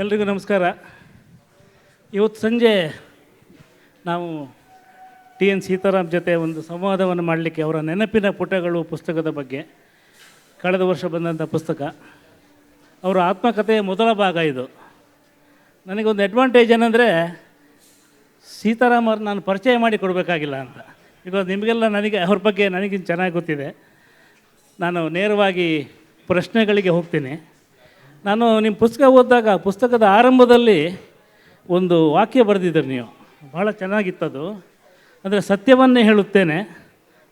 ಎಲ್ರಿಗೂ ನಮಸ್ಕಾರ. ಇವತ್ತು ಸಂಜೆ ನಾವು ಟಿ ಎನ್ ಸೀತಾರಾಮ್ ಜೊತೆ ಒಂದು ಸಂವಾದವನ್ನು ಮಾಡಲಿಕ್ಕೆ ಅವರ ನೆನಪಿನ ಪುಟಗಳು ಪುಸ್ತಕದ ಬಗ್ಗೆ, ಕಳೆದ ವರ್ಷ ಬಂದಂಥ ಪುಸ್ತಕ, ಅವರ ಆತ್ಮಕಥೆಯ ಮೊದಲ ಭಾಗ ಇದು. ನನಗೊಂದು ಅಡ್ವಾಂಟೇಜ್ ಏನಂದರೆ ಸೀತಾರಾಮ್ ಅವ್ರು ನಾನು ಪರಿಚಯ ಮಾಡಿ ಕೊಡಬೇಕಾಗಿಲ್ಲ ಅಂತ. ಬಿಕಾಸ್ ನಿಮಗೆಲ್ಲ ಅವ್ರ ಬಗ್ಗೆ ನನಗಿಂತ ಚೆನ್ನಾಗಿ ಗೊತ್ತಿದೆ. ನಾನು ನೇರವಾಗಿ ಪ್ರಶ್ನೆಗಳಿಗೆ ಹೋಗ್ತೀನಿ. ನಾನು ನಿಮ್ಮ ಪುಸ್ತಕ ಓದಿದಾಗ ಪುಸ್ತಕದ ಆರಂಭದಲ್ಲಿ ಒಂದು ವಾಕ್ಯ ಬರೆದಿದ್ದೀರಿ ನೀವು, ಭಾಳ ಚೆನ್ನಾಗಿತ್ತದು. ಅಂದರೆ ಸತ್ಯವನ್ನೇ ಹೇಳುತ್ತೇನೆ,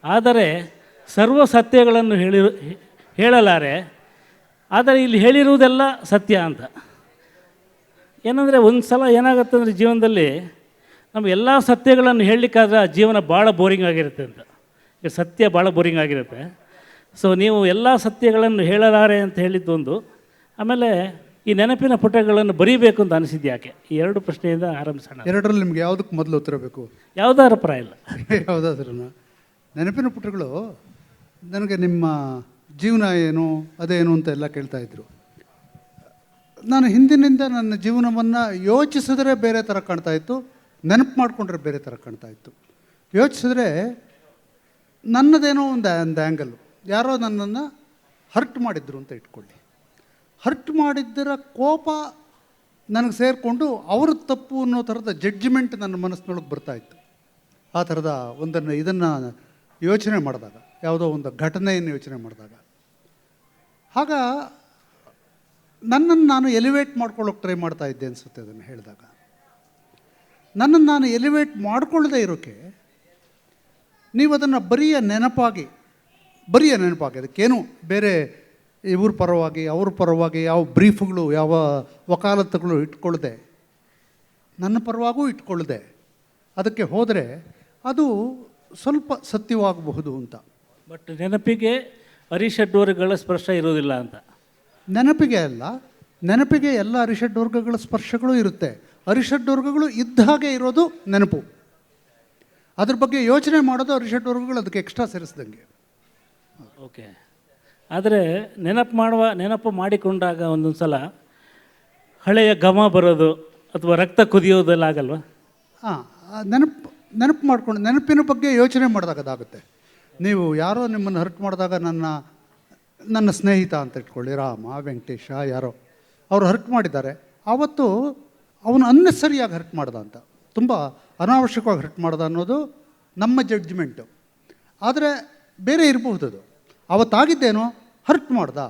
ಆದರೆ ಸರ್ವ ಸತ್ಯಗಳನ್ನು ಹೇಳಲಾರೆ, ಆದರೆ ಇಲ್ಲಿ ಹೇಳಿರುವುದೆಲ್ಲ ಸತ್ಯ ಅಂತ. ಏನಂದರೆ ಒಂದು ಸಲ ಏನಾಗುತ್ತೆ ಅಂದರೆ ಜೀವನದಲ್ಲಿ ನಮ್ಮ ಎಲ್ಲ ಸತ್ಯಗಳನ್ನು ಹೇಳಲಿಕ್ಕಾದ್ರೆ ಜೀವನ ಭಾಳ ಬೋರಿಂಗ್ ಆಗಿರುತ್ತೆ ಅಂತ. ಈಗ ಸತ್ಯ ಭಾಳ ಬೋರಿಂಗ್ ಆಗಿರುತ್ತೆ. ಸೊ ನೀವು ಎಲ್ಲ ಸತ್ಯಗಳನ್ನು ಹೇಳಲಾರೆ ಅಂತ ಹೇಳಿದ್ದೊಂದು, ಆಮೇಲೆ ಈ ನೆನಪಿನ ಪುಟಗಳನ್ನು ಬರೀಬೇಕು ಅಂತ ಅನಿಸಿದ್ದು ಯಾಕೆ? ಈ ಎರಡು ಪ್ರಶ್ನೆಯಿಂದ ಆರಂಭಿಸೋಣ. ಎರಡರಲ್ಲಿ ನಿಮ್ಗೆ ಯಾವುದಕ್ಕೆ ಮೊದಲು ಉತ್ತರ ಬೇಕು? ಯಾವುದಾದ್ರೂ ಪರ ಇಲ್ಲ. ಯಾವುದಾದ್ರೂ ನೆನಪಿನ ಪುಟಗಳು ನನಗೆ ನಿಮ್ಮ ಜೀವನ ಏನು ಅದೇನು ಅಂತ ಎಲ್ಲ ಕೇಳ್ತಾಯಿದ್ರು. ನಾನು ಹಿಂದಿನಿಂದ ನನ್ನ ಜೀವನವನ್ನು ಯೋಚಿಸಿದ್ರೆ ಬೇರೆ ಥರ ಕಾಣ್ತಾಯಿತ್ತು, ನೆನಪು ಮಾಡಿಕೊಂಡ್ರೆ ಬೇರೆ ಥರ ಕಾಣ್ತಾಯಿತ್ತು. ಯೋಚಿಸಿದ್ರೆ ನನ್ನದೇನೋ ಒಂದು ಆ್ಯಂಗಲ್ಲು, ಯಾರೋ ನನ್ನನ್ನು ಹರ್ಟ್ ಮಾಡಿದ್ರು ಅಂತ ಇಟ್ಕೊಳ್ಳಿ. ಹರ್ಟ್ ಮಾಡಿದ್ದರ ಕೋಪ ನನಗೆ ಸೇರಿಕೊಂಡು ಅವ್ರ ತಪ್ಪು ಅನ್ನೋ ಥರದ ಜಡ್ಜ್ಮೆಂಟ್ ನನ್ನ ಮನಸ್ಸಿನೊಳಗೆ ಬರ್ತಾಯಿತ್ತು. ಆ ಥರದ ಇದನ್ನು ಯೋಚನೆ ಮಾಡಿದಾಗ, ಯಾವುದೋ ಒಂದು ಘಟನೆಯನ್ನು ಯೋಚನೆ ಮಾಡಿದಾಗ, ಆಗ ನನ್ನನ್ನು ನಾನು ಎಲಿವೇಟ್ ಮಾಡ್ಕೊಳ್ಳೋಕೆ ಟ್ರೈ ಮಾಡ್ತಾಯಿದ್ದೆ ಅನಿಸುತ್ತೆ. ಅದನ್ನು ಹೇಳಿದಾಗ ನನ್ನನ್ನು ನಾನು ಎಲಿವೇಟ್ ಮಾಡ್ಕೊಳ್ಳದೆ ಇರೋಕ್ಕೆ ನೀವು ಅದನ್ನು ಬರಿಯ ನೆನಪಾಗಿ ಅದಕ್ಕೇನು ಬೇರೆ ಇವ್ರ ಪರವಾಗಿ ಅವ್ರ ಪರವಾಗಿ ಯಾವ ಬ್ರೀಫ್ಗಳು ಯಾವ ವಕಾಲತ್ತುಗಳು ಇಟ್ಕೊಳ್ಳದೆ, ನನ್ನ ಪರವಾಗೂ ಇಟ್ಕೊಳ್ಳದೆ ಅದಕ್ಕೆ ಹೋದರೆ ಅದು ಸ್ವಲ್ಪ ಸತ್ಯವಾಗಬಹುದು ಅಂತ. ಬಟ್ ನೆನಪಿಗೆ ಅರಿಷಡ್ವರ್ಗಗಳ ಸ್ಪರ್ಶ ಇರೋದಿಲ್ಲ ಅಂತ. ನೆನಪಿಗೆ ಎಲ್ಲ ಅರಿಷಡ್ವರ್ಗಗಳ ಸ್ಪರ್ಶಗಳು ಇರುತ್ತೆ. ಅರಿಷಡ್ವರ್ಗಗಳು ಇದ್ದ ಹಾಗೆ ಇರೋದು ನೆನಪು. ಅದ್ರ ಬಗ್ಗೆ ಯೋಚನೆ ಮಾಡೋದು ಅರಿಷಡ್ವರ್ಗಗಳು ಅದಕ್ಕೆ ಎಕ್ಸ್ಟ್ರಾ ಸೇರಿಸ್ದಂಗೆ. ಓಕೆ. ಆದರೆ ನೆನಪು ಮಾಡಿಕೊಂಡಾಗ ಒಂದೊಂದು ಸಲ ಹಳೆಯ ಘಮ ಬರೋದು ಅಥವಾ ರಕ್ತ ಕುದಿಯೋದೆಲ್ಲ ಆಗಲ್ವ? ನೆನಪು ಮಾಡ್ಕೊಂಡು ನೆನಪಿನ ಬಗ್ಗೆ ಯೋಚನೆ ಮಾಡಿದಾಗ ಅದಾಗುತ್ತೆ. ನೀವು ಯಾರೋ ನಿಮ್ಮನ್ನು ಹರ್ಟ್ ಮಾಡಿದಾಗ ನನ್ನ ಸ್ನೇಹಿತ ಅಂತ ಇಟ್ಕೊಳ್ಳಿ, ರಾಮ, ವೆಂಕಟೇಶ, ಯಾರೋ ಅವರು ಹರ್ಟ್ ಮಾಡಿದ್ದಾರೆ. ಆವತ್ತು ಅವನು ಅನ್ನೆಸರಿಯಾಗಿ ಹರ್ಟ್ ಮಾಡ್ದ ಅಂತ, ತುಂಬ ಅನಾವಶ್ಯಕವಾಗಿ ಹರ್ಟ್ ಮಾಡ್ದ ಅನ್ನೋದು ನಮ್ಮ ಜಡ್ಜ್ಮೆಂಟು. ಆದರೆ ಬೇರೆ ಇರಬಹುದು, ಅದು ಅವತ್ತಾಗಿದ್ದೇನೋ ಹರ್ಟ್ ಮಾಡ್ದ,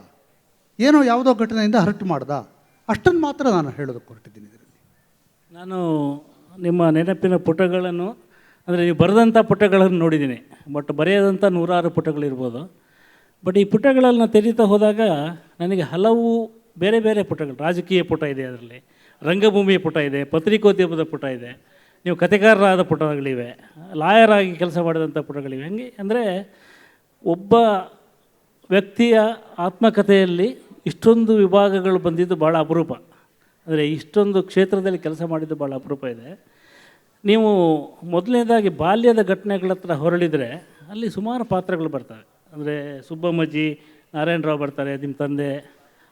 ಏನೋ ಯಾವುದೋ ಘಟನೆಯಿಂದ ಹರ್ಟ್ ಮಾಡ್ದ, ಅಷ್ಟನ್ನು ಮಾತ್ರ ನಾನು ಹೇಳೋದಕ್ಕೆ ಹೊರಟಿದ್ದೀನಿ. ಇದರಲ್ಲಿ ನಾನು ನಿಮ್ಮ ನೆನಪಿನ ಪುಟಗಳನ್ನು, ಅಂದರೆ ನೀವು ಬರೆದಂಥ ಪುಟಗಳನ್ನು ನೋಡಿದ್ದೀನಿ, ಬಟ್ ಬರೆಯದಂಥ ನೂರಾರು ಪುಟಗಳಿರ್ಬೋದು. ಬಟ್ ಈ ಪುಟಗಳನ್ನು ತೆರೀತಾ ಹೋದಾಗ ನನಗೆ ಹಲವು ಬೇರೆ ಬೇರೆ ಪುಟಗಳು, ರಾಜಕೀಯ ಪುಟ ಇದೆ, ಅದರಲ್ಲಿ ರಂಗಭೂಮಿಯ ಪುಟ ಇದೆ, ಪತ್ರಿಕೋದ್ಯಮದ ಪುಟ ಇದೆ, ನೀವು ಕಥೆಗಾರರಾದ ಪುಟಗಳಿವೆ, ಲಾಯರ್ ಆಗಿ ಕೆಲಸ ಮಾಡಿದಂಥ ಪುಟಗಳಿವೆ. ಹಂಗೆ ಅಂದರೆ ಒಬ್ಬ ವ್ಯಕ್ತಿಯ ಆತ್ಮಕಥೆಯಲ್ಲಿ ಇಷ್ಟೊಂದು ವಿಭಾಗಗಳು ಬಂದಿದ್ದು ಭಾಳ ಅಪರೂಪ. ಅಂದರೆ ಇಷ್ಟೊಂದು ಕ್ಷೇತ್ರದಲ್ಲಿ ಕೆಲಸ ಮಾಡಿದ್ದು ಭಾಳ ಅಪರೂಪ ಇದೆ. ನೀವು ಮೊದಲನೇದಾಗಿ ಬಾಲ್ಯದ ಘಟನೆಗಳ ಹತ್ರ ಹೊರಳಿದರೆ ಅಲ್ಲಿ ಸುಮಾರು ಪಾತ್ರಗಳು ಬರ್ತವೆ. ಅಂದರೆ ಸುಬ್ಬಮ್ಮಜ್ಜಿ, ನಾರಾಯಣರಾವ್ ಬರ್ತಾರೆ, ನಿಮ್ಮ ತಂದೆ,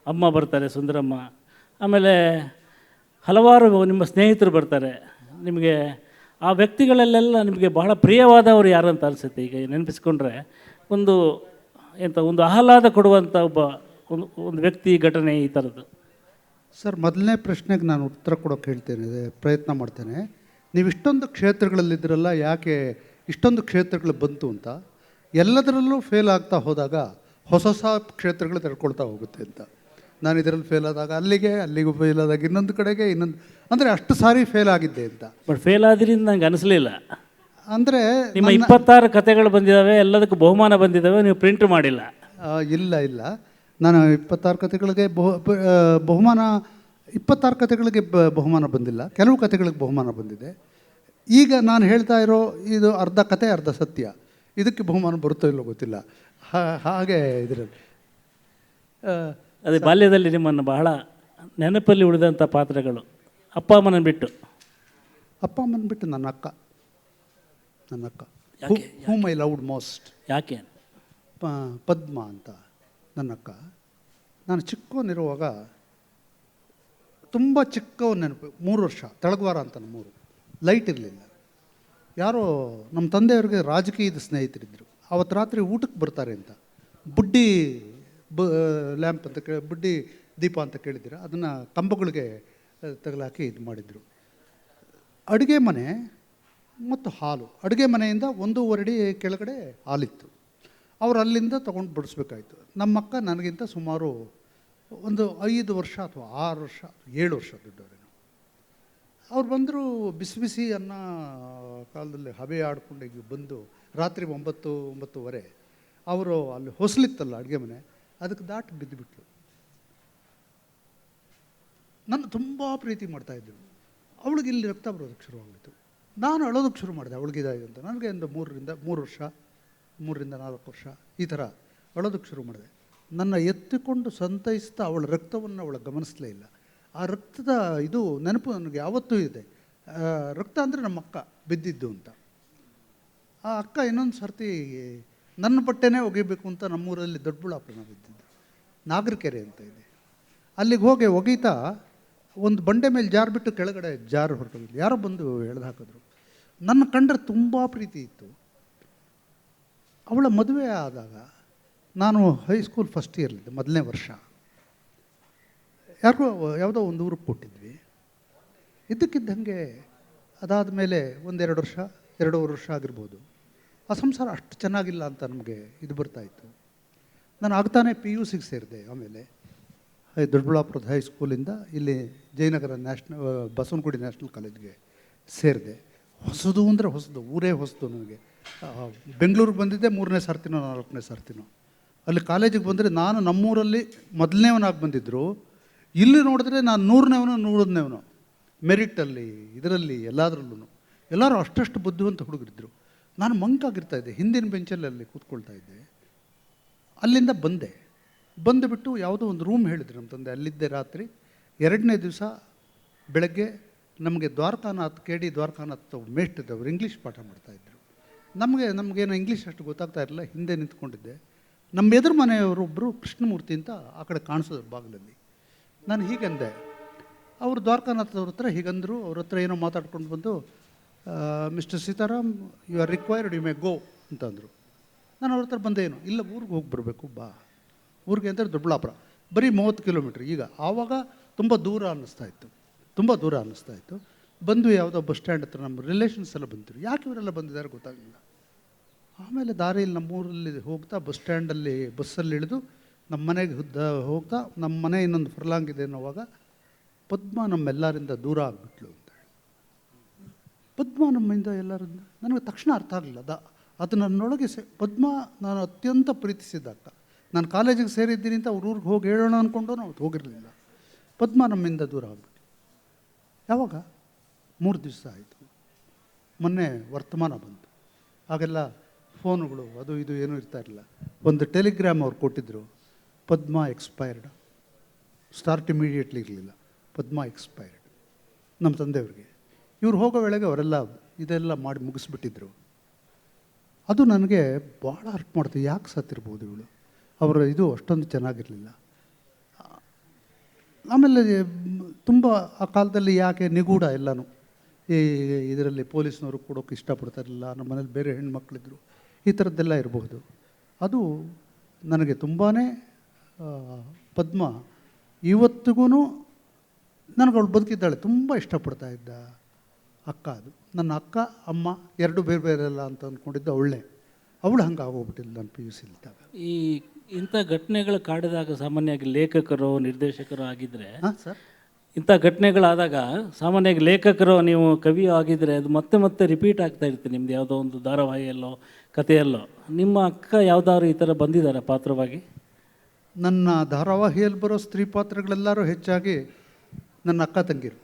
ಅಮ್ಮ ಬರ್ತಾರೆ, ಸುಂದರಮ್ಮ, ಆಮೇಲೆ ಹಲವಾರು ನಿಮ್ಮ ಸ್ನೇಹಿತರು ಬರ್ತಾರೆ. ನಿಮಗೆ ಆ ವ್ಯಕ್ತಿಗಳಲ್ಲೆಲ್ಲ ನಿಮಗೆ ಬಹಳ ಪ್ರಿಯವಾದವರು ಯಾರು ಅಂತ ಅನಿಸುತ್ತೆ? ಈಗ ನೆನಪಿಸ್ಕೊಂಡ್ರೆ ಒಂದು ಆಹ್ಲಾದ ಕೊಡುವಂಥ ಒಂದು ವ್ಯಕ್ತಿ, ಘಟನೆ, ಈ ಥರದ್ದು. ಸರ್, ಮೊದಲನೇ ಪ್ರಶ್ನೆಗೆ ನಾನು ಉತ್ತರ ಕೊಡೋಕ್ಕೆ ಹೇಳ್ತೇನೆ, ಪ್ರಯತ್ನ ಮಾಡ್ತೇನೆ. ನೀವು ಇಷ್ಟೊಂದು ಕ್ಷೇತ್ರಗಳಲ್ಲಿದ್ದರಲ್ಲ, ಯಾಕೆ ಇಷ್ಟೊಂದು ಕ್ಷೇತ್ರಗಳು ಬಂತು ಅಂತ. ಎಲ್ಲದರಲ್ಲೂ ಫೇಲ್ ಆಗ್ತಾ ಹೋದಾಗ ಹೊಸ ಕ್ಷೇತ್ರಗಳು ತೆಡ್ಕೊಳ್ತಾ ಹೋಗುತ್ತೆ ಅಂತ. ನಾನು ಇದರಲ್ಲಿ ಫೇಲ್ ಆದಾಗ ಅಲ್ಲಿಗೂ ಫೇಲ್ ಆದಾಗ ಇನ್ನೊಂದು ಕಡೆಗೆ ಅಂದರೆ ಅಷ್ಟು ಸಾರಿ ಫೇಲ್ ಆಗಿದ್ದೆ ಅಂತ. ಬಟ್ ಫೇಲ್ ಆದ್ರಿಂದ ನಂಗೆ ಅನಿಸ್ಲಿಲ್ಲ. ಅಂದರೆ ನಿಮ್ಮ 26 ಕಥೆಗಳು ಬಂದಿದ್ದಾವೆ, ಎಲ್ಲದಕ್ಕೂ ಬಹುಮಾನ ಬಂದಿದ್ದಾವೆ, ನೀವು ಪ್ರಿಂಟ್ ಮಾಡಿಲ್ಲ. ಇಲ್ಲ, ನಾನು 26 ಕಥೆಗಳಿಗೆ ಬಹುಮಾನ 26 ಕಥೆಗಳಿಗೆ ಬಹುಮಾನ ಬಂದಿಲ್ಲ, ಕೆಲವು ಕಥೆಗಳಿಗೆ ಬಹುಮಾನ ಬಂದಿದೆ. ಈಗ ನಾನು ಹೇಳ್ತಾ ಇರೋ ಇದು ಅರ್ಧ ಕಥೆ ಅರ್ಧ ಸತ್ಯ, ಇದಕ್ಕೆ ಬಹುಮಾನ ಬರುತ್ತೋ ಇಲ್ಲೋ ಗೊತ್ತಿಲ್ಲ. ಹಾಗೆ ಇದರಲ್ಲಿ ಅದೇ ಬಾಲ್ಯದಲ್ಲಿ ನಿಮ್ಮನ್ನು ಬಹಳ ನೆನಪಲ್ಲಿ ಉಳಿದಂಥ ಪಾತ್ರಗಳು, ಅಪ್ಪ ಅಮ್ಮನ ಬಿಟ್ಟು ನನ್ನ ಅಕ್ಕ whom I loved most. ಯಾಕೆ? ಪದ್ಮ ಅಂತ ನನ್ನ ಅಕ್ಕ. ನಾನು ಚಿಕ್ಕವನಿರುವಾಗ ತುಂಬ ಚಿಕ್ಕ ಒಂದು ನೆನಪು. 3 ವರ್ಷ ತೆಳಗವಾರ ಅಂತ ನಮ್ಮೂರು, ಲೈಟ್ ಇರಲಿಲ್ಲ. ಯಾರೋ ನಮ್ಮ ತಂದೆಯವ್ರಿಗೆ ರಾಜಕೀಯದ ಸ್ನೇಹಿತರಿದ್ದರು. ಅವತ್ತು ರಾತ್ರಿ ಊಟಕ್ಕೆ ಬರ್ತಾರೆ ಅಂತ ಬುಡ್ಡಿ ಲ್ಯಾಂಪ್ ಅಂತ ಬುಡ್ಡಿ ದೀಪ ಅಂತ ಕೇಳಿದ್ದೀರ, ಅದನ್ನು ಕಂಬಗಳಿಗೆ ತಗಲಾಕಿ ಇದು ಮಾಡಿದರು. ಅಡುಗೆ ಮನೆ ಮತ್ತು ಹಾಲು, ಅಡುಗೆ ಮನೆಯಿಂದ 1.5 ಅಡಿ ಕೆಳಗಡೆ ಹಾಲಿತ್ತು. ಅವ್ರು ಅಲ್ಲಿಂದ ತೊಗೊಂಡು ಬಡಿಸ್ಬೇಕಾಯ್ತು. ನಮ್ಮಕ್ಕ ನನಗಿಂತ ಸುಮಾರು ಒಂದು 5 ವರ್ಷ ಅಥವಾ 6 ವರ್ಷ 7 ವರ್ಷ ದೊಡ್ಡವರೇನು. ಅವ್ರು ಬಂದರು, ಬಿಸಿ ಬಿಸಿ ಅನ್ನ ಕಾಲದಲ್ಲಿ ಹಬೆ ಆಡ್ಕೊಂಡು ಈಗ ಬಂದು ರಾತ್ರಿ 9-9:30 ಅವರು ಅಲ್ಲಿ ಹೊಸಲಿತ್ತಲ್ಲ ಅಡುಗೆ ಮನೆ, ಅದಕ್ಕೆ ದಾಟಿ ಬಿದ್ದುಬಿಟ್ಲು. ನನ್ನ ತುಂಬ ಪ್ರೀತಿ ಮಾಡ್ತಾಯಿದ್ರು. ಅವಳಿಗೆ ಇಲ್ಲಿ ರಕ್ತ ಬರೋದಕ್ಕೆ ಶುರುವಾಗೋಯಿತು. ನಾನು ಅಳೋದಕ್ಕೆ ಶುರು ಮಾಡಿದೆ ಅವಳಿಗಿದಾಗಿದೆ ಅಂತ. ನನಗೆ ಒಂದು 3 ವರ್ಷ 3-4 ವರ್ಷ ಈ ಥರ ಅಳೋದಕ್ಕೆ ಶುರು ಮಾಡಿದೆ. ನನ್ನ ಎತ್ತಿಕೊಂಡು ಸಂತೈಸ್ತಾ ಅವಳ ರಕ್ತವನ್ನು ಅವಳು ಗಮನಿಸಲೇ ಇಲ್ಲ. ಆ ರಕ್ತದ ಇದು ನೆನಪು ನನಗೆ ಯಾವತ್ತೂ ಇದೆ. ರಕ್ತ ಅಂದರೆ ನಮ್ಮ ಅಕ್ಕ ಬಿದ್ದಿದ್ದು ಅಂತ. ಆ ಅಕ್ಕ ಇನ್ನೊಂದು ಸರ್ತಿ ನನ್ನ ಬಟ್ಟೆನೇ ಒಗಿಬೇಕು ಅಂತ ನಮ್ಮೂರಲ್ಲಿ ದೊಡ್ಡಬಳ್ಳಾಪುರನ ಬಿದ್ದಿದ್ದು, ನಾಗರಕೆರೆ ಅಂತ ಇದೆ. ಅಲ್ಲಿಗೆ ಹೋಗಿ ಒಗೀತಾ ಒಂದು ಬಂಡೆ ಮೇಲೆ ಜಾರು ಬಿಟ್ಟು ಕೆಳಗಡೆ ಜಾರು ಹೊರಟೋಗಿದ್ದು. ಯಾರೋ ಬಂದು ಎಳೆದು ಹಾಕಿದ್ರು. ನನ್ನ ಕಂಡ್ರೆ ತುಂಬ ಪ್ರೀತಿ ಇತ್ತು. ಅವಳ ಮದುವೆ ಆದಾಗ ನಾನು ಹೈಸ್ಕೂಲ್ ಫಸ್ಟ್ ಇಯರ್ಲಿದ್ದೆ, 1ನೇ ವರ್ಷ. ಯಾವುದೋ ಒಂದು ಊರಿಗೆ ಕೊಟ್ಟಿದ್ವಿ. ಇದ್ದಕ್ಕಿದ್ದಂಗೆ ಅದಾದ ಮೇಲೆ 1-2 ವರ್ಷ 2.5 ವರ್ಷ ಆಗಿರ್ಬೋದು, ಆ ಸಂಸಾರ ಅಷ್ಟು ಚೆನ್ನಾಗಿಲ್ಲ ಅಂತ ನಮಗೆ ಇದು ಬರ್ತಾಯಿತ್ತು. ನಾನು ಆಗ್ತಾನೆ PUCಗೆ ಸೇರಿದೆ. ಆಮೇಲೆ ದೊಡ್ಡಬಳ್ಳಾಪುರದ ಹೈಸ್ಕೂಲಿಂದ ಇಲ್ಲಿ ಜಯನಗರ ಬಸವನಗುಡಿ ನ್ಯಾಷನಲ್ ಕಾಲೇಜ್ಗೆ ಸೇರಿದೆ. ಹೊಸದು ಅಂದರೆ ಹೊಸದು, ಊರೇ ಹೊಸದು ನನಗೆ. ಬೆಂಗಳೂರಿಗೆ ಬಂದಿದ್ದೆ 3ನೇ ಸರ್ತಿನೋ 4ನೇ ಸರ್ತಿನೋ. ಅಲ್ಲಿ ಕಾಲೇಜಿಗೆ ಬಂದರೆ ನಾನು ನಮ್ಮೂರಲ್ಲಿ ಮೊದಲನೇವನಾಗಿ ಬಂದಿದ್ದರು. ಇಲ್ಲಿ ನೋಡಿದ್ರೆ ನಾನು 100ನೇವನೋ ಮೆರಿಟಲ್ಲಿ ಇದರಲ್ಲಿ ಎಲ್ಲದರಲ್ಲೂ ಎಲ್ಲರೂ ಅಷ್ಟಷ್ಟು ಬುದ್ಧಿವಂತ ಹುಡುಗರಿದ್ದರು. ನಾನು ಮಂಕಾಗಿರ್ತಾಯಿದ್ದೆ, ಹಿಂದಿನ ಬೆಂಚಲ್ಲಿ ಅಲ್ಲಿ ಕೂತ್ಕೊಳ್ತಾ ಇದ್ದೆ. ಅಲ್ಲಿಂದ ಬಂದುಬಿಟ್ಟು ಯಾವುದೋ ಒಂದು ರೂಮ್ ಹೇಳಿದ್ರು ನಮ್ಮ ತಂದೆ. ಅಲ್ಲಿದ್ದೆ ರಾತ್ರಿ. 2ನೇ ದಿವಸ ಬೆಳಗ್ಗೆ ನಮಗೆ ದ್ವಾರಕಾನಾಥ್ KD ದ್ವಾರಕಾನಾಥ್ ಮೇಷ್ಟ್ರಿದ್ದವರು ಇಂಗ್ಲೀಷ್ ಪಾಠ ಮಾಡ್ತಾಯಿದ್ರು. ನಮಗೇನೋ ಇಂಗ್ಲೀಷ್ ಅಷ್ಟು ಗೊತ್ತಾಗ್ತಾ ಇರಲಿಲ್ಲ. ಹಿಂದೆ ನಿಂತ್ಕೊಂಡಿದ್ದೆ. ನಮ್ಮ ಎದುರು ಮನೆಯವರೊಬ್ಬರು ಕೃಷ್ಣಮೂರ್ತಿ ಅಂತ ಆ ಕಡೆ ಕಾಣಿಸೋದು ಬಾಗಿಲಲ್ಲಿ. ನಾನು ಹೀಗಂದೆ. ಅವರು ದ್ವಾರಕಾನಾಥ್ ಅವ್ರ ಹತ್ರ ಹೀಗಂದರು. ಅವ್ರ ಹತ್ರ ಏನೋ ಮಾತಾಡ್ಕೊಂಡು ಬಂದು, mister Sitaram, you are required, you may go ಅಂತಂದರು. ನಾನು ಅವ್ರ ಹತ್ರ ಬಂದೆ. ಏನು ಇಲ್ಲ, ಊರಿಗೆ ಹೋಗಿ ಬರಬೇಕು, ಬಾ. ಊರಿಗೆ ಅಂದರೆ ದೊಡ್ಡಬಳ್ಳಾಪುರ, ಬರೀ 30 ಕಿಲೋಮೀಟ್ರ್. ಈಗ ಆವಾಗ ತುಂಬ ದೂರ ಅನ್ನಿಸ್ತಾ ಇತ್ತು. ಬಂದು ಯಾವುದೋ ಬಸ್ ಸ್ಟ್ಯಾಂಡ್ ಹತ್ರ ನಮ್ಮ ರಿಲೇಷನ್ಸ್ ಎಲ್ಲ ಬಂದರು. ಯಾಕೆ ಇವರೆಲ್ಲ ಬಂದಿದ್ದಾರೆ ಗೊತ್ತಾಗಲಿಲ್ಲ. ಆಮೇಲೆ ದಾರಿಯಲ್ಲಿ ನಮ್ಮೂರಲ್ಲಿ ಹೋಗ್ತಾ ಬಸ್ ಸ್ಟ್ಯಾಂಡಲ್ಲಿ ಬಸ್ಸಲ್ಲಿ ಇಳಿದು ನಮ್ಮ ಮನೆಗೆ ಹೋಗ್ತಾ, ನಮ್ಮ ಮನೆ ಇನ್ನೊಂದು ಫರ್ಲಾಂಗ್ ಇದೆ ಅನ್ನೋವಾಗ ಪದ್ಮ ನಮ್ಮೆಲ್ಲರಿಂದ ದೂರ ಆಗಿಬಿಟ್ಲು ಅಂತ. ಪದ್ಮ ನಮ್ಮಿಂದ ಎಲ್ಲರಿಂದ ನನಗೆ ತಕ್ಷಣ ಅರ್ಥ ಆಗಲಿಲ್ಲ. ಅದು ನನ್ನೊಳಗೆ ಪದ್ಮ ನಾನು ಅತ್ಯಂತ ಪ್ರೀತಿಸಿದ ಅಕ್ಕ. ನಾನು ಕಾಲೇಜಿಗೆ ಸೇರಿದ್ದೀನಿ ಅಂತ ಅವ್ರ ಊರಿಗೆ ಹೋಗಿ ಹೇಳೋಣ ಅಂದ್ಕೊಂಡು ನಾವು ಹೋಗಿರಲಿಲ್ಲ. ಪದ್ಮ ನಮ್ಮಿಂದ ದೂರ ಆಗ್ಬಿಟ್ಟು ಯಾವಾಗ 3 ದಿವಸ ಆಯಿತು. ಮೊನ್ನೆ ವರ್ತಮಾನ ಬಂತು. ಆಗೆಲ್ಲ ಫೋನುಗಳು ಅದು ಇದು ಏನೂ ಇರ್ತಾ ಇರಲಿಲ್ಲ. ಒಂದು ಟೆಲಿಗ್ರಾಮ್ ಅವ್ರು ಕೊಟ್ಟಿದ್ದರು, ಪದ್ಮ ಎಕ್ಸ್ಪೈರ್ಡ್. ಸ್ಟಾರ್ಟ್ ಇಮಿಡಿಯೇಟ್ಲಿ ಇರಲಿಲ್ಲ, ಪದ್ಮ ಎಕ್ಸ್ಪೈರ್ಡ್. ನಮ್ಮ ತಂದೆಯವ್ರಿಗೆ ಇವ್ರು ಹೋಗೋ ವೇಳೆಗೆ ಅವರೆಲ್ಲ ಇದೆಲ್ಲ ಮಾಡಿ ಮುಗಿಸ್ಬಿಟ್ಟಿದ್ರು. ಅದು ನನಗೆ ಭಾಳ ಹರ್ಟ್ ಮಾಡ್ತೀವಿ. ಯಾಕೆ ಸತ್ತಿರ್ಬೋದು ಇವಳು, ಅವರ ಇದು ಅಷ್ಟೊಂದು ಚೆನ್ನಾಗಿರಲಿಲ್ಲ. ಆಮೇಲೆ ತುಂಬ ಆ ಕಾಲದಲ್ಲಿ ಯಾಕೆ ನಿಗೂಢ ಎಲ್ಲನೂ ಈ ಇದರಲ್ಲಿ ಪೊಲೀಸ್ನವರು ಕೊಡೋಕ್ಕೆ ಇಷ್ಟಪಡ್ತಾರಿಲ್ಲ. ನಮ್ಮ ಮನೇಲಿ ಬೇರೆ ಹೆಣ್ಮಕ್ಳಿದ್ರು, ಈ ಥರದ್ದೆಲ್ಲ ಇರಬಹುದು. ಅದು ನನಗೆ ತುಂಬಾ ಪದ್ಮ ಇವತ್ತಿಗೂ ನನಗೆ ಅವಳು ಬದುಕಿದ್ದಾಳೆ. ತುಂಬ ಇಷ್ಟಪಡ್ತಾ ಇದ್ದ ಅಕ್ಕ ಅದು. ನನ್ನ ಅಕ್ಕ ಅಮ್ಮ 2 ಬೇರೆ ಬೇರೆ ಅಲ್ಲ ಅಂತ ಅಂದ್ಕೊಂಡಿದ್ದ ಅವಳು ಹಂಗೆ ಆಗೋಗ್ಬಿಟ್ಟಿಲ್ಲ ನಾನು PUC ಇದ್ದಾಗ. ಇಂಥ ಘಟನೆಗಳು ಕಾಡಿದಾಗ ಸಾಮಾನ್ಯವಾಗಿ ಲೇಖಕರು ನಿರ್ದೇಶಕರು ಆಗಿದ್ದರೆ, ಹಾಂ ಸರ್, ಇಂಥ ಘಟನೆಗಳಾದಾಗ ಸಾಮಾನ್ಯವಾಗಿ ಲೇಖಕರು, ನೀವು ಕವಿ ಆಗಿದ್ದರೆ ಅದು ಮತ್ತೆ ರಿಪೀಟ್ ಆಗ್ತಾ ಇರುತ್ತೆ ನಿಮ್ದು ಯಾವುದೋ ಒಂದು ಧಾರಾವಾಹಿಯಲ್ಲೋ ಕಥೆಯಲ್ಲೋ. ನಿಮ್ಮ ಅಕ್ಕ ಯಾವುದಾದ್ರು ಈ ಥರ ಬಂದಿದ್ದಾರೆ ಪಾತ್ರವಾಗಿ? ನನ್ನ ಧಾರಾವಾಹಿಯಲ್ಲಿ ಬರೋ ಸ್ತ್ರೀ ಪಾತ್ರಗಳೆಲ್ಲರೂ ಹೆಚ್ಚಾಗಿ ನನ್ನ ಅಕ್ಕ ತಂಗಿರು.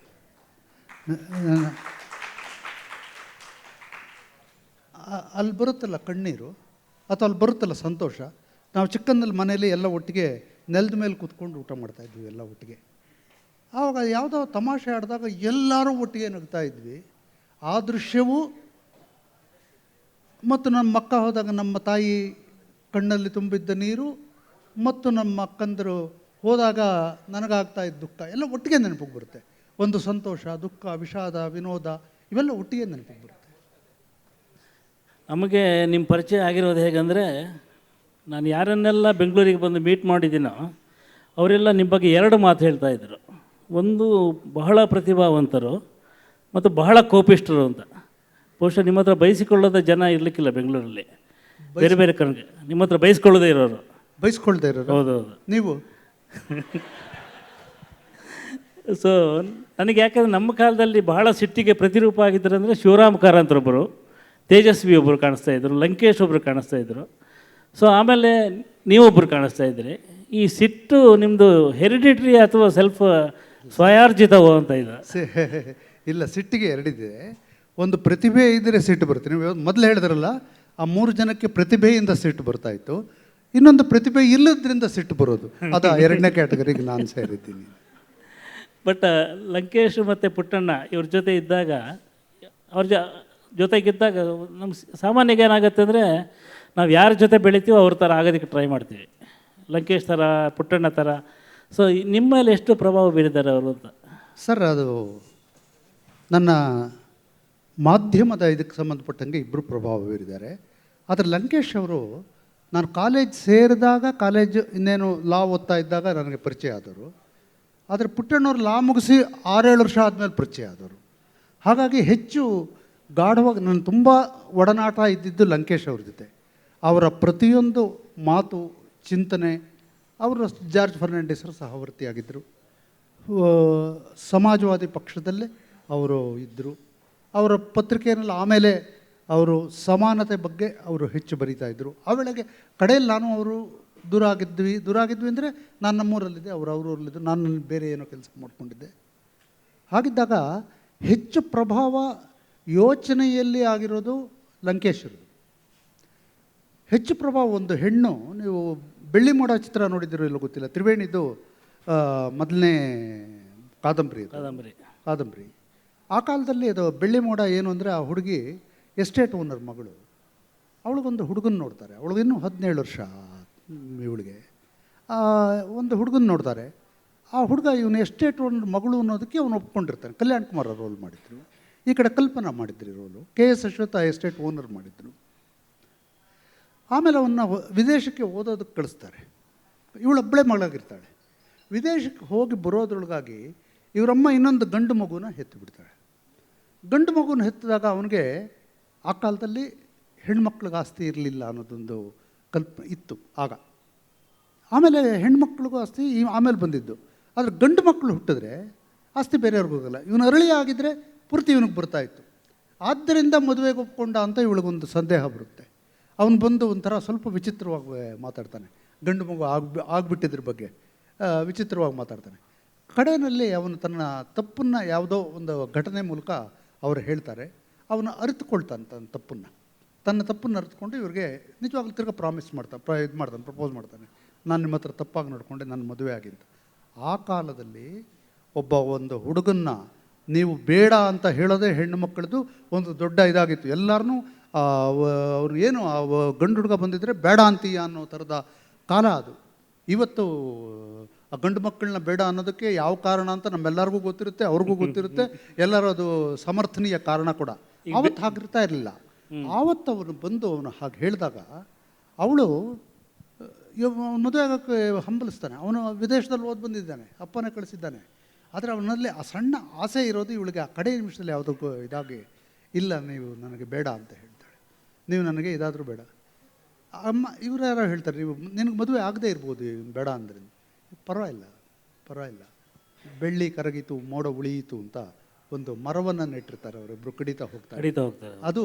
ಅಲ್ಲಿ ಬರುತ್ತಲ್ಲ ಕಣ್ಣೀರು, ಅಥವಾ ಅಲ್ಲಿ ಬರುತ್ತಲ್ಲ ಸಂತೋಷ. ನಾವು ಚಿಕ್ಕಂದಲ್ಲಿ ಮನೇಲಿ ಎಲ್ಲ ಒಟ್ಟಿಗೆ ನೆಲದ ಮೇಲೆ ಕೂತ್ಕೊಂಡು ಊಟ ಮಾಡ್ತಾಯಿದ್ವಿ ಎಲ್ಲ ಒಟ್ಟಿಗೆ. ಆವಾಗ ಯಾವುದೋ ತಮಾಷೆ ಆಡಿದಾಗ ಎಲ್ಲರೂ ಒಟ್ಟಿಗೆ ನಗ್ತಾ ಇದ್ವಿ. ಆ ದೃಶ್ಯವು ಮತ್ತು ನಮ್ಮ ಅಕ್ಕ ಹೋದಾಗ ನಮ್ಮ ತಾಯಿ ಕಣ್ಣಲ್ಲಿ ತುಂಬಿದ್ದ ನೀರು ಮತ್ತು ನಮ್ಮ ಅಕ್ಕಂದರು ಹೋದಾಗ ನನಗಾಗ್ತಾ ಇದ್ದ ದುಃಖ ಎಲ್ಲ ಒಟ್ಟಿಗೆ ನೆನಪಿಗೆ ಬರುತ್ತೆ. ಒಂದು ಸಂತೋಷ, ದುಃಖ, ವಿಷಾದ, ವಿನೋದ ಇವೆಲ್ಲ ಒಟ್ಟಿಗೆ ನೆನಪಿಗೆ ಬರುತ್ತೆ. ನಮಗೆ ನಿಮ್ಮ ಪರಿಚಯ ಆಗಿರೋದು ಹೇಗೆಂದರೆ, ನಾನು ಯಾರನ್ನೆಲ್ಲ ಬೆಂಗಳೂರಿಗೆ ಬಂದು ಮೀಟ್ ಮಾಡಿದ್ದೀನೋ ಅವರೆಲ್ಲ ನಿಮ್ಮ ಬಗ್ಗೆ ಎರಡು ಮಾತು ಹೇಳ್ತಾಯಿದ್ರು. ಒಂದು ಬಹಳ ಪ್ರತಿಭಾವಂತರು ಮತ್ತು ಬಹಳ ಕೋಪಿಷ್ಠರು ಅಂತ. ಬಹುಶಃ ನಿಮ್ಮ ಹತ್ರ ಬಯಸಿಕೊಳ್ಳೋದ ಜನ ಇರಲಿಕ್ಕಿಲ್ಲ ಬೆಂಗಳೂರಲ್ಲಿ, ಬೇರೆ ಬೇರೆ ಕಡೆಗೆ ನಿಮ್ಮ ಹತ್ರ ಬಯಸ್ಕೊಳ್ಳೋದೇ ಇರೋರು. ಬಯಸ್ಕೊಳ್ತಾ ಇರೋರು ಹೌದೌದು. ನೀವು. ಸೊ ನನಗೆ ಯಾಕಂದರೆ ನಮ್ಮ ಕಾಲದಲ್ಲಿ ಬಹಳ ಸಿಟ್ಟಿಗೆ ಪ್ರತಿರೂಪ ಆಗಿದ್ದರು ಅಂದರೆ ಶಿವರಾಮ್ ಕಾರಂತರೊಬ್ಬರು, ತೇಜಸ್ವಿ ಒಬ್ಬರು ಕಾಣಿಸ್ತಾ ಇದ್ದರು, ಲಂಕೇಶ್ ಒಬ್ಬರು ಕಾಣಿಸ್ತಾ ಇದ್ದರು. ಸೊ ಆಮೇಲೆ ನೀವೊಬ್ಬರು ಕಾಣಿಸ್ತಾ ಇದ್ರಿ. ಈ ಸಿಟ್ಟು ನಿಮ್ಮದು ಹೆರಿಡಿಟ್ರಿ ಅಥವಾ ಸೆಲ್ಫ್ ಸ್ವಯಾರ್ಜಿತವೋ ಅಂತ ಇದೆ? ಇಲ್ಲ, ಸಿಟ್ಟಿಗೆ ಎರಡಿದೆ. ಒಂದು ಪ್ರತಿಭೆ ಇದ್ದರೆ ಸಿಟ್ಟು ಬರುತ್ತೆ. ನೀವು ಮೊದಲು ಹೇಳಿದ್ರಲ್ಲ, ಆ 3 ಜನಕ್ಕೆ ಪ್ರತಿಭೆಯಿಂದ ಸಿಟ್ಟು ಬರ್ತಾಯಿತ್ತು. ಇನ್ನೊಂದು ಪ್ರತಿಭೆ ಇಲ್ಲದ್ರಿಂದ ಸಿಟ್ಟು ಬರೋದು, ಅದು ಎರಡನೇ ಕ್ಯಾಟಗರಿಗೆ ನಾನು ಸೇರಿದ್ದೀನಿ. ಬಟ್ ಲಂಕೇಶ್ ಮತ್ತು ಪುಟ್ಟಣ್ಣ ಇವ್ರ ಜೊತೆ ಇದ್ದಾಗ, ಅವ್ರ ಜೊತೆಗಿದ್ದಾಗ ನಮ್ಮ ಸಾಮಾನ್ಯಗೆ ಏನಾಗುತ್ತೆ ಅಂದರೆ, ನಾವು ಯಾರ ಜೊತೆ ಬೆಳಿತೀವೋ ಅವ್ರ ಥರ ಆಗೋದಕ್ಕೆ ಟ್ರೈ ಮಾಡ್ತೀವಿ. ಲಂಕೇಶ್ ಥರ, ಪುಟ್ಟಣ್ಣ ಥರ. ಸೊ ನಿಮ್ಮಲ್ಲಿ ಎಷ್ಟು ಪ್ರಭಾವ ಬೀರಿದ್ದಾರೆ ಅವರು ಅಂತ? ಸರ್, ಅದು ನನ್ನ ಮಾಧ್ಯಮದ ಇದಕ್ಕೆ ಸಂಬಂಧಪಟ್ಟಂಗೆ ಇಬ್ಬರು ಪ್ರಭಾವ ಬೀರಿದ್ದಾರೆ. ಆದರೆ ಲಂಕೇಶ್ ಅವರು ನಾನು ಕಾಲೇಜ್ ಸೇರಿದಾಗ, ಕಾಲೇಜ್ ಇನ್ನೇನು ಲಾ ಓದ್ತಾ ಇದ್ದಾಗ ನನಗೆ ಪರಿಚಯ ಆದವರು. ಆದರೆ ಪುಟ್ಟಣ್ಣವ್ರು ಲಾ ಮುಗಿಸಿ 6-7 ವರ್ಷ ಆದಮೇಲೆ ಪರಿಚಯ ಆದವರು. ಹಾಗಾಗಿ ಹೆಚ್ಚು ಗಾಢವಾಗಿ ನಾನು ತುಂಬ ಒಡನಾಟ ಇದ್ದಿದ್ದು ಲಂಕೇಶ್ ಅವ್ರ ಜೊತೆ. ಅವರ ಪ್ರತಿಯೊಂದು ಮಾತು, ಚಿಂತನೆ, ಅವರು ಜಾರ್ಜ್ ಫರ್ನಾಂಡಿಸರ ಸಹವರ್ತಿಯಾಗಿದ್ದರು. ಸಮಾಜವಾದಿ ಪಕ್ಷದಲ್ಲೇ ಅವರು ಇದ್ದರು. ಅವರ ಪತ್ರಿಕೆಯಲ್ಲಿ ಆಮೇಲೆ ಅವರು ಸಮಾನತೆ ಬಗ್ಗೆ ಅವರು ಹೆಚ್ಚು ಬರೀತಾಯಿದ್ರು. ಆ ವೇಳೆಗೆ ಕಡೆಯಲ್ಲಿ ನಾನು ಅವರು ದೂರ ಆಗಿದ್ವಿ ಅಂದರೆ ನಾನು ನಮ್ಮೂರಲ್ಲಿದ್ದೆ, ಅವರು ಅವರೂರಲ್ಲಿದ್ದರು, ನಾನು ಬೇರೆ ಏನೋ ಕೆಲಸ ಮಾಡ್ಕೊಂಡಿದ್ದೆ. ಹಾಗಿದ್ದಾಗ ಹೆಚ್ಚು ಪ್ರಭಾವ ಯೋಚನೆಯಲ್ಲಿ ಆಗಿರೋದು ಲಂಕೇಶ್ವರದು. ಹೆಚ್ಚು ಪ್ರಭಾವ ಒಂದು ಹೆಣ್ಣು, ನೀವು ಬೆಳ್ಳಿ ಮೋಡ ಚಿತ್ರ ನೋಡಿದ್ದೀರೋ ಇಲ್ಲೋ ಗೊತ್ತಿಲ್ಲ, ತ್ರಿವೇಣಿದು ಮೊದಲನೇ ಕಾದಂಬರಿ. ಆ ಕಾಲದಲ್ಲಿ ಅದು ಬೆಳ್ಳಿ ಮೋಡ ಏನು ಅಂದರೆ, ಆ ಹುಡುಗಿ ಎಸ್ಟೇಟ್ ಓನರ್ ಮಗಳು. ಅವಳಿಗೊಂದು ಹುಡುಗನ ನೋಡ್ತಾರೆ, ಅವಳಿಗಿನ್ನೂ 17 ವರ್ಷ ಇವಳಿಗೆ. ಒಂದು ಹುಡುಗನ ನೋಡ್ತಾರೆ. ಆ ಹುಡುಗ ಇವನು ಎಸ್ಟೇಟ್ ಓನರ್ ಮಗಳು ಅನ್ನೋದಕ್ಕೆ ಅವನು ಒಪ್ಕೊಂಡಿರ್ತಾನೆ. ಕಲ್ಯಾಣ್ ಕುಮಾರ್ ರೋಲ್ ಮಾಡಿದ್ರು, ಈ ಕಡೆ ಕಲ್ಪನಾ ಮಾಡಿದ್ರಿ ರೋಲು, KS ಅಶ್ವತ್ಥ ಎಸ್ಟೇಟ್ ಓನರ್ ಮಾಡಿದ್ರು. ಆಮೇಲೆ ಅವನ್ನ ವಿದೇಶಕ್ಕೆ ಓದೋದಕ್ಕೆ ಕಳಿಸ್ತಾರೆ. ಇವಳೊಬ್ಬಳೇ ಮಗಳಾಗಿರ್ತಾಳೆ. ವಿದೇಶಕ್ಕೆ ಹೋಗಿ ಬರೋದ್ರೊಳಗಾಗಿ ಇವರಮ್ಮ ಇನ್ನೊಂದು ಗಂಡು ಮಗುನ ಹೆತ್ತು ಬಿಡ್ತಾಳೆ. ಗಂಡು ಮಗುನ ಹೆತ್ತಿದಾಗ ಅವನಿಗೆ ಆ ಕಾಲದಲ್ಲಿ ಹೆಣ್ಮಕ್ಳಿಗೆ ಆಸ್ತಿ ಇರಲಿಲ್ಲ ಅನ್ನೋದೊಂದು ಕಲ್ಪನೆ ಇತ್ತು ಆಗ. ಆಮೇಲೆ ಹೆಣ್ಮಕ್ಳಿಗೂ ಆಸ್ತಿ ಆಮೇಲೆ ಬಂದಿದ್ದು. ಆದರೆ ಗಂಡು ಮಕ್ಕಳು ಹುಟ್ಟಿದ್ರೆ ಆಸ್ತಿ ಬೇರೆಯವ್ರಿಗೆ ಹೋಗಲ್ಲ. ಇವನು ಅರಳಿ ಆಗಿದ್ದರೆ ಪೂರ್ತಿ ಇವನಿಗೆ ಬರ್ತಾಯಿತ್ತು. ಆದ್ದರಿಂದ ಮದುವೆಗೆ ಒಪ್ಕೊಂಡ ಅಂತ ಇವಳಿಗೊಂದು ಸಂದೇಹ ಬರುತ್ತೆ. ಅವನು ಬಂದು ಒಂಥರ ಸ್ವಲ್ಪ ವಿಚಿತ್ರವಾಗಿ ಮಾತಾಡ್ತಾನೆ, ಗಂಡು ಮಗು ಆಗಿಬಿಟ್ಟಿದ್ರ ಬಗ್ಗೆ ವಿಚಿತ್ರವಾಗಿ ಮಾತಾಡ್ತಾನೆ. ಕಡೆಯಲ್ಲಿ ಅವನು ತನ್ನ ತಪ್ಪನ್ನು ಯಾವುದೋ ಒಂದು ಘಟನೆ ಮೂಲಕ ಅವರು ಹೇಳ್ತಾರೆ. ಅವನು ಅರಿತುಕೊಳ್ತಾನೆ ತನ್ನ ತಪ್ಪನ್ನು ಅರಿತುಕೊಂಡು ಇವ್ರಿಗೆ ನಿಜವಾಗ್ಲೂ ತಿರ್ಗಿ ಪ್ರಾಮಿಸ್ ಮಾಡ್ತಾನೆ, ಪ್ರಪೋಸ್ ಮಾಡ್ತಾನೆ, ನಾನು ನಿಮ್ಮ ಹತ್ರ ತಪ್ಪಾಗಿ ನೋಡಿಕೊಂಡೆ, ನನ್ನ ಮದುವೆ ಆಗಿಂತ. ಆ ಕಾಲದಲ್ಲಿ ಒಂದು ಹುಡುಗನ್ನ ನೀವು ಬೇಡ ಅಂತ ಹೇಳೋದೇ ಹೆಣ್ಣು ಮಕ್ಕಳದು ಒಂದು ದೊಡ್ಡ ಇದಾಗಿತ್ತು. ಎಲ್ಲರನ್ನೂ ಅವ್ರು ಏನು ಗಂಡು ಹುಡುಗ ಬಂದಿದ್ದರೆ ಬೇಡ ಅಂತೀಯ ಅನ್ನೋ ಥರದ ಕಾಲ ಅದು. ಇವತ್ತು ಆ ಗಂಡು ಮಕ್ಕಳನ್ನ ಬೇಡ ಅನ್ನೋದಕ್ಕೆ ಯಾವ ಕಾರಣ ಅಂತ ನಮ್ಮೆಲ್ಲರಿಗೂ ಗೊತ್ತಿರುತ್ತೆ, ಅವ್ರಿಗೂ ಗೊತ್ತಿರುತ್ತೆ, ಎಲ್ಲರೂ ಅದು ಸಮರ್ಥನೀಯ ಕಾರಣ ಕೂಡ. ಆವತ್ತು ಹಾಗಿರ್ತಾ ಇರಲಿಲ್ಲ. ಆವತ್ತು ಅವನು ಬಂದು ಅವನು ಹಾಗೆ ಹೇಳಿದಾಗ ಅವಳು ಮದುವೆ ಆಗೋಕ್ಕೆ ಹಂಬಲಿಸ್ತಾನೆ. ಅವನು ವಿದೇಶದಲ್ಲಿ ಓದಿ ಬಂದಿದ್ದಾನೆ, ಅಪ್ಪನೇ ಕಳಿಸಿದ್ದಾನೆ. ಆದರೆ ಅವನಲ್ಲಿ ಆ ಸಣ್ಣ ಆಸೆ ಇರೋದು ಇವಳಿಗೆ ಆ ಕಡೆ ನಿಮಿಷದಲ್ಲಿ ಯಾವುದಕ್ಕೂ ಇದಾಗಿ, ಇಲ್ಲ ನೀವು ನನಗೆ ಬೇಡ ಅಂತ ಹೇಳ್ತಾಳೆ, ನೀವು ನನಗೆ ಇದಾದರೂ ಬೇಡ. ಅಮ್ಮ ಇವರು ಯಾರೋ ಹೇಳ್ತಾರೆ, ನೀವು ನಿನಗೆ ಮದುವೆ ಆಗದೇ ಇರ್ಬೋದು ಬೇಡ ಅಂದರೆ. ಪರವಾಗಿಲ್ಲ, ಬೆಳ್ಳಿ ಕರಗಿತು ಮೋಡ ಉಳಿಯಿತು ಅಂತ ಒಂದು ಮರವನ್ನು ನೆಟ್ಟಿರ್ತಾರೆ ಅವರಿಬ್ಬರು, ಕಡಿತಾ ಹೋಗ್ತಾರೆ. ಅದು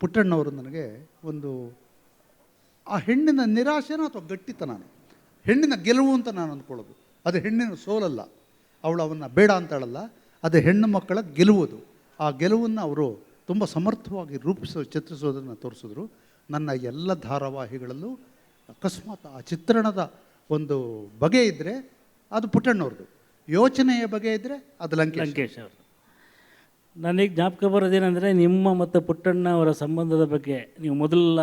ಪುಟ್ಟಣ್ಣವರು ನನಗೆ ಒಂದು ಆ ಹೆಣ್ಣಿನ ನಿರಾಶೆನ ಅಥವಾ ಗಟ್ಟಿತನ, ಹೆಣ್ಣಿನ ಗೆಲುವು ಅಂತ ನಾನು ಅಂದ್ಕೊಳ್ಳೋದು. ಅದು ಹೆಣ್ಣಿನ ಸೋಲಲ್ಲ, ಅವಳು ಅವನ್ನ ಬೇಡ ಅಂತ ಹೇಳಲ್ಲ, ಅದು ಹೆಣ್ಣು ಮಕ್ಕಳ ಗೆಲುವುದು. ಆ ಗೆಲುವನ್ನು ಅವರು ತುಂಬ ಸಮರ್ಥವಾಗಿ ಚಿತ್ರಿಸೋದನ್ನು ತೋರಿಸಿದ್ರು. ನನ್ನ ಎಲ್ಲ ಧಾರಾವಾಹಿಗಳಲ್ಲೂ ಅಕಸ್ಮಾತ್ ಆ ಚಿತ್ರಣದ ಒಂದು ಬಗೆ ಇದ್ದರೆ ಅದು ಪುಟ್ಟಣ್ಣವ್ರದ್ದು, ಯೋಚನೆಯ ಬಗೆ ಇದ್ದರೆ ಅದು ಲಂಕೇಶ್ ಅವರು. ನನಗೆ ಜ್ಞಾಪಕ ಬರೋದೇನೆಂದರೆ, ನಿಮ್ಮ ಮತ್ತು ಪುಟ್ಟಣ್ಣ ಅವರ ಸಂಬಂಧದ ಬಗ್ಗೆ ನೀವು ಮೊದಲ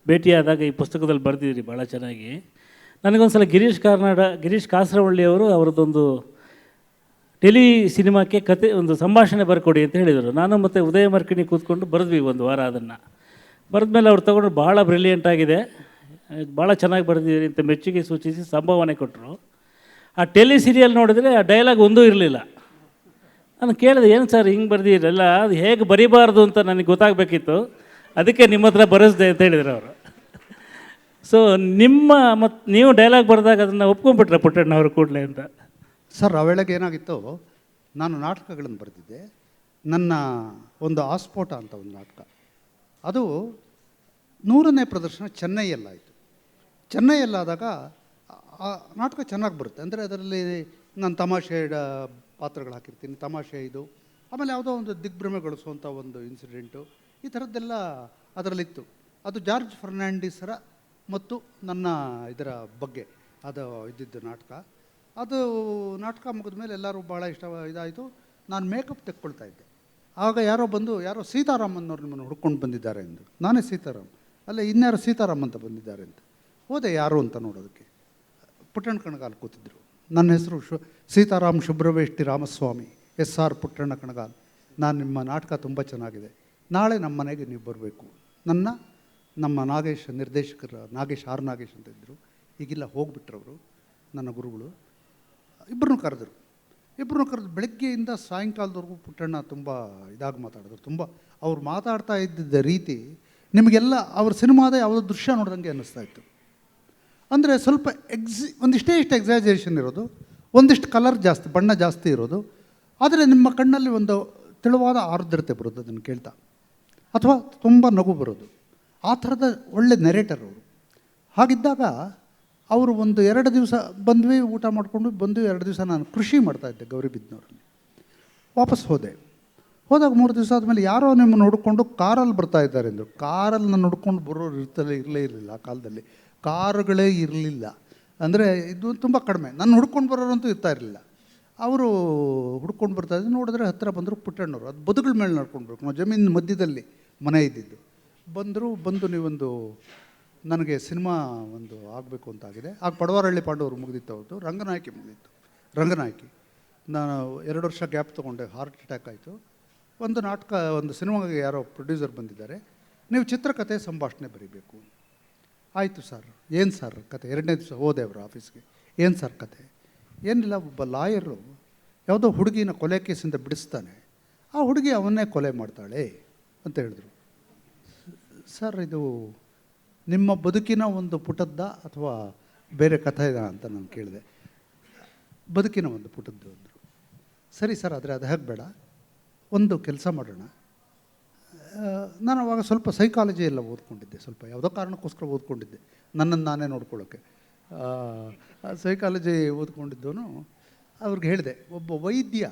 ಭೇಟಿಯಾದಾಗ ಈ ಪುಸ್ತಕದಲ್ಲಿ ಬರೆದಿದ್ದೀರಿ ಭಾಳ ಚೆನ್ನಾಗಿ. ನನಗೊಂದು ಸಲ ಗಿರೀಶ್ ಕಾಸರವಳ್ಳಿಯವರು ಅವರದ್ದೊಂದು ಟೆಲಿ ಸಿನಿಮಾಕ್ಕೆ ಕತೆ ಒಂದು ಸಂಭಾಷಣೆ ಬರ್ಕೊಡಿ ಅಂತ ಹೇಳಿದರು. ನಾನು ಮತ್ತು ಉದಯ ಮರ್ಕಿಣಿ ಕೂತ್ಕೊಂಡು ಬರೆದ್ವಿ ಒಂದು ವಾರ. ಅದನ್ನು ಬರೆದ್ಮೇಲೆ ಅವ್ರು ತೊಗೊಂಡು ಭಾಳ ಬ್ರಿಲಿಯಂಟ್ ಆಗಿದೆ, ಭಾಳ ಚೆನ್ನಾಗಿ ಬರೆದಿದ್ದೀರಿ ಅಂತ ಮೆಚ್ಚುಗೆ ಸೂಚಿಸಿ ಸಂಭಾವನೆ ಕೊಟ್ಟರು. ಆ ಟೆಲಿ ಸೀರಿಯಲ್ ನೋಡಿದರೆ ಆ ಡೈಲಾಗ್ ಒಂದೂ ಇರಲಿಲ್ಲ. ನಾನು ಕೇಳಿದೆ, ಏನು ಸರ್ ಹಿಂಗೆ ಬರೆದಿರಲ್ಲ, ಅದು ಹೇಗೆ ಬರೀಬಾರ್ದು ಅಂತ ನನಗೆ ಗೊತ್ತಾಗಬೇಕಿತ್ತು, ಅದಕ್ಕೆ ನಿಮ್ಮ ಹತ್ರ ಬರೆಸ್ದೆ ಅಂತ ಹೇಳಿದರು ಅವರು. ಸೊ ನೀವು ಡೈಲಾಗ್ ಬರೆದಾಗ ಅದನ್ನು ಒಪ್ಕೊಂಡ್ಬಿಟ್ರೆ ಪುಟ್ಟಣ್ಣ ಅವರು ಕೂಡಲೇ ಅಂತ. ಸರ್ ಅವೇಳೆಗೆ ಏನಾಗಿತ್ತು, ನಾನು ನಾಟಕಗಳನ್ನು ಬರೆದಿದ್ದೆ. ನನ್ನ ಒಂದು ಆಸ್ಫೋಟ ಅಂತ ಒಂದು ನಾಟಕ, ಅದು 100ನೇ ಪ್ರದರ್ಶನ ಚೆನ್ನೈಯಲ್ಲಾಯಿತು. ಚೆನ್ನೈಯಲ್ಲಾದಾಗ ಆ ನಾಟಕ ಚೆನ್ನಾಗಿ ಬರುತ್ತೆ. ಅಂದರೆ ಅದರಲ್ಲಿ ನಾನು ತಮಾಷೆ ಪಾತ್ರಗಳು ಹಾಕಿರ್ತೀನಿ, ತಮಾಷೆ ಇದು, ಆಮೇಲೆ ಯಾವುದೋ ಒಂದು ದಿಗ್ಭ್ರಮೆಗೊಳಿಸುವಂಥ ಒಂದು ಇನ್ಸಿಡೆಂಟು, ಈ ಥರದ್ದೆಲ್ಲ ಅದರಲ್ಲಿತ್ತು. ಅದು ಜಾರ್ಜ್ ಫರ್ನಾಂಡಿಸರ ಮತ್ತು ನನ್ನ ಇದರ ಬಗ್ಗೆ ಅದು ಇದ್ದಿದ್ದು ನಾಟಕ. ಅದು ನಾಟಕ ಮುಗಿದ ಮೇಲೆ ಎಲ್ಲರೂ ಭಾಳ ಇದಾಯಿತು. ನಾನು ಮೇಕಪ್ ತೆಕ್ಕೊಳ್ತಾ ಇದ್ದೆ. ಆಗ ಯಾರೋ ಸೀತಾರಾಮ್ ಅನ್ನೋರು ನಿಮ್ಮನ್ನು ಹುಡ್ಕೊಂಡು ಬಂದಿದ್ದಾರೆ ಎಂದು. ನಾನೇ ಸೀತಾರಾಮ್, ಅಲ್ಲೇ ಇನ್ಯಾರು ಸೀತಾರಾಮ್ ಅಂತ ಬಂದಿದ್ದಾರೆ ಅಂತ ಹೋದೆ. ಯಾರು ಅಂತ ನೋಡೋದಕ್ಕೆ ಪುಟ್ಟಣ್ಣ ಕಣಗಾಲ್ ಕೂತಿದ್ರು. ನನ್ನ ಹೆಸರು ಸೀತಾರಾಮ್ ಶುಭ್ರವೇಷ್ಟಿ ರಾಮಸ್ವಾಮಿ, SR ಪುಟ್ಟಣ್ಣ ಕಣಗಾಲ್. ನಾನು ನಿಮ್ಮ ನಾಟಕ ತುಂಬ ಚೆನ್ನಾಗಿದೆ, ನಾಳೆ ನಮ್ಮ ಮನೆಗೆ ನೀವು ಬರಬೇಕು. ನಮ್ಮ ನಾಗೇಶ್ ನಿರ್ದೇಶಕರು, ಆರ್ ನಾಗೇಶ್ ಅಂತ ಇದ್ದರು, ಈಗಿಲ್ಲ ಹೋಗ್ಬಿಟ್ರವರು, ನನ್ನ ಗುರುಗಳು. ಇಬ್ಬರನ್ನೂ ಕರೆದು ಬೆಳಗ್ಗೆಯಿಂದ ಸಾಯಂಕಾಲದವರೆಗೂ ಪುಟ್ಟಣ್ಣ ತುಂಬ ಇದಾಗಿ ಮಾತಾಡಿದ್ರು. ತುಂಬ ಅವ್ರು ಮಾತಾಡ್ತಾ ಇದ್ದಿದ್ದ ರೀತಿ ನಿಮಗೆಲ್ಲ ಅವ್ರ ಸಿನಿಮಾದ ಯಾವುದೋ ದೃಶ್ಯ ನೋಡ್ದಂಗೆ ಅನ್ನಿಸ್ತಾ ಇತ್ತು. ಅಂದರೆ ಸ್ವಲ್ಪ ಒಂದಿಷ್ಟೇ ಎಕ್ಸಾಜರೇಷನ್ ಇರೋದು, ಒಂದಿಷ್ಟು ಕಲರ್ ಜಾಸ್ತಿ, ಬಣ್ಣ ಜಾಸ್ತಿ ಇರೋದು, ಆದರೆ ನಿಮ್ಮ ಕಣ್ಣಲ್ಲಿ ಒಂದು ತೆಳುವಾದ ಆರ್ದ್ರತೆ ಬರೋದು ಅದನ್ನು ಕೇಳ್ತಾ, ಅಥವಾ ತುಂಬ ನಗು ಬರೋದು. ಆ ಥರದ ಒಳ್ಳೆ ನೆರೇಟರ್ ಅವರು. ಹಾಗಿದ್ದಾಗ ಅವರು 1-2 ದಿವಸ ಬಂದ್ವಿ, ಊಟ ಮಾಡಿಕೊಂಡು ಬಂದು 2 ದಿವಸ ನಾನು ಕೃಷಿ ಮಾಡ್ತಾಯಿದ್ದೆ ಗೌರಿಬಿದನೂರಲ್ಲಿ. ವಾಪಸ್ ಹೋದಾಗ 3 ದಿವಸ ಆದಮೇಲೆ ಯಾರೋ ನಿಮ್ಮನ್ನು ನೋಡಿಕೊಂಡು ಕಾರಲ್ಲಿ ಬರ್ತಾ ಇದ್ದಾರೆ ಅಂದರು. ಕಾರಲ್ಲಿ ನಾನು ನೋಡ್ಕೊಂಡು ಬರೋರು ಇರಲೇ ಇರಲಿಲ್ಲ. ಆ ಕಾಲದಲ್ಲಿ ಕಾರುಗಳೇ ಇರಲಿಲ್ಲ, ಅಂದರೆ ಇದು ತುಂಬ ಕಡಿಮೆ. ನಾನು ಹುಡ್ಕೊಂಡು ಬರೋರಂತೂ ಇರ್ತಾ ಇರಲಿಲ್ಲ. ಅವರು ಹುಡ್ಕೊಂಡು ಬರ್ತಾಯಿದ್ರು. ನೋಡಿದ್ರೆ ಹತ್ತಿರ ಬಂದರು ಪುಟ್ಟಣ್ಣವರು. ಅದು ಬದುಗಳ ಮೇಲೆ ನಡ್ಕೊಂಡು ಬರ್ಬೇಕು, ನಾವು ಜಮೀನು ಮಧ್ಯದಲ್ಲಿ ಮನೆ ಇದ್ದಿದ್ದು. ಬಂದು ನೀವೊಂದು ನನಗೆ ಸಿನಿಮಾ ಒಂದು ಆಗಬೇಕು ಅಂತಾಗಿದೆ. ಆಗ ಪಡವಾರಹಳ್ಳಿ ಪಾಂಡವರು ಮುಗಿದಿತ್ತು, ಅವ್ರದ್ದು ರಂಗನಾಯಕಿ ಮುಗಿದಿತ್ತು. ರಂಗನಾಯಕಿ ನಾನು 2 ವರ್ಷ ಗ್ಯಾಪ್ ತೊಗೊಂಡೆ, ಹಾರ್ಟ್ ಅಟ್ಯಾಕ್ ಆಯಿತು. ಒಂದು ಸಿನಿಮಾಗೆ ಯಾರೋ ಪ್ರೊಡ್ಯೂಸರ್ ಬಂದಿದ್ದಾರೆ, ನೀವು ಚಿತ್ರಕಥೆ ಸಂಭಾಷಣೆ ಬರೀಬೇಕು. ಆಯಿತು ಸರ್, ಏನು ಸರ್ ಕತೆ? 2ನೇ ದಿವಸ ಹೋದೆ ಅವರ ಆಫೀಸ್ಗೆ. ಏನು ಸರ್ ಕತೆ? ಏನಿಲ್ಲ, ಒಬ್ಬ ಲಾಯರು ಯಾವುದೋ ಹುಡುಗಿನ ಕೊಲೆ ಕೇಸಿಂದ ಬಿಡಿಸ್ತಾನೆ, ಆ ಹುಡುಗಿ ಅವನ್ನೇ ಕೊಲೆ ಮಾಡ್ತಾಳೆ ಅಂತ ಹೇಳಿದ್ರು. ಸರ್, ಇದು ನಿಮ್ಮ ಬದುಕಿನ ಒಂದು ಪುಟದ್ದ ಅಥವಾ ಬೇರೆ ಕಥೆ ಅಂತ ನಾನು ಕೇಳಿದೆ. ಬದುಕಿನ ಒಂದು ಪುಟದ್ದು ಅಂದರು. ಸರಿ ಸರ್, ಆದರೆ ಅದು ಹೇಗೆ ಬೇಡ, ಒಂದು ಕೆಲಸ ಮಾಡೋಣ. ನಾನು ಅವಾಗ ಸ್ವಲ್ಪ ಸೈಕಾಲಜಿ ಎಲ್ಲ ಓದ್ಕೊಂಡಿದ್ದೆ, ಸ್ವಲ್ಪ ಯಾವುದೋ ಕಾರಣಕ್ಕೋಸ್ಕರ ಓದ್ಕೊಂಡಿದ್ದೆ, ನನ್ನನ್ನು ನಾನೇ ನೋಡ್ಕೊಳ್ಳೋಕ್ಕೆ. ಸೈಕಾಲಜಿ ಓದ್ಕೊಂಡಿದ್ದವನು ಅವ್ರಿಗೆ ಹೇಳಿದೆ, ಒಬ್ಬ ವೈದ್ಯ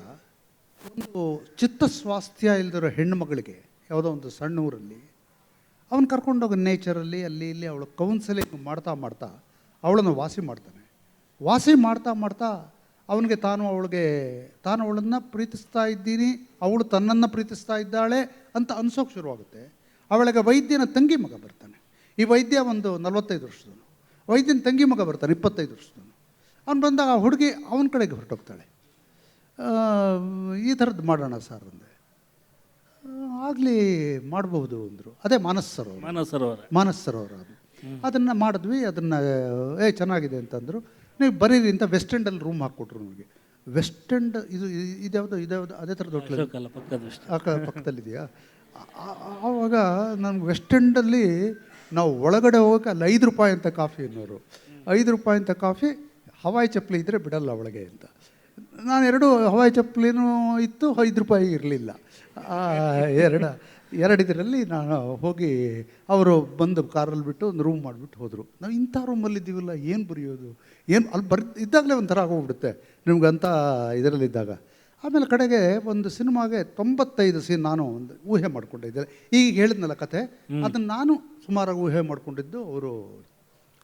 ಒಂದು ಚಿತ್ತಸ್ವಾಸ್ಥ್ಯ ಇಲ್ಲದಿರೋ ಹೆಣ್ಣುಮಗಳಿಗೆ ಯಾವುದೋ ಒಂದು ಸಣ್ಣ ಊರಲ್ಲಿ ಅವನು ಕರ್ಕೊಂಡೋಗಿ ನೇಚರಲ್ಲಿ ಅಲ್ಲಿ ಇಲ್ಲಿ ಅವಳು ಕೌನ್ಸಿಲಿಂಗ್ ಮಾಡ್ತಾ ಅವಳನ್ನು ವಾಸಿ ಮಾಡ್ತಾ ಅವನಿಗೆ ತಾನು ಅವಳನ್ನು ಪ್ರೀತಿಸ್ತಾ ಇದ್ದೀನಿ, ಅವಳು ತನ್ನನ್ನು ಪ್ರೀತಿಸ್ತಾ ಇದ್ದಾಳೆ ಅಂತ ಅನ್ಸೋಕೆ ಶುರುವಾಗುತ್ತೆ. ಅವಳಿಗೆ ವೈದ್ಯನ ತಂಗಿ ಮಗ ಬರ್ತಾನೆ. ಈ ವೈದ್ಯ ಒಂದು 45 ವರ್ಷದವನು, ವೈದ್ಯನ ತಂಗಿ ಮಗ ಬರ್ತಾನೆ 25 ವರ್ಷದವನು. ಅವನು ಬಂದಾಗ ಆ ಹುಡುಗಿ ಅವನ ಕಡೆಗೆ ಹೊರಟೋಗ್ತಾಳೆ. ಈ ಥರದ್ದು ಮಾಡೋಣ ಸರ್ ಅಂದೆ. ಆಗಲಿ, ಮಾಡ್ಬೋದು ಅಂದರು. ಅದೇ ಮಾನಸ್ ಸರೋವರ ಅದು. ಅದನ್ನು ಮಾಡಿದ್ವಿ. ಅದನ್ನು ಚೆನ್ನಾಗಿದೆ ಅಂತಂದರು. ನೀವು ಬರೀರಿ ಅಂತ ವೆಸ್ಟ್ ಎಂಡಲ್ಲಿ ರೂಮ್ ಹಾಕ್ಕೊಟ್ರು ನನಗೆ. ವೆಸ್ಟ್ ಎಂಡ್ ಇದ್ಯಾವುದು ಅದೇ ಥರದ ಹೋಟ್ಲ್ ಪಕ್ಕದಲ್ಲಿದೆಯಾ? ಆವಾಗ ನನಗೆ ವೆಸ್ಟ್ ಎಂಡಲ್ಲಿ ನಾವು ಒಳಗಡೆ ಹೋಗೋಕೆ ಅಲ್ಲಿ ₹5 ಅಂತ ಕಾಫಿ ಅನ್ನೋರು. ₹5 ಅಂತ ಕಾಫಿ, ಹವಾಯಿ ಚಪ್ಪಲಿ ಇದ್ದರೆ ಬಿಡಲ್ಲ ಒಳಗೆ ಅಂತ. ನಾನು 2 ಹವಾಯಿ ಚಪ್ಪಲಿನೂ ಇತ್ತು, ₹5 ಇರಲಿಲ್ಲ. ಎರಡಿದರಲ್ಲಿ ನಾನು ಹೋಗಿ ಅವರು ಬಂದು ಕಾರಲ್ಲಿ ಬಿಟ್ಟು ಒಂದು ರೂಮ್ ಮಾಡಿಬಿಟ್ಟು ಹೋದರು. ನಾವು ಇಂಥ ರೂಮಲ್ಲಿದ್ದೀವಲ್ಲ, ಏನು ಬರೆಯೋದು, ಏನು ಅಲ್ಲಿ ಇದ್ದಾಗಲೇ ಒಂಥರ ಆಗೋಗ್ಬಿಡುತ್ತೆ ನಿಮ್ಗಂತ ಇದರಲ್ಲಿದ್ದಾಗ. ಆಮೇಲೆ ಕಡೆಗೆ ಒಂದು ಸಿನಿಮಾಗೆ 95 ಸೀನ್ ನಾನು ಒಂದು ಊಹೆ ಮಾಡ್ಕೊಂಡಿದ್ದೆ. ಈಗ ಹೇಳಿದ್ನಲ್ಲ ಕತೆ, ಅದನ್ನು ನಾನು ಸುಮಾರಾಗಿ ಊಹೆ ಮಾಡ್ಕೊಂಡಿದ್ದು. ಅವರು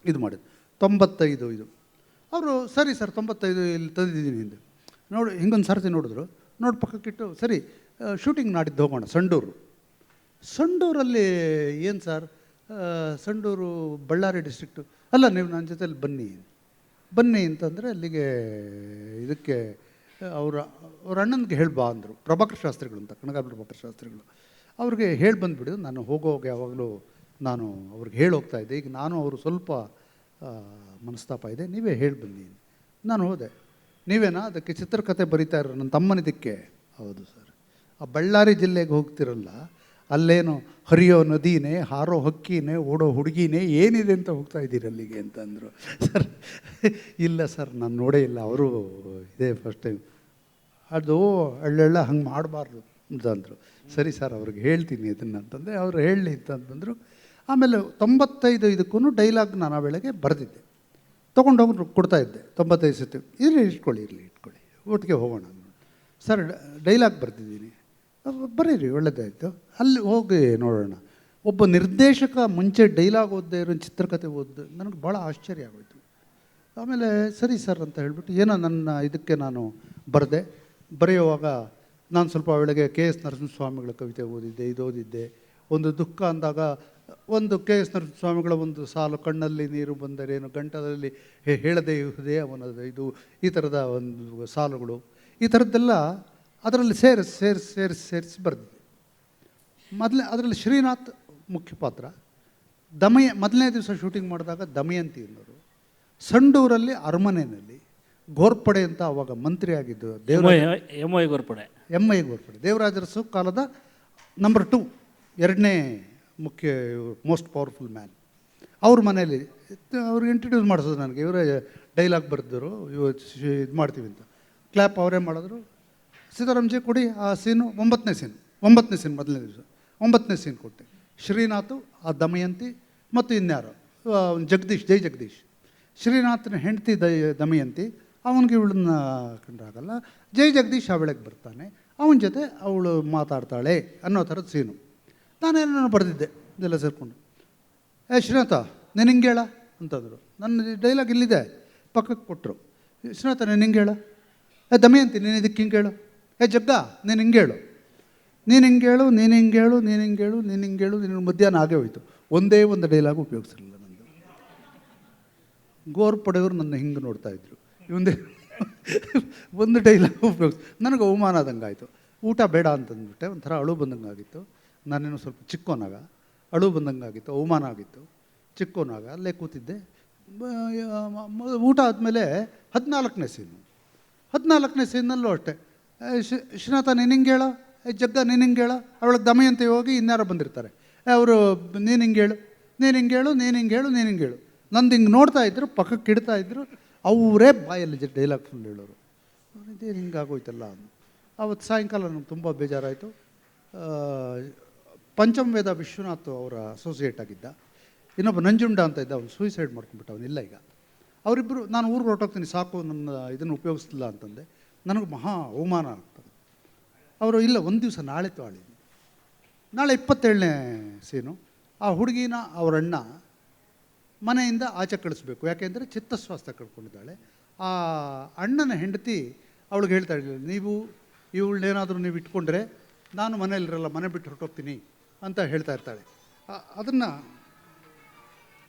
ಇದು ಮಾಡಿದ್ದು 95 ಇದು. ಅವರು ಸರಿ ಸರ್ 95 ಇಲ್ಲಿ ತಂದಿದ್ದೀನಿ ಎಂದು ನೋಡಿ ಹಿಂಗೊಂದು ಸರ್ತಿ ನೋಡಿದ್ರು. ನೋಡಿ ಪಕ್ಕಕ್ಕಿಟ್ಟು, ಸರಿ ಶೂಟಿಂಗ್ ನಾಡಿದ್ದು ಹೋಗೋಣ ಸಂಡೂರಲ್ಲಿ. ಏನು ಸರ್, ಸಂಡೂರು ಬಳ್ಳಾರಿ ಡಿಸ್ಟ್ರಿಕ್ಟು? ಅಲ್ಲ, ನೀವು ನನ್ನ ಜೊತೆಲಿ ಬನ್ನಿ. ಬನ್ನಿ ಅಂತಂದರೆ ಅಲ್ಲಿಗೆ ಇದಕ್ಕೆ ಅವ್ರ ಅಣ್ಣನಿಗೆ ಹೇಳಿ ಬಾ ಅಂದರು. ಪ್ರಭಾಕರ್ ಶಾಸ್ತ್ರಿಗಳು ಅಂತ, ಕಣಗಾಲ್ ಪ್ರಭಾಕರ್ ಶಾಸ್ತ್ರಿಗಳು. ಅವ್ರಿಗೆ ಹೇಳಿ ಬಂದುಬಿಡು, ನಾನು ಹೋಗೋವಾಗ ಯಾವಾಗಲೂ ನಾನು ಅವ್ರಿಗೆ ಹೇಳಿ ಹೋಗ್ತಾ ಇದ್ದೆ. ಈಗ ನಾನು ಅವರು ಸ್ವಲ್ಪ ಮನಸ್ತಾಪ ಇದೆ, ನೀವೇ ಹೇಳಿ ಬನ್ನಿ. ನಾನು ಹೋದೆ. ನೀವೇನಾ ಅದಕ್ಕೆ ಚಿತ್ರಕಥೆ ಬರೀತಾ ಇರೋ ನನ್ನ ತಮ್ಮನಿದ್ದಕ್ಕೆ? ಹೌದು ಸರ್. ಆ ಬಳ್ಳಾರಿ ಜಿಲ್ಲೆಗೆ ಹೋಗ್ತಿರಲ್ಲ, ಅಲ್ಲೇನು ಹರಿಯೋ ನದಿನೇ, ಹಾರೋ ಹಕ್ಕಿನೇ, ಓಡೋ ಹುಡುಗಿನೇ, ಏನಿದೆ ಅಂತ ಹೋಗ್ತಾ ಇದ್ದೀರಿ ಅಲ್ಲಿಗೆ ಅಂತ ಅಂದರು. ಸರ್ ಇಲ್ಲ ಸರ್, ನಾನು ನೋಡೇ ಇಲ್ಲ, ಅವರು ಇದೇ ಫಸ್ಟ್ ಟೈಮ್. ಅದು ಅಳ್ಳೆಳ್ಳ ಹಂಗೆ ಮಾಡಬಾರ್ದು ಅಂತ ಅಂದರು. ಸರಿ ಸರ್, ಅವ್ರಿಗೆ ಹೇಳ್ತೀನಿ ಇದನ್ನು ಅಂತಂದರೆ ಅವರು ಹೇಳಲಿ ಅಂತಂದರು. ಆಮೇಲೆ 95 ಇದಕ್ಕೂ ಡೈಲಾಗ್ ನಾನು ಆ ವೇಳೆಗೆ ಬರೆದಿದ್ದೆ, ತೊಗೊಂಡೋಗಿ ಕೊಡ್ತಾಯಿದ್ದೆ. 95 ಸತಿ ಇಟ್ಕೊಳ್ಳಿ ಒಟ್ಟಿಗೆ ಹೋಗೋಣ. ಸರ್ ಡೈಲಾಗ್ ಬರ್ತಿದ್ದೀನಿ, ಬರೀರಿ ಒಳ್ಳೆಯದಾಯಿತು, ಅಲ್ಲಿ ಹೋಗಿ ನೋಡೋಣ. ಒಬ್ಬ ನಿರ್ದೇಶಕ ಮುಂಚೆ ಡೈಲಾಗ್ ಓದದೇ ಇರೋ ಚಿತ್ರಕಥೆ ಓದಿದೆ, ನನಗೆ ಭಾಳ ಆಶ್ಚರ್ಯ ಆಗೋಯ್ತು. ಆಮೇಲೆ ಸರಿ ಸರ್ ಅಂತ ಹೇಳಿಬಿಟ್ಟು ಏನೋ ನನ್ನ ಇದಕ್ಕೆ ನಾನು ಬರೆದೆ. ಬರೆಯುವಾಗ ನಾನು ಸ್ವಲ್ಪ ವೇಳೆಗೆ KS ನರಸಿಂಹಸ್ವಾಮಿಗಳ ಕವಿತೆ ಓದಿದ್ದೆ, ಇದು ಓದಿದ್ದೆ. ಒಂದು ದುಃಖ ಅಂದಾಗ ಒಂದು KS ನರಸಿಂಹಸ್ವಾಮಿಗಳ ಒಂದು ಸಾಲು, ಕಣ್ಣಲ್ಲಿ ನೀರು ಬಂದರೇನು ಗಂಟಲಲ್ಲಿ ಹೇಳದೇ ಇಹುದೇ ಅವನದು, ಇದು ಈ ಥರದ ಒಂದು ಸಾಲುಗಳು, ಈ ಥರದ್ದೆಲ್ಲ ಅದರಲ್ಲಿ ಸೇರಿಸಿ ಬರೆದಿದ್ದೆ. ಅದರಲ್ಲಿ ಶ್ರೀನಾಥ್ ಮುಖ್ಯ ಪಾತ್ರ. ಮೊದಲನೇ ದಿವಸ ಶೂಟಿಂಗ್ ಮಾಡಿದಾಗ ದಮಯಂತಿ ಅನ್ನೋರು, ಸಂಡೂರಲ್ಲಿ ಅರಮನೆಯಲ್ಲಿ ಘೋರ್ಪಡೆ ಅಂತ ಅವಾಗ ಮಂತ್ರಿ ಆಗಿದ್ದು ಎಂ.ಐ. ಘೋರ್ಪಡೆ, ದೇವರಾಜ ಅರಸು ಕಾಲದ ನಂಬರ್ 2, 2ನೇ ಮುಖ್ಯ ಮೋಸ್ಟ್ ಪವರ್ಫುಲ್ ಮ್ಯಾನ್. ಅವ್ರ ಮನೇಲಿ ಅವ್ರಿಗೆ ಇಂಟ್ರಡ್ಯೂಸ್ ಮಾಡಿಸೋದು ನನಗೆ. ಇವರೇ ಡೈಲಾಗ್ ಬರೆದರು, ಇದು ಮಾಡ್ತೀವಿ ಅಂತ. ಕ್ಲ್ಯಾಪ್ ಅವರೇ ಮಾಡಿದ್ರು. ಸೀತಾರಾಮ್ಜಿ ಕೊಡಿ ಆ ಸೀನು, 9ನೇ ಸೀನ್ ಮೊದಲನೇ ದಿವಸ 9ನೇ ಸೀನ್ ಕೊಟ್ಟೆ. ಶ್ರೀನಾಥು, ಆ ದಮಯಂತಿ ಮತ್ತು ಇನ್ಯಾರು ಜೈ ಜಗದೀಶ್. ಶ್ರೀನಾಥನ ಹೆಂಡತಿ ದಮಯಂತಿ, ಅವನಿಗೆ ಇವಳನ್ನ ಕಂಡ್ರಾಗಲ್ಲ. ಜೈ ಜಗದೀಶ್ ಆ ವೇಳೆಗೆ ಬರ್ತಾನೆ, ಅವನ ಜೊತೆ ಅವಳು ಮಾತಾಡ್ತಾಳೆ ಅನ್ನೋ ಥರದ ಸೀನು. ನಾನೇನೋ ಬರೆದಿದ್ದೆ ಇದೆಲ್ಲ ಸೇರಿಕೊಂಡು. ಶ್ರೀನಾಥ ನೀನು ಹಿಂಗೆ ಹೇಳ ಅಂತಂದರು. ನನ್ನ ಡೈಲಾಗ್ ಇಲ್ಲಿದೆ, ಪಕ್ಕಕ್ಕೆ ಕೊಟ್ಟರು. ಶ್ರೀನಾಥ ನೀನು ಹಿಂಗೆ ಹೇಳ, ದಮಯಂತಿ ನೀನು ಇದಕ್ಕೆ ಹಿಂಗೆ ಹೇಳು, ಜಗ್ಗ ನೀನು ಹಿಂಗೆ ಹೇಳು, ನೀನು ಮಧ್ಯಾಹ್ನ ಆಗೇ ಹೋಯ್ತು. ಒಂದೇ ಒಂದು ಡೈಲಾಗ್ ಉಪಯೋಗಿಸಿರಲಿಲ್ಲ ನಂದು. ಗೋರ್ಪಡೆಯವರು ನನ್ನ ಹಿಂಗೆ ನೋಡ್ತಾಯಿದ್ರು, ಇವಂದೇ ಒಂದು ಡೈಲಾಗ್ ಉಪಯೋಗಿಸಿ. ನನಗೆ ಅವಮಾನ ಆದಂಗೆ ಆಯಿತು. ಊಟ ಬೇಡ ಅಂತಂದ್ಬಿಟ್ಟೆ. ಒಂಥರ ಅಳು ಬಂದಂಗೆ ಆಗಿತ್ತು. ನಾನೇನು ಸ್ವಲ್ಪ ಚಿಕ್ಕೋನಾಗ ಅಳು ಬಂದಂಗೆ ಆಗಿತ್ತು, ಅವಮಾನ ಆಗಿತ್ತು. ಚಿಕ್ಕೋನಾಗ ಅಲ್ಲೇ ಕೂತಿದ್ದೆ. ಊಟ ಆದಮೇಲೆ 14ನೇ ಸೀನ್ನಲ್ಲೂ ಅಷ್ಟೇ. ಶ್ರೀನಾಥ ನೀನು ಹಿಂಗೆ ಹೇಳೋ, ಜಗ್ಗ ನೀನು ಹಿಂಗೆ ಹೇಳೋ, ಅವಳಿಗೆ ದಮಯಂತಿ ಹೋಗಿ ಇನ್ಯಾರೋ ಬಂದಿರ್ತಾರೆ, ಅವರು ನೀನು ಹಿಂಗೆ ಹೇಳು. ನಂದು ಹಿಂಗೆ ನೋಡ್ತಾ ಇದ್ರು, ಪಕ್ಕಕ್ಕೆ ಇಡ್ತಾ ಇದ್ರು, ಅವರೇ ಬಾಯಲ್ಲಿ ಡೈಲಾಗ್ ಫುಲ್ ಹೇಳೋರು. ಇದೇನು ಹಿಂಗಾಗೋಯ್ತಲ್ಲ. ಆವತ್ತು ಸಾಯಂಕಾಲ ನನಗೆ ತುಂಬ ಬೇಜಾರಾಯಿತು. ಪಂಚಮವೇದ ವಿಶ್ವನಾಥ್ ಅವರ ಅಸೋಸಿಯೇಟ್ ಆಗಿದ್ದ, ಇನ್ನೊಬ್ಬ ನಂಜುಂಡ ಅಂತ ಇದ್ದ, ಅವನು ಸೂಯಿಸೈಡ್ ಮಾಡ್ಕೊಂಡ್ಬಿಟ್ಟು, ಅವನಿಲ್ಲ ಈಗ. ಅವರಿಬ್ಬರು, ನಾನು ಊರಿಗೆ ಹೊರಟೋಗ್ತೀನಿ ಸಾಕು, ನನ್ನ ಇದನ್ನು ಉಪಯೋಗಿಸ್ತಿಲ್ಲ ಅಂತಂದೆ. ನನಗೆ ಮಹಾ ಅವಮಾನ ಆಗ್ತದೆ. ಅವರು ಇಲ್ಲ, ಒಂದು ದಿವಸ ನಾಳೆ 27ನೇ ಸೀನು. ಆ ಹುಡುಗಿನ ಅವರಣ್ಣ ಮನೆಯಿಂದ ಆಚೆ ಕಳಿಸ್ಬೇಕು, ಯಾಕೆಂದರೆ ಚಿತ್ತಸ್ವಾಸ್ಥ್ಯ ಕಳ್ಕೊಂಡಿದ್ದಾಳೆ. ಆ ಅಣ್ಣನ ಹೆಂಡತಿ ಅವಳಿಗೆ ಹೇಳ್ತಾ ಇರಲಿಲ್ಲ, ಇವಳನ್ನೇನಾದರೂ ನೀವು ಇಟ್ಕೊಂಡ್ರೆ ನಾನು ಮನೆಯಲ್ಲಿರಲ್ಲ, ಮನೆ ಬಿಟ್ಟು ಹೊರಟೋಗ್ತೀನಿ ಅಂತ ಹೇಳ್ತಾ ಇರ್ತಾಳೆ. ಅದನ್ನು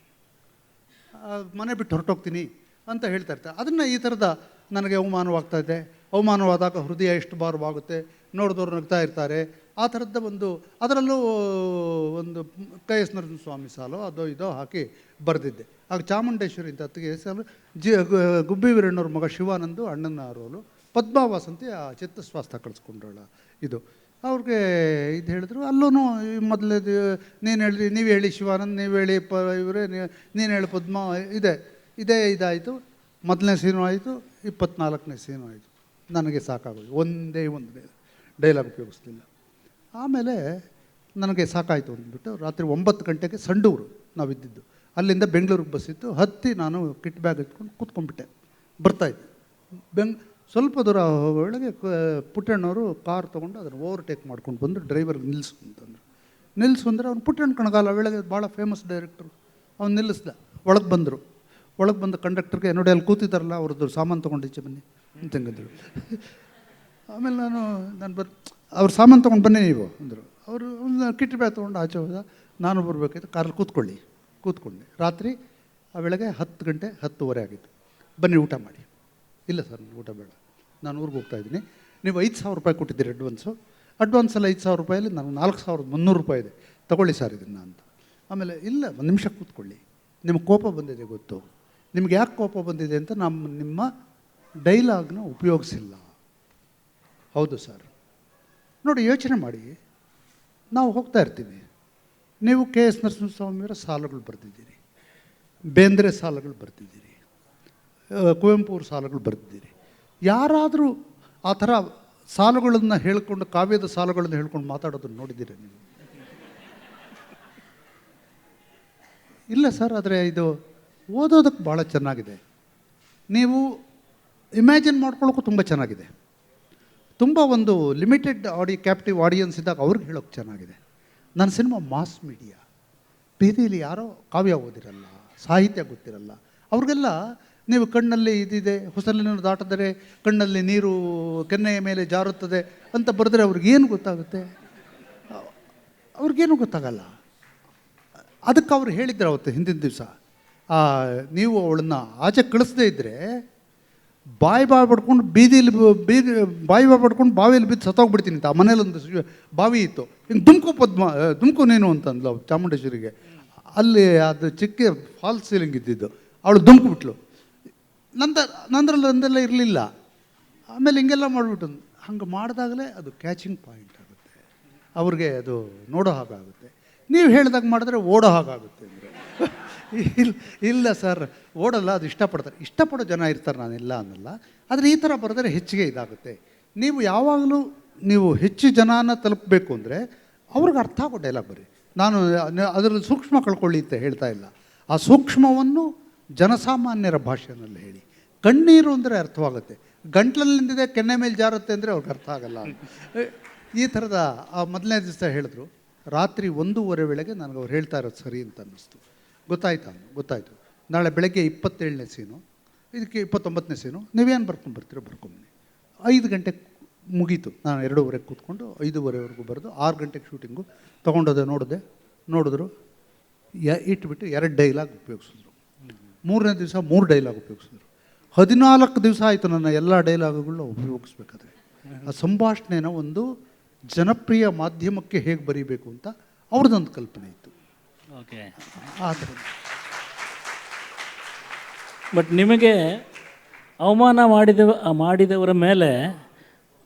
ಮನೆ ಬಿಟ್ಟು ಹೊರಟೋಗ್ತೀನಿ ಅಂತ ಹೇಳ್ತಾ ಇರ್ತಾರೆ. ಅದನ್ನು ಈ ಥರದ ನನಗೆ ಅವಮಾನವಾಗ್ತಾಯಿದೆ. ಅವಮಾನವಾದಾಗ ಹೃದಯ ಎಷ್ಟು ಭಾರವಾಗುತ್ತೆ, ನೋಡಿದವ್ರು ನಗ್ತಾ ಇರ್ತಾರೆ. ಆ ಥರದ ಅದರಲ್ಲೂ ಒಂದು KS ನರಸಿಂಹಸ್ವಾಮಿ ಸಾಲು ಅದೋ ಇದೋ ಹಾಕಿ ಬರೆದಿದ್ದೆ. ಆಗ ಚಾಮುಂಡೇಶ್ವರಿ ಅಂತ ಅತ್ತಿಗೆ ಸಾಲು, ಗುಬ್ಬಿ ವೀರಣ್ಣವ್ರ ಮಗ ಶಿವಾನಂದು ಅಣ್ಣನ ರೋಲು, ಪದ್ಮಾ ವಾಸಂತಿ ಆ ಚಿತ್ತಸ್ವಾಸ್ಥ್ಯ ಕಳಿಸ್ಕೊಂಡ್ರಳ. ಇದು ಅವ್ರಿಗೆ ಇದು ಹೇಳಿದ್ರು. ಅಲ್ಲೂ ಮೊದಲೇದು ನೀವು ಹೇಳಿ ಶಿವಾನಂದ್, ನೀವು ಹೇಳಿ ಇವರೇ, ನೀನು ಹೇಳಿ ಪದ್ಮಾ, ಇದಾಯಿತು. ಮೊದಲನೇ ಸೀನು ಆಯಿತು, 24ನೇ ಸೀನು ಆಯಿತು. ನನಗೆ ಸಾಕಾಗೋದು, ಒಂದೇ ಒಂದು ಡೈಲಾಗ್ ಉಪಯೋಗಿಸ್ಲಿಲ್ಲ. ಆಮೇಲೆ ನನಗೆ ಸಾಕಾಯಿತು ಅಂದ್ಬಿಟ್ಟು ರಾತ್ರಿ 9 ಗಂಟೆಗೆ ಸಂಡೂರು ನಾವಿದ್ದಿದ್ದು, ಅಲ್ಲಿಂದ ಬೆಂಗಳೂರಿಗೆ ಬಸ್ಸಿತ್ತು. ಹತ್ತಿ ನಾನು ಕಿಟ್ ಬ್ಯಾಗ್ ಎತ್ಕೊಂಡು ಕೂತ್ಕೊಂಡ್ಬಿಟ್ಟೆ. ಬರ್ತಾಯಿದ್ದೆ ಸ್ವಲ್ಪ ದೂರ ಒಳಗೆ ಪುಟ್ಟಣ್ಣವರು ಕಾರ್ ತೊಗೊಂಡು ಅದನ್ನು ಓವರ್ಟೇಕ್ ಮಾಡ್ಕೊಂಡು ಬಂದು ಡ್ರೈವರ್ಗೆ ನಿಲ್ಲಿಸು ಅಂತಂದರು. ಅಂದ್ರೆ ಅವ್ನು ಪುಟ್ಟಣ್ಣ ಕಣಗಾಲ ವೇಳೆಗೆ ಭಾಳ ಫೇಮಸ್ ಡೈರೆಕ್ಟ್ರು. ಅವ್ನು ನಿಲ್ಲಿಸ್ದ. ಒಳಗೆ ಬಂದು ಕಂಡಕ್ಟರ್ಗೆ ನೋಡಿ ಅಲ್ಲಿ ಕೂತಿದ್ದಾರಲ್ಲ ಅವ್ರದ್ದು ಸಾಮಾನು ತೊಗೊಂಡು ಈಚೆ ಬನ್ನಿ ಅಂತಂಗಿದ್ರು. ಆಮೇಲೆ ನಾನು ಅವ್ರು ಸಾಮಾನು ತೊಗೊಂಡು ಬನ್ನಿ ನೀವು ಅಂದರು. ಅವರು ಕಿಟ್ ಬ್ಯಾಗ್ ತೊಗೊಂಡು ಆಚೆ ಹೋದ. ನಾನು ಬರಬೇಕಾಯ್ತು, ಕಾರಲ್ಲಿ ಕೂತ್ಕೊಂಡೆ. ರಾತ್ರಿ ಆ ವೇಳೆಗೆ 10 ಗಂಟೆ 10:30 ಆಗಿತ್ತು. ಬನ್ನಿ ಊಟ ಮಾಡಿ. ಇಲ್ಲ ಸರ್ ಊಟ ಬೇಡ, ನಾನು ಊರಿಗೆ ಹೋಗ್ತಾಯಿದ್ದೀನಿ, ನೀವು 5,000 ರೂಪಾಯಿ ಕೊಟ್ಟಿದ್ದೀರಿ ಅಡ್ವಾನ್ಸಲ್ಲಿ 5,000 ರೂಪಾಯಲ್ಲಿ ನಾನು 4,300 ರೂಪಾಯಿ ಇದೆ, ತೊಗೊಳ್ಳಿ ಸರ್ ಇದನ್ನು ಅಂತ. ಆಮೇಲೆ ಇಲ್ಲ ಒಂದು ನಿಮಿಷ ಕೂತ್ಕೊಳ್ಳಿ, ನಿಮಗೆ ಕೋಪ ಬಂದಿದೆ ಗೊತ್ತು, ನಿಮ್ಗೆ ಯಾಕೆ ಕೋಪ ಬಂದಿದೆ ಅಂತ ನಿಮ್ಮ ಡೈಲಾಗ್ನ ಉಪಯೋಗಿಸಿಲ್ಲ. ಹೌದು ಸರ್. ನೋಡಿ ಯೋಚನೆ ಮಾಡಿ, ನಾವು ಹೋಗ್ತಾ ಇರ್ತೀವಿ, ನೀವು KS ನರಸಿಂಹಸ್ವಾಮಿಯವರ ಸಾಲುಗಳು ಬರೆದಿದ್ದೀರಿ, ಬೇಂದ್ರೆ ಸಾಲುಗಳು ಬರೆದಿದ್ದೀರಿ, ಕುವೆಂಪು ಅವ್ರ ಸಾಲುಗಳು ಬರೆದಿದ್ದೀರಿ. ಯಾರಾದರೂ ಆ ಥರ ಸಾಲುಗಳನ್ನು ಹೇಳ್ಕೊಂಡು, ಕಾವ್ಯದ ಸಾಲುಗಳನ್ನು ಹೇಳ್ಕೊಂಡು ಮಾತಾಡೋದನ್ನು ನೋಡಿದ್ದೀರ ನೀವು? ಇಲ್ಲ ಸರ್. ಆದರೆ ಇದು ಓದೋದಕ್ಕೆ ಭಾಳ ಚೆನ್ನಾಗಿದೆ, ನೀವು ಇಮ್ಯಾಜಿನ್ ಮಾಡ್ಕೊಳ್ಳೋಕ್ಕೂ ತುಂಬ ಚೆನ್ನಾಗಿದೆ. ತುಂಬ ಒಂದು ಲಿಮಿಟೆಡ್ ಕ್ಯಾಪ್ಟಿವ್ ಆಡಿಯನ್ಸ್ ಇದ್ದಾಗ ಅವ್ರಿಗೆ ಹೇಳೋಕ್ಕೆ ಚೆನ್ನಾಗಿದೆ. ನನ್ನ ಸಿನಿಮಾ ಮಾಸ್ ಮೀಡಿಯಾ, ಬೀದಿಯಲ್ಲಿ ಯಾರೋ ಕಾವ್ಯ ಓದಿರಲ್ಲ, ಸಾಹಿತ್ಯ ಗೊತ್ತಿರಲ್ಲ, ಅವ್ರಿಗೆಲ್ಲ ನೀವು ಕಣ್ಣಲ್ಲಿ ಇದಿದೆ, ಹೊಸಲಿನ ದಾಟಿದರೆ ಕಣ್ಣಲ್ಲಿ ನೀರು ಕೆನ್ನೆಯ ಮೇಲೆ ಜಾರುತ್ತದೆ ಅಂತ ಬರೆದ್ರೆ ಅವ್ರಿಗೇನು ಗೊತ್ತಾಗುತ್ತೆ? ಅವ್ರಿಗೇನು ಗೊತ್ತಾಗಲ್ಲ. ಅದಕ್ಕೆ ಅವ್ರು ಹೇಳಿದ್ರು ಅವತ್ತು ಹಿಂದಿನ ದಿವಸ, ನೀವು ಅವಳನ್ನು ಆಚೆ ಕಳಿಸದೇ ಇದ್ದರೆ ಬಾಯಿ ಪಡ್ಕೊಂಡು ಬೀದಿಲಿ ಬಾಯಿ ಪಡ್ಕೊಂಡು ಬಾವಿಯಲ್ಲಿ ಬಿದ್ದು ಸತ್ತೋಗ್ಬಿಡ್ತೀನಿ ಅಂತ. ಆ ಮನೇಲೊಂದು ಬಾವಿ ಇತ್ತು, ಹಿಂಗೆ ದುಮ್ಕು ನೀನು ಅಂತಂದ್ಲು ಚಾಮುಂಡೇಶ್ವರಿಗೆ. ಅಲ್ಲಿ ಅದು ಚಿಕ್ಕ ಫಾಲ್ಸ್ ಸೀಲಿಂಗ್ ಇದ್ದಿದ್ದು, ಅವಳು ದುಮ್ಕುಬಿಟ್ಲು. ನಂದರೆಲ್ಲ ಇರಲಿಲ್ಲ. ಆಮೇಲೆ ಹಿಂಗೆಲ್ಲ ಮಾಡಿಬಿಟ್ಟು ಹಂಗೆ ಮಾಡಿದಾಗಲೇ ಅದು ಕ್ಯಾಚಿಂಗ್ ಪಾಯಿಂಟ್ ಆಗುತ್ತೆ, ಅವ್ರಿಗೆ ಅದು ನೋಡೋ ಹಾಗಾಗುತ್ತೆ. ನೀವು ಹೇಳಿದಾಗ ಮಾಡಿದ್ರೆ ಓಡೋ ಹಾಗಾಗುತ್ತೆ ಅಂದರೆ ಇಲ್ಲ ಸರ್ ಓಡಲ್ಲ, ಅದು ಇಷ್ಟಪಡೋ ಜನ ಇರ್ತಾರೆ, ನಾನೆಲ್ಲ ಅನ್ನಲ್ಲ. ಆದರೆ ಈ ಥರ ಬರೆದರೆ ಹೆಚ್ಚಿಗೆ ಇದಾಗುತ್ತೆ. ನೀವು ಯಾವಾಗಲೂ ನೀವು ಹೆಚ್ಚು ಜನನ ತಲುಪಬೇಕು ಅಂದರೆ ಅವ್ರಿಗೆ ಅರ್ಥ ಆಗೋ ಡೈಲಾಗ್ ಬರೀ. ನಾನು ಅದರಲ್ಲಿ ಸೂಕ್ಷ್ಮ ಕಳ್ಕೊಳ್ಳಿ ಅಂತ ಹೇಳ್ತಾ ಇಲ್ಲ, ಆ ಸೂಕ್ಷ್ಮವನ್ನು ಜನಸಾಮಾನ್ಯರ ಭಾಷೆಯಲ್ಲಿ ಹೇಳಿ. ಕಣ್ಣೀರು ಅಂದರೆ ಅರ್ಥವಾಗುತ್ತೆ, ಗಂಟ್ಲಲ್ಲಿ ನಿಂತಿದೆ ಕೆನ್ನೆ ಮೇಲೆ ಜಾರುತ್ತೆ ಅಂದರೆ ಅವ್ರಿಗೆ ಅರ್ಥ ಆಗಲ್ಲ. ಈ ಥರದ ಆ ಮೊದಲನೇ ದಿವಸ ಹೇಳಿದ್ರು, ರಾತ್ರಿ 1:30 ವೇಳೆಗೆ ನನಗೆ ಅವ್ರು ಹೇಳ್ತಾ ಇರೋದು ಸರಿ ಅಂತ ಅನ್ನಿಸ್ತು. ಗೊತ್ತಾಯಿತು. ನಾಳೆ ಬೆಳಗ್ಗೆ 27ನೇ ಸೀನು, ಇದಕ್ಕೆ 29ನೇ ಸೀನು, ನೀವೇನು ಬರ್ತೀರೋ ಬರ್ಕೊಂಬನ್ನಿ. 5 ಗಂಟೆಗೆ ಮುಗೀತು. ನಾನು 2:30 ಕೂತ್ಕೊಂಡು 5:30ವರೆಗೂ ಬರೆದು 6 ಗಂಟೆಗೆ ಶೂಟಿಂಗು ತೊಗೊಂಡೋದೆ. ನೋಡಿದ್ರು ಇಟ್ಬಿಟ್ಟು 2 ಡೈಲಾಗ್ ಉಪಯೋಗಿಸಿದ್ರು. 3ನೇ ದಿವಸ 3 ಡೈಲಾಗ್ ಉಪಯೋಗಿಸಿದ್ರು. 14 ದಿವಸ ಆಯಿತು ನನ್ನ ಎಲ್ಲ ಡೈಲಾಗುಗಳನ್ನ ಉಪಯೋಗಿಸ್ಬೇಕಾದ್ರೆ. ಆ ಸಂಭಾಷಣೆನ ಒಂದು ಜನಪ್ರಿಯ ಮಾಧ್ಯಮಕ್ಕೆ ಹೇಗೆ ಬರೀಬೇಕು ಅಂತ ಅವ್ರದ್ದೊಂದು ಕಲ್ಪನೆ ಇತ್ತು. ಓಕೆ. ಆ ಥರ. ಬಟ್ ನಿಮಗೆ ಅವಮಾನ ಮಾಡಿದವರ ಮೇಲೆ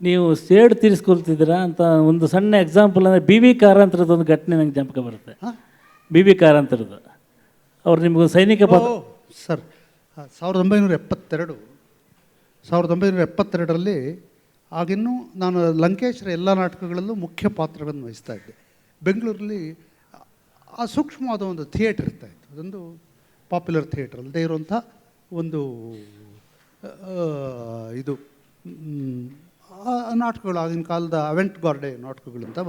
ನೀವು ಸೇಡು ತೀರಿಸ್ಕೊಳ್ತಿದ್ದೀರಾ ಅಂತ ಒಂದು ಸಣ್ಣ ಎಕ್ಸಾಂಪಲ್ ಅಂದರೆ BV ಕಾರಂತರದ್ದು ಒಂದು ಘಟನೆ ನಂಗೆ ಜ್ಞಾಪಕ ಬರುತ್ತೆ. BV ಕಾರಂತರದ್ದು ಅವ್ರು ನಿಮಗೂ ಸೈನಿಕ ಸರ್ 1972ರಲ್ಲಿ ಆಗಿನ್ನೂ ನಾನು ಲಂಕೇಶ್ರ ಎಲ್ಲ ನಾಟಕಗಳಲ್ಲೂ ಮುಖ್ಯ ಪಾತ್ರಗಳನ್ನು ವಹಿಸ್ತಾ ಇದ್ದೆ. ಬೆಂಗಳೂರಲ್ಲಿ ಆ ಸೂಕ್ಷ್ಮವಾದ ಒಂದು ಥಿಯೇಟರ್ ಇರ್ತಾಯಿತ್ತು, ಅದೊಂದು ಪಾಪ್ಯುಲರ್ ಥಿಯೇಟರ್ ಅಲ್ಲದೆ ಇರುವಂಥ ಒಂದು ಇದು ನಾಟಕಗಳು, ಆಗಿನ ಕಾಲದ ಅವೆಂಟ್ ಗಾರ್ಡೆ ನಾಟಕಗಳು ಅಂತ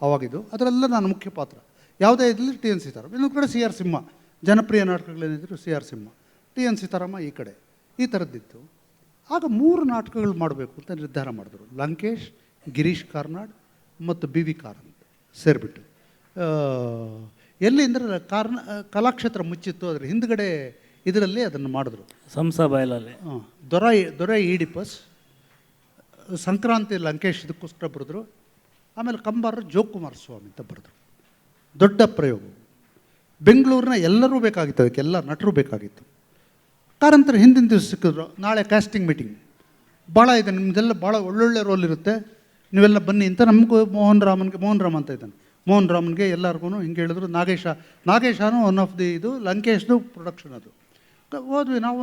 ಅವಾಗಿದ್ದು. ಅದರೆಲ್ಲ ನಾನು ಮುಖ್ಯ ಪಾತ್ರ. ಯಾವುದೇ ಇದ್ರಲ್ಲಿ TN ಸೀತಾರಾಮ, ಇನ್ನೊಂದು ಕಡೆ CR ಸಿಂಹ, ಜನಪ್ರಿಯ ನಾಟಕಗಳೇನಿದ್ರು CR ಸಿಂಹ, TN ಸೀತಾರಾಮ ಈ ಕಡೆ, ಈ ಥರದ್ದಿತ್ತು. ಆಗ 3 ನಾಟಕಗಳು ಮಾಡಬೇಕು ಅಂತ ನಿರ್ಧಾರ ಮಾಡಿದ್ರು. ಲಂಕೇಶ್, ಗಿರೀಶ್ ಕಾರ್ನಾಡ್ ಮತ್ತು BV ಕಾರಂತ್ ಸೇರಿಬಿಟ್ಟು. ಎಲ್ಲಿ ಅಂದರೆ ಕಲಾಕ್ಷೇತ್ರ ಮುಚ್ಚಿತ್ತು, ಅದರ ಹಿಂದ್ಗಡೆ ಇದರಲ್ಲಿ ಅದನ್ನು ಮಾಡಿದ್ರು. ಸಂಸಾಬೈಲಲ್ಲಿ ದೊರೆ ಈಡಿಪಸ್, ಸಂಕ್ರಾಂತಿ ಲಂಕೇಶ್ ಇದಕ್ಕೋಸ್ಕರ ಬರೆದ್ರು. ಆಮೇಲೆ ಕಂಬಾರರು ಜೋಕುಮಾರ್ ಸ್ವಾಮಿ ಅಂತ ಬರೆದ್ರು. ದೊಡ್ಡ ಪ್ರಯೋಗ. ಬೆಂಗಳೂರಿನ ಎಲ್ಲರೂ ಬೇಕಾಗಿತ್ತು, ಅದಕ್ಕೆ ಎಲ್ಲ ನಟರು ಬೇಕಾಗಿತ್ತು. ಕಾರಂತರ ಹಿಂದಿನ ದಿವಸ ಸಿಕ್ಕಿದ್ರು, ನಾಳೆ ಕ್ಯಾಸ್ಟಿಂಗ್ ಮೀಟಿಂಗ್ ಭಾಳ ಇದೆ, ನಿಮ್ಮದೆಲ್ಲ ಭಾಳ ಒಳ್ಳೊಳ್ಳೆ ರೋಲ್ ಇರುತ್ತೆ, ನೀವೆಲ್ಲ ಬನ್ನಿ ಅಂತ. ನಮಗೂ ಮೋಹನ್ ರಾಮ್ ಅಂತ ಇದ್ದಾನೆ, ಮೋಹನ್ ರಾಮನ್ಗೆ ಎಲ್ಲರಿಗೂ ಹಿಂಗೆ ಹೇಳಿದ್ರು. ನಾಗೇಶಾನು ಒನ್ ಆಫ್ ದಿ ಇದು ಲಂಕೇಶ್ದು ಪ್ರೊಡಕ್ಷನ್. ಅದು ಹೋದ್ವಿ ನಾವು,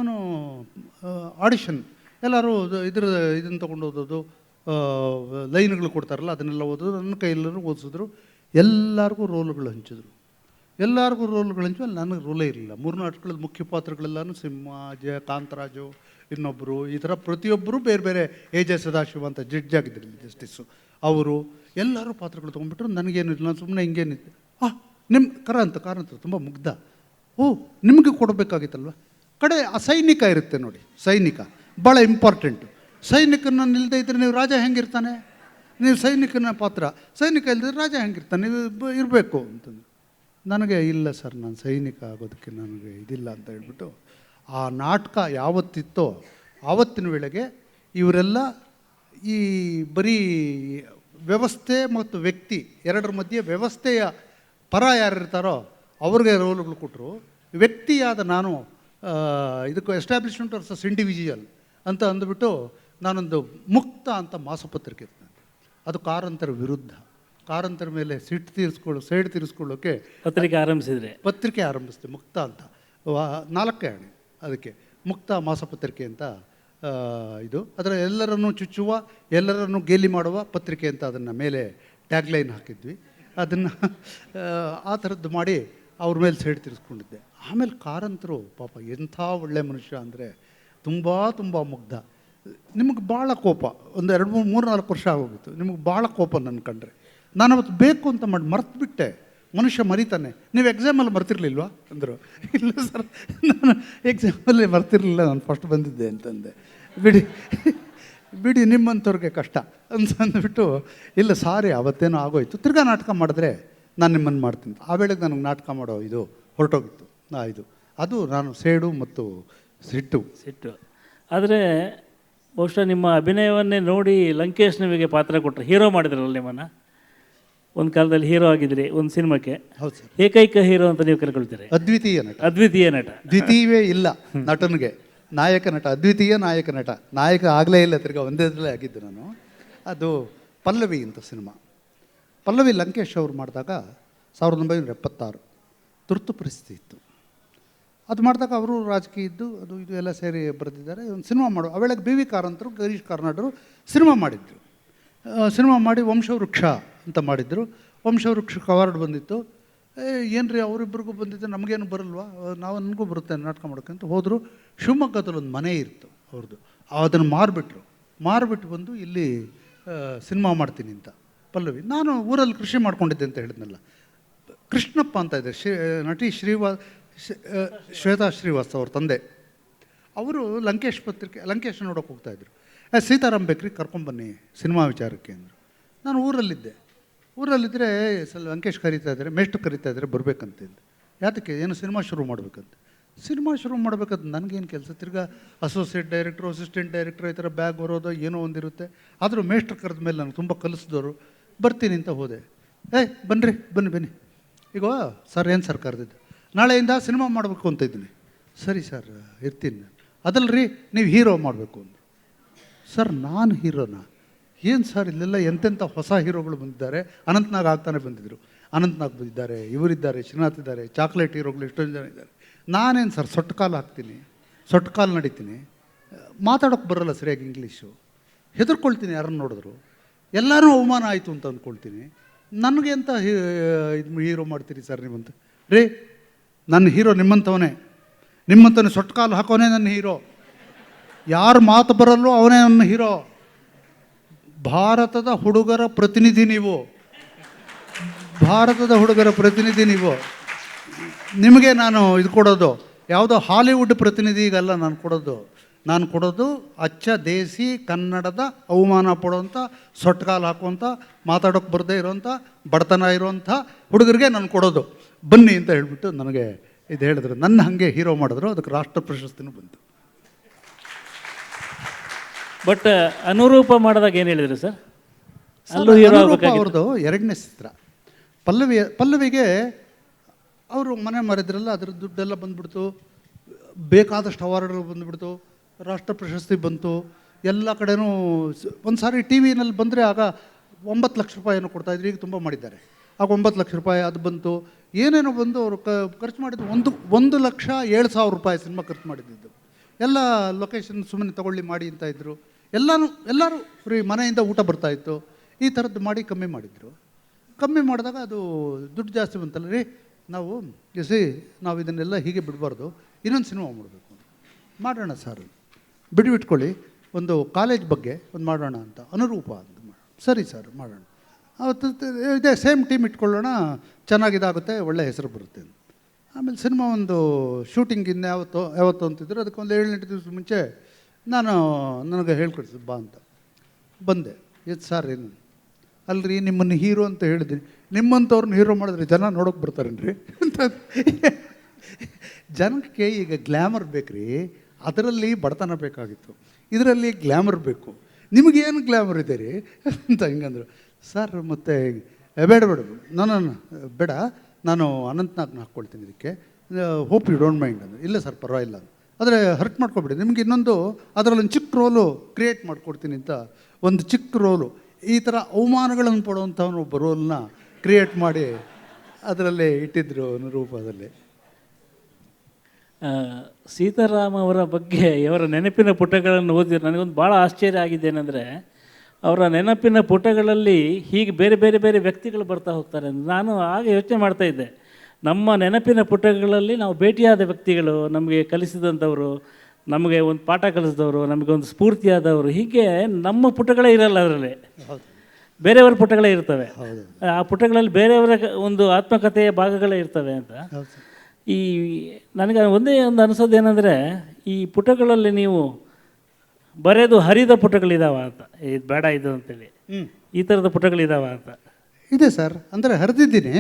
ಆಡಿಷನ್ ಎಲ್ಲರೂ ಇದನ್ನು ತೊಗೊಂಡು ಓದೋದು, ಲೈನ್ಗಳು ಕೊಡ್ತಾರಲ್ಲ ಅದನ್ನೆಲ್ಲ ಓದೋದು, ನನ್ನ ಕೈಯೆಲ್ಲರೂ ಓದಿಸಿದ್ರು. ಎಲ್ಲರಿಗೂ ರೋಲ್ಗಳು ಹಂಚಿದ್ರು. ಅಲ್ಲಿ ನನಗೆ ರೋಲೇ ಇರಲಿಲ್ಲ. 3 ನಾಟಕಗಳಲ್ಲಿ ಮುಖ್ಯ ಪಾತ್ರಗಳೆಲ್ಲನೂ ಸಿಂಹ, ಕಾಂತರಾಜು, ಇನ್ನೊಬ್ಬರು, ಈ ಥರ ಪ್ರತಿಯೊಬ್ಬರು ಬೇರೆ ಬೇರೆ AJ ಸದಾಶಿವ ಅಂತ ಜಡ್ಜ್ ಆಗಿದ್ದಿರಲಿಲ್ಲ, ಜಸ್ಟಿಸ್ಸು, ಅವರು ಎಲ್ಲರೂ ಪಾತ್ರಗಳು ತೊಗೊಂಡ್ಬಿಟ್ರು. ನನಗೇನಿಲ್ಲ, ನಾನು ಸುಮ್ಮನೆ ಹಿಂಗೇನಿದ್ದೆ. ನಿಮ್ಮ ಕಾರಂತ ತುಂಬ ಮುಗ್ಧ, ನಿಮಗೆ ಕೊಡಬೇಕಾಗಿತ್ತಲ್ವ. ಕಡೆ ಆ ಸೈನಿಕ ಇರುತ್ತೆ ನೋಡಿ, ಸೈನಿಕ ಭಾಳ ಇಂಪಾರ್ಟೆಂಟು. ಸೈನಿಕನ ನಿಲ್ಲದೆ ಇದ್ದರೆ ನೀವು ರಾಜ ಹೆಂಗಿರ್ತಾನೆ? ನೀವು ಸೈನಿಕನ ಪಾತ್ರ, ಸೈನಿಕ ಇಲ್ಲದಿದ್ರೆ ರಾಜ ಹೆಂಗಿರ್ತಾನೆ? ನೀವು ಇರಬೇಕು ಅಂತಂದು. ನನಗೆ ಇಲ್ಲ ಸರ್, ನಾನು ಸೈನಿಕ ಆಗೋದಕ್ಕೆ ನನಗೆ ಇದಿಲ್ಲ ಅಂತ ಹೇಳ್ಬಿಟ್ಟು ಆ ನಾಟಕ ಯಾವತ್ತಿತ್ತೋ ಆವತ್ತಿನ ವೇಳೆಗೆ ಇವರೆಲ್ಲ ಈ ಬರೀ ವ್ಯವಸ್ಥೆ ಮತ್ತು ವ್ಯಕ್ತಿ ಎರಡರ ಮಧ್ಯೆ ವ್ಯವಸ್ಥೆಯ ಪರ ಯಾರಿರ್ತಾರೋ ಅವ್ರಿಗೆ ರೋಲ್ಗಳು ಕೊಟ್ಟರು. ವ್ಯಕ್ತಿಯಾದ ನಾನು ಇದಕ್ಕೆ ಎಸ್ಟಾಬ್ಲಿಷ್ಮೆಂಟ್ ವರ್ಸಸ್ ಇಂಡಿವಿಜುವಲ್ ಅಂತ ಅಂದುಬಿಟ್ಟು ನಾನೊಂದು ಮುಕ್ತ ಅಂತ ಮಾಸಪತ್ರಿಕೆ ಇರ್ತದೆ. ಅದು ಕಾರಂತರ ವಿರುದ್ಧ, ಕಾರಂತರ ಮೇಲೆ ಸೈಡ್ ತೀರಿಸ್ಕೊಳ್ಳೋಕ್ಕೆ ಪತ್ರಿಕೆ ಆರಂಭಿಸಿದೆ ಮುಕ್ತ ಅಂತ. 4 ಆಣೆ ಅದಕ್ಕೆ ಮುಕ್ತ ಮಾಸಪತ್ರಿಕೆ ಅಂತ. ಇದು ಅದರ ಎಲ್ಲರನ್ನು ಚುಚ್ಚುವ, ಎಲ್ಲರನ್ನು ಗೇಲಿ ಮಾಡುವ ಪತ್ರಿಕೆ ಅಂತ ಅದನ್ನು ಮೇಲೆ ಟ್ಯಾಗ್ಲೈನ್ ಹಾಕಿದ್ವಿ. ಅದನ್ನು ಆ ಥರದ್ದು ಮಾಡಿ ಅವ್ರ ಮೇಲೆ ಸೈಡ್ ತಿರ್ಸ್ಕೊಂಡಿದ್ದೆ. ಆಮೇಲೆ ಕಾರಂತರು ಪಾಪ ಎಂಥ ಒಳ್ಳೆ ಮನುಷ್ಯ ಅಂದರೆ ತುಂಬ ಮುಗ್ಧ. ನಿಮಗೆ ಭಾಳ ಕೋಪ, ಒಂದು 2-3-4 ವರ್ಷ ಆಗೋಗಿತ್ತು, ನಿಮಗೆ ಭಾಳ ಕೋಪ ನನ್ನ ಕಂಡ್ರೆ. ನಾನು ಅವತ್ತು ಬೇಕು ಅಂತ ಮಾಡಿ ಮರ್ತುಬಿಟ್ಟೆ. ಮನುಷ್ಯ ಮರಿತಾನೆ. ನೀವು ಎಕ್ಸಾಮಲ್ಲಿ ಮರ್ತಿರ್ಲಿಲ್ವಾ ಅಂದರು. ಇಲ್ಲ ಸರ್, ನಾನು ಎಕ್ಸಾಮಲ್ಲಿ ಮರ್ತಿರಲಿಲ್ಲ, ನಾನು ಫಸ್ಟ್ ಬಂದಿದ್ದೆ ಅಂತಂದೆ. ಬಿಡಿ ನಿಮ್ಮಂಥವ್ರಿಗೆ ಕಷ್ಟ ಅಂದ್ಬಿಟ್ಟು, ಇಲ್ಲ ಸಾರಿ ಅವತ್ತೇನೋ ಆಗೋಯ್ತು, ತಿರ್ಗಾ ನಾಟಕ ಮಾಡಿದ್ರೆ ನಾನು ನಿಮ್ಮನ್ನು ಮಾಡ್ತೀನಿ. ಆ ವೇಳೆಗೆ ನನಗೆ ನಾಟಕ ಮಾಡೋ ಇದು ಹೊರಟೋಗಿತ್ತು. ಅದು ನಾನು ಸೇಡು ಮತ್ತು ಸಿಟ್ಟು. ಆದರೆ ಬಹುಶಃ ನಿಮ್ಮ ಅಭಿನಯವನ್ನೇ ನೋಡಿ ಲಂಕೇಶ್ ನಿಮಗೆ ಪಾತ್ರ ಕೊಟ್ಟರು, ಹೀರೋ ಮಾಡಿದ್ರಲ್ಲ ನಿಮ್ಮನ್ನು. ಒಂದು ಕಾಲದಲ್ಲಿ ಹೀರೋ ಆಗಿದ್ರಿ ಒಂದು ಸಿನಿಮಾಕ್ಕೆ. ಹೌದು ಸರ್. ಏಕೈಕ ಹೀರೋ ಅಂತ ನೀವು ಕರ್ಕೊಳ್ತೀರಿ. ಅದ್ವಿತೀಯ ನಟ. ದ್ವಿತೀಯವೇ ಇಲ್ಲ ನಟನಿಗೆ. ನಾಯಕ ನಟ, ಅದ್ವಿತೀಯ ನಾಯಕ ನಟ. ನಾಯಕ ಆಗಲೇ ಇಲ್ಲ, ತಿರ್ಗಾ ಒಂದೇದರಲ್ಲೇ ಆಗಿದ್ದು ನಾನು. ಅದು ಪಲ್ಲವಿ ಅಂತ ಸಿನಿಮಾ. ಪಲ್ಲವಿ ಲಂಕೇಶ್ ಅವರು ಮಾಡಿದಾಗ 1976 ತುರ್ತು ಪರಿಸ್ಥಿತಿ ಇತ್ತು. ಅದು ಮಾಡಿದಾಗ ಅವರು ರಾಜಕೀಯ ಇದ್ದು ಅದು ಇದು ಎಲ್ಲ ಸೇರಿ ಬರೆದಿದ್ದಾರೆ. ಒಂದು ಸಿನಿಮಾ ಮಾಡೋ ಅವೇಳೆಗೆ ಬಿ ವಿ ಕಾರಂತರು, ಗಿರೀಶ್ ಕಾರ್ನಾಡರು ಸಿನಿಮಾ ಮಾಡಿದ್ರು. ಸಿನಿಮಾ ಮಾಡಿ ವಂಶವೃಕ್ಷ ಅಂತ ಮಾಡಿದರು. ವಂಶವೃಕ್ಷಕ್ಕೆ ಅವಾರ್ಡ್ ಬಂದಿತ್ತು. ಏನು ರೀ ಅವರಿಬ್ಬರಿಗೂ ಬಂದಿದ್ದೆ, ನಮಗೇನು ಬರಲ್ವಾ, ನನಗೂ ಬರುತ್ತೆ ನಾಟಕ ಮಾಡೋಕ್ಕೆ ಅಂತ ಹೋದರು. ಶಿವಮೊಗ್ಗದಲ್ಲಿ ಒಂದು ಮನೆ ಇತ್ತು ಅವ್ರದ್ದು, ಅದನ್ನು ಮಾರಿಬಿಟ್ಟು ಬಂದು ಇಲ್ಲಿ ಸಿನಿಮಾ ಮಾಡ್ತೀನಿ ಅಂತ ಪಲ್ಲವಿ. ನಾನು ಊರಲ್ಲಿ ಕೃಷಿ ಮಾಡ್ಕೊಂಡಿದ್ದೆ ಅಂತ ಹೇಳಿದ್ನಲ್ಲ. ಕೃಷ್ಣಪ್ಪ ಅಂತ ಇದೆ, ನಟಿ ಶ್ವೇತಾ ಶ್ರೀವಾಸ್ ಅವ್ರ ತಂದೆ. ಅವರು ಲಂಕೇಶ್ ನೋಡೋಕೆ ಹೋಗ್ತಾಯಿದ್ರು. ಸೀತಾರಾಮ್ ಬೇಕ್ರಿ ಕರ್ಕೊಂಬನ್ನಿ ಸಿನಿಮಾ ವಿಚಾರಕ್ಕೆ ಅಂದರು. ನಾನು ಊರಲ್ಲಿದ್ದರೆ ಲಂಕೇಶ್ ಕರೀತಾ ಇದ್ದಾರೆ, ಮೇಷ್ಟ್ರು ಕರೀತಾ ಇದ್ದಾರೆ ಬರಬೇಕಂತಿದ್ದೆ. ಯಾತಕ್ಕೆ, ಏನು ಸಿನಿಮಾ ಶುರು ಮಾಡಬೇಕಂತ. ಸಿನಿಮಾ ಶುರು ಮಾಡಬೇಕಂತ ನನಗೇನು ಕೆಲಸ, ತಿರ್ಗಾ ಅಸೋಸಿಯೇಟ್ ಡೈರೆಕ್ಟ್ರು, ಅಸಿಸ್ಟೆಂಟ್ ಡೈರೆಕ್ಟ್ರು ಈ ಥರ ಬ್ಯಾಗ್ ಬರೋದು ಏನೋ ಒಂದಿರುತ್ತೆ. ಆದರೂ ಮೇಷ್ಟ್ರು ಕರೆದ ಮೇಲೆ ನನಗೆ ತುಂಬ ಕಲಿಸಿದವರು. ಬರ್ತೀನಿ ಅಂತ ಹೋದೆ. ಬನ್ನಿ ಈಗ ಸರ್ ಏನು ಸರ್ ಕರೆದಿದ್ದು, ನಾಳೆಯಿಂದ ಸಿನಿಮಾ ಮಾಡಬೇಕು ಅಂತ ಇದ್ದೀನಿ. ಸರಿ ಸರ್ ಇರ್ತೀನಿ. ಅದಲ್ರಿ ನೀವು ಹೀರೋ ಮಾಡಬೇಕು ಅಂದರು. ಸರ್ ನಾನು ಹೀರೋನಾ? ಏನು ಸರ್ ಇಲ್ಲೆಲ್ಲ ಎಂತೆಂಥ ಹೊಸ ಹೀರೋಗಳು ಬಂದಿದ್ದಾರೆ. ಅನಂತನಾಗ್ ಆಗ್ತಾನೆ ಬಂದಿದ್ದರು, ಅನಂತನಾಗ್ ಬಂದಿದ್ದಾರೆ, ಇವರಿದ್ದಾರೆ, ಶ್ರೀನಾಥ್ ಇದ್ದಾರೆ, ಚಾಕ್ಲೇಟ್ ಹೀರೋಗಳು ಎಷ್ಟೊಂದು ಜನ ಇದ್ದಾರೆ. ನಾನೇನು ಸರ್ ಸೊಟ್ಟಕಾಲು ಹಾಕ್ತೀನಿ, ಸೊಟ್ಟಕಾಲು ನಡೀತೀನಿ, ಮಾತಾಡೋಕ್ಕೆ ಬರೋಲ್ಲ ಸರಿಯಾಗಿ ಇಂಗ್ಲೀಷು, ಹೆದರ್ಕೊಳ್ತೀನಿ ಯಾರನ್ನು ನೋಡಿದ್ರು, ಎಲ್ಲರೂ ಅವಮಾನ ಆಯಿತು ಅಂತ ಅಂದ್ಕೊಳ್ತೀನಿ. ನನಗೆ ಅಂತ ಹೀರೋ ಮಾಡ್ತೀರಿ ಸರ್ ನೀವಂತ? ನನ್ನ ಹೀರೋ ನಿಮ್ಮಂಥವನೇ ಸೊಟ್ಟಕಾಲು ಹಾಕೋನೇ ನನ್ನ ಹೀರೋ. ಯಾರು ಮಾತು ಬರಲ್ಲೋ ಅವನೇ ನನ್ನ ಹೀರೋ. ಭಾರತದ ಹುಡುಗರ ಪ್ರತಿನಿಧಿ ನೀವು, ನಿಮಗೆ ನಾನು ಇದು ಕೊಡೋದು ಯಾವುದೋ ಹಾಲಿವುಡ್ ಪ್ರತಿನಿಧಿಗಲ್ಲ ನಾನು ಕೊಡೋದು ಅಚ್ಚ ದೇಸಿ ಕನ್ನಡದ ಅವಮಾನ ಪಡೋವಂಥ, ಸೊಟ್ಟಕಾಲು ಹಾಕುವಂಥ, ಮಾತಾಡೋಕ್ಕೆ ಬರದೇ ಇರೋವಂಥ, ಬಡತನ ಇರೋವಂಥ ಹುಡುಗರಿಗೆ ನಾನು ಕೊಡೋದು. ಬನ್ನಿ ಅಂತ ಹೇಳಿಬಿಟ್ಟು ನನಗೆ ಇದು ಹೇಳಿದ್ರು. ನನ್ನ ಹಾಗೆ ಹೀರೋ ಮಾಡಿದ್ರು. ಅದಕ್ಕೆ ರಾಷ್ಟ್ರ ಪ್ರಶಸ್ತಿನೂ ಬಂತು. ಬಟ್ ಅನುರೂಪ ಮಾಡಿದಾಗ ಏನು ಹೇಳಿದ್ರು ಸರ್? ಅವ್ರದ್ದು 2ನೇ ಚಿತ್ರ ಪಲ್ಲವಿಗೆ ಅವರು ಮನೆ ಮಾರಿದ್ರಲ್ಲ, ಅದ್ರ ದುಡ್ಡೆಲ್ಲ ಬಂದ್ಬಿಡ್ತು, ಬೇಕಾದಷ್ಟು ಅವಾರ್ಡ್ಗಳು ಬಂದುಬಿಡ್ತು, ರಾಷ್ಟ್ರ ಪ್ರಶಸ್ತಿ ಬಂತು. ಎಲ್ಲ ಕಡೆನೂ ಒಂದು ಸಾರಿ ಟಿ ವಿನಲ್ಲಿ ಬಂದರೆ ಆಗ 9 ಲಕ್ಷ ರೂಪಾಯಿ ಏನೋ ಕೊಡ್ತಾಯಿದ್ರು. ಈಗ ತುಂಬ ಮಾಡಿದ್ದಾರೆ. ಆಗ 9 ಲಕ್ಷ ರೂಪಾಯಿ ಅದು ಬಂತು. ಏನೇನೋ ಬಂದು ಅವರು ಖರ್ಚು ಮಾಡಿದ್ದು 1,07,000 ರೂಪಾಯಿ ಸಿನಿಮಾ ಖರ್ಚು ಮಾಡಿದ್ದು. ಎಲ್ಲ ಲೊಕೇಶನ್ ಸುಮ್ಮನೆ ತೊಗೊಳ್ಳಿ ಮಾಡಿ ಅಂತ ಇದ್ದರು. ಎಲ್ಲರೂ ಫ್ರೀ, ಮನೆಯಿಂದ ಊಟ ಬರ್ತಾಯಿತ್ತು. ಈ ಥರದ್ದು ಮಾಡಿ ಕಮ್ಮಿ ಮಾಡಿದರು. ಕಮ್ಮಿ ಮಾಡಿದಾಗ ಅದು ದುಡ್ಡು ಜಾಸ್ತಿ ಬಂತಲ್ಲ ರೀ, ನಾವು ಇದನ್ನೆಲ್ಲ ಹೀಗೆ ಬಿಡಬಾರ್ದು, ಇನ್ನೊಂದು ಸಿನಿಮಾ ಮಾಡಬೇಕು. ಮಾಡೋಣ ಸರ್, ಬಿಟ್ಕೊಳ್ಳಿ, ಒಂದು ಕಾಲೇಜ್ ಬಗ್ಗೆ ಒಂದು ಮಾಡೋಣ ಅಂತ, ಅನುರೂಪ ಅಂತ ಮಾಡೋಣ. ಸರಿ ಸರ್ ಮಾಡೋಣ. ಅವತ್ತು ಇದೇ ಸೇಮ್ ಟೀಮ್ ಇಟ್ಕೊಳ್ಳೋಣ, ಚೆನ್ನಾಗಿದಾಗುತ್ತೆ, ಒಳ್ಳೆ ಹೆಸರು ಬರುತ್ತೆ. ಆಮೇಲೆ ಸಿನಿಮಾ ಒಂದು ಶೂಟಿಂಗ್ ಇನ್ನು ಯಾವತ್ತು ಅಂತಿದ್ರು. ಅದಕ್ಕೆ ಒಂದು 7-8 ದಿವಸ ಮುಂಚೆ ನನಗೆ ಹೇಳ್ಕೊಡ್ತಿದ್ದು ಬಾ ಅಂತ ಬಂದೆ. ಸರ್ ಏನು ಅಲ್ರಿ, ನಿಮ್ಮನ್ನು ಹೀರೋ ಅಂತ ಹೇಳಿದ್ದೀನಿ, ನಿಮ್ಮಂಥವ್ರನ್ನ ಹೀರೋ ಮಾಡಿದ್ರೆ ಜನ ನೋಡೋಕೆ ಬರ್ತಾರೇನ್ರಿ ಅಂತ ಜನಕ್ಕೆ ಈಗ ಗ್ಲ್ಯಾಮರ್ ಬೇಕ್ರಿ, ಅದರಲ್ಲಿ ಬಡತನ ಬೇಕಾಗಿತ್ತು, ಇದರಲ್ಲಿ ಗ್ಲ್ಯಾಮರ್ ಬೇಕು. ನಿಮಗೇನು ಗ್ಲ್ಯಾಮರ್ ಇದೆ ರೀ ಅಂತ ಹಿಂಗಂದರು. ಸರ್ ಮತ್ತು ಬೇಡ ಬೇಡ ನಾನು ಬೇಡ, ನಾನು ಅನಂತ್ನಾಗ್ನ ಹಾಕ್ಕೊಳ್ತೀನಿ ಇದಕ್ಕೆ, ಹೋಪ್ ಯು ಡೋಂಟ್ ಮೈಂಡ್ ಅಂದರೆ. ಇಲ್ಲ ಸರ್ ಪರವಾಗಿಲ್ಲ, ಆದರೆ ಹರ್ಟ್ ಮಾಡ್ಕೊಬೇಡಿ, ನಿಮಗೆ ಇನ್ನೊಂದು ಅದರಲ್ಲೊಂದು ಚಿಕ್ಕ ರೋಲು ಕ್ರಿಯೇಟ್ ಮಾಡಿಕೊಡ್ತೀನಿ ಅಂತ ಒಂದು ಚಿಕ್ಕ ರೋಲು, ಈ ಥರ ಅವಮಾನಗಳನ್ನು ಪಡುವಂಥವನು ಒಬ್ಬ ರೋಲ್ನ ಕ್ರಿಯೇಟ್ ಮಾಡಿ ಅದರಲ್ಲೇ ಇಟ್ಟಿದ್ರು ರೂಪದಲ್ಲಿ. ಸೀತಾರಾಮ್ ಅವರ ಬಗ್ಗೆ ಅವರ ನೆನಪಿನ ಪುಟಗಳನ್ನು ಓದಿದ್ರೆ ನನಗೊಂದು ಭಾಳ ಆಶ್ಚರ್ಯ ಆಗಿದೆ. ಏನಂದರೆ ಅವರ ನೆನಪಿನ ಪುಟಗಳಲ್ಲಿ ಹೀಗೆ ಬೇರೆ ಬೇರೆ ಬೇರೆ ವ್ಯಕ್ತಿಗಳು ಬರ್ತಾ ಹೋಗ್ತಾರೆ. ನಾನು ಆಗ ಯೋಚನೆ ಮಾಡ್ತಾ ಇದ್ದೆ, ನಮ್ಮ ನೆನಪಿನ ಪುಟಗಳಲ್ಲಿ ನಾವು ಭೇಟಿಯಾದ ವ್ಯಕ್ತಿಗಳು, ನಮಗೆ ಕಲಿಸಿದಂಥವರು, ನಮಗೆ ಒಂದು ಪಾಠ ಕಲಿಸಿದವರು, ನಮಗೆ ಒಂದು ಸ್ಫೂರ್ತಿಯಾದವರು, ಹೀಗೆ ನಮ್ಮ ಪುಟಗಳೇ ಇರಲ್ಲ ಅದರಲ್ಲಿ, ಬೇರೆಯವರ ಪುಟಗಳೇ ಇರ್ತವೆ. ಆ ಪುಟಗಳಲ್ಲಿ ಬೇರೆಯವರ ಒಂದು ಆತ್ಮಕಥೆಯ ಭಾಗಗಳೇ ಇರ್ತವೆ ಅಂತ. ಈ ನನಗೆ ಒಂದೇ ಒಂದು ಅನಿಸೋದು ಏನಂದರೆ, ಈ ಪುಟಗಳಲ್ಲಿ ನೀವು ಬರೆದು ಹರಿದ ಪುಟಗಳಿದಾವ ಅಂತ, ಇದು ಬೇಡ ಇದು ಅಂತೇಳಿ ಈ ಥರದ ಪುಟಗಳಿದಾವ ಅಂತ. ಇದೆ ಸರ್, ಅಂದರೆ ಹರಿದಿದ್ದೀನಿ,